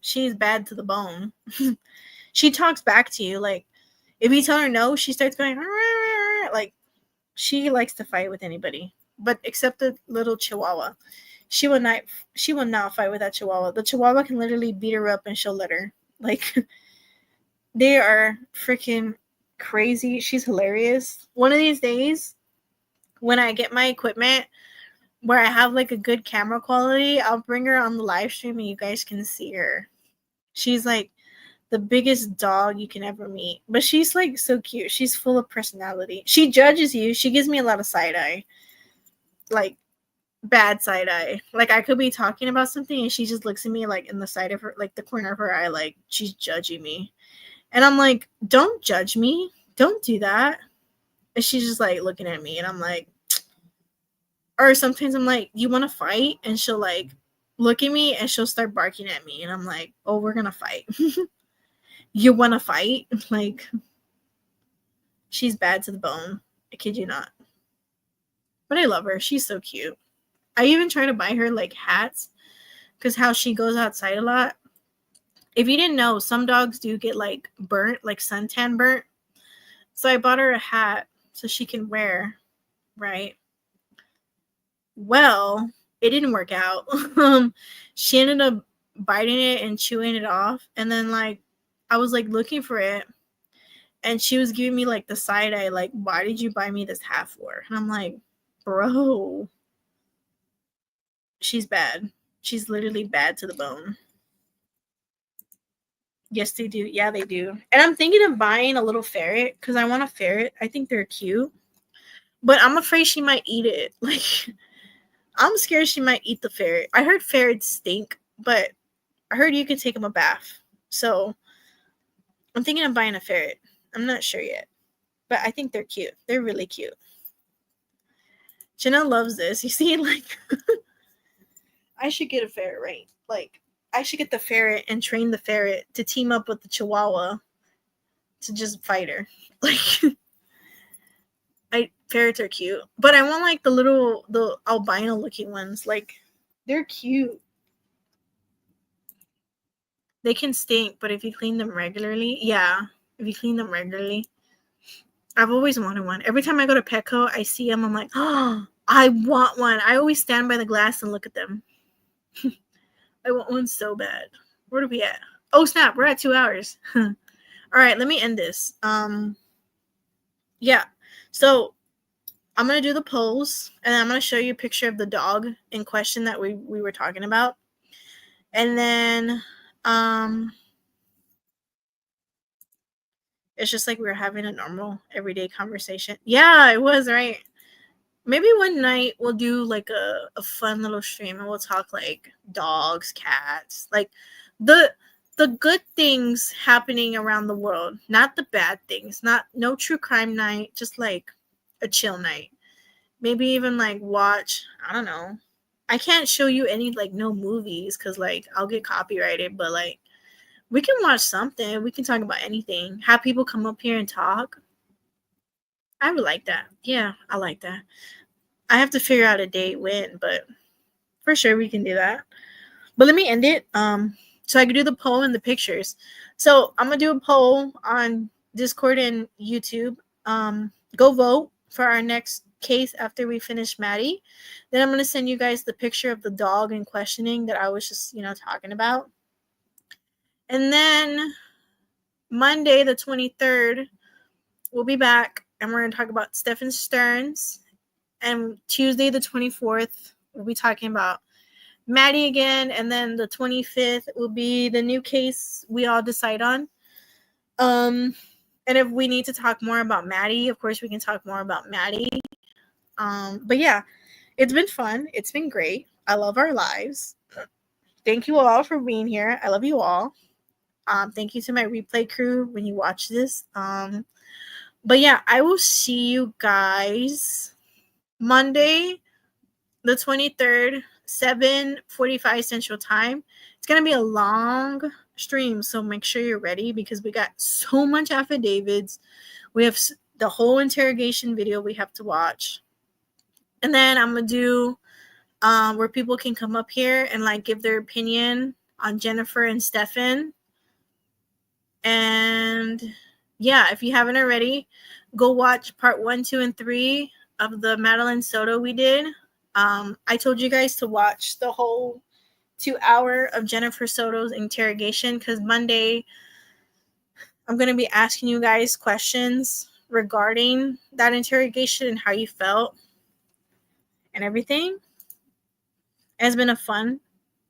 She's bad to the bone. She talks back to you like, if you tell her no, she starts going, like, she likes to fight with anybody, but except the little Chihuahua. She will not fight with that Chihuahua. The Chihuahua can literally beat her up and she'll let her. Like, they are freaking crazy. She's hilarious. One of these days, when I get my equipment where I have like a good camera quality, I'll bring her on the live stream and you guys can see her. She's like the biggest dog you can ever meet, but she's like so cute. She's full of personality. She judges you. She gives me a lot of side eye, like bad side eye. Like, I could be talking about something and she just looks at me like in the side of her, like the corner of her eye, like she's judging me. And I'm like, don't judge me. Don't do that. And she's just like looking at me and I'm like, Or sometimes I'm like, you want to fight? And she'll like look at me and she'll start barking at me. And I'm like, oh, we're going to fight. You want to fight? Like, she's bad to the bone. I kid you not. But I love her. She's so cute. I even try to buy her like hats because how she goes outside a lot. If you didn't know, some dogs do get like burnt, like suntan burnt. So I bought her a hat so she can wear, right? Well, it didn't work out. She ended up biting it and chewing it off. And then like I was like looking for it. And she was giving me like the side eye, like, why did you buy me this hat for? And I'm like, bro, she's bad. She's literally bad to the bone. Yes, they do. Yeah, they do. And I'm thinking of buying a little ferret because I want a ferret. I think they're cute. But I'm afraid she might eat it. Like, I'm scared she might eat the ferret. I heard ferrets stink, but I heard you can take them a bath. So I'm thinking of buying a ferret. I'm not sure yet, but I think they're cute. They're really cute. Jenna loves this. You see, like, I should get a ferret, right? Like, I should get the ferret and train the ferret to team up with the chihuahua to just fight her. Like, ferrets are cute, but I want like the albino looking ones. Like, they're cute. They can stink, but if you clean them regularly, yeah. If you clean them regularly. I've always wanted one. Every time I go to Petco, I see them. I'm like, oh, I want one. I always stand by the glass and look at them. I want one so bad. Where are we at? Oh, snap. We're at 2 hours. All right, let me end this. Yeah. So I'm going to do the polls, and I'm going to show you a picture of the dog in question that we were talking about. And then it's just like we were having a normal everyday conversation. Yeah, it was, right? Maybe one night we'll do like a fun little stream and we'll talk like dogs, cats, like the good things happening around the world, not the bad things, no true crime night, just like a chill night. Maybe even like watch, I don't know. I can't show you any like no movies because like I'll get copyrighted, but like we can watch something. We can talk about anything. Have people come up here and talk. I would like that. Yeah, I like that. I have to figure out a date when, but for sure we can do that. But let me end it. So I can do the poll and the pictures. So I'm gonna do a poll on Discord and YouTube. Go vote for our next case after we finish Maddie. Then I'm gonna send you guys the picture of the dog in questioning that I was just, talking about. And then Monday, the 23rd, we'll be back and we're going to talk about Stephen Stearns. And Tuesday, the 24th, we'll be talking about Maddie again. And then the 25th will be the new case we all decide on. And if we need to talk more about Maddie, of course, we can talk more about Maddie. But yeah, it's been fun. It's been great. I love our lives. Thank you all for being here. I love you all. Thank you to my replay crew when you watch this. But yeah, I will see you guys Monday, the 23rd, 7:45 Central Time. It's going to be a long stream, so make sure you're ready because we got so much affidavits. We have the whole interrogation video we have to watch. And then I'm going to do where people can come up here and like give their opinion on Jennifer and Stefan. And yeah, if you haven't already, go watch part 1, 2, and 3 of the Madeline Soto we did. I told you guys to watch the whole 2 hour of Jennifer Soto's interrogation because Monday I'm going to be asking you guys questions regarding that interrogation and how you felt and everything. It has been fun.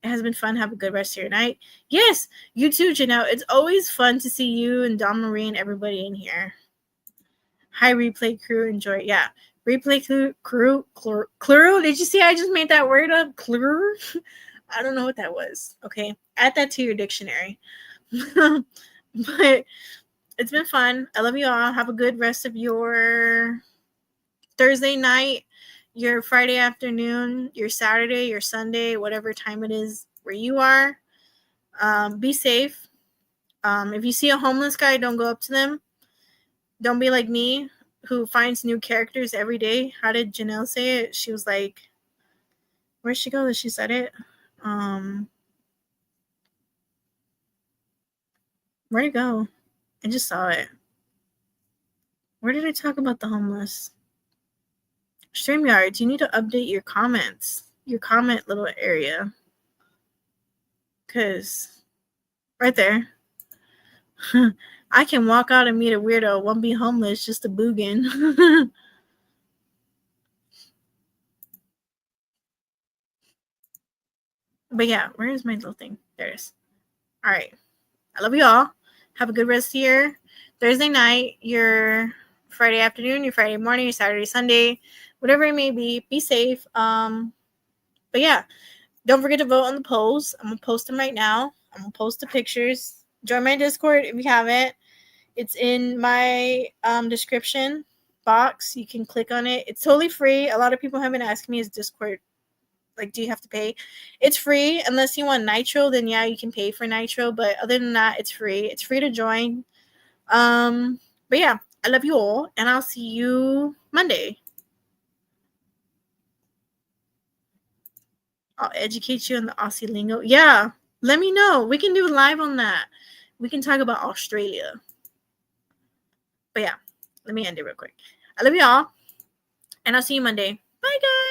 Have a good rest of your night. Yes, you too, Janelle. It's always fun to see you and Dawn Marie and everybody in here. Hi, replay crew. Enjoy. Yeah, replay crew. Did you see I just made that word up? Clue? I don't know what that was. Okay, add that to your dictionary. But it's been fun. I love you all. Have a good rest of your Thursday night. your Friday afternoon, your Saturday, your Sunday, whatever time it is where you are. Be safe. If you see a homeless guy, don't go up to them. Don't be like me, who finds new characters every day. How did Janelle say it? She was like, where'd she go that she said it? Where'd it go? I just saw it. Where did I talk about the homeless? StreamYard, you need to update your comments, your comment little area. Because right there, I can walk out and meet a weirdo, won't be homeless, just a boogin. But yeah, where is my little thing? There it is. All right. I love you all. Have a good rest of your Thursday night, your Friday afternoon, your Friday morning, your Saturday, Sunday, whatever it may be. Be safe. But yeah, don't forget to vote on the polls. I'm going to post them right now. I'm going to post the pictures. Join my Discord if you haven't. It's in my description box. You can click on it. It's totally free. A lot of people have been asking me, is Discord, like, do you have to pay? It's free. Unless you want Nitro, then yeah, you can pay for Nitro. But other than that, it's free. It's free to join. But yeah, I love you all, and I'll see you Monday. I'll educate you on the Aussie lingo. Yeah, let me know. We can do live on that. We can talk about Australia. But yeah, let me end it real quick. I love you all, and I'll see you Monday. Bye, guys.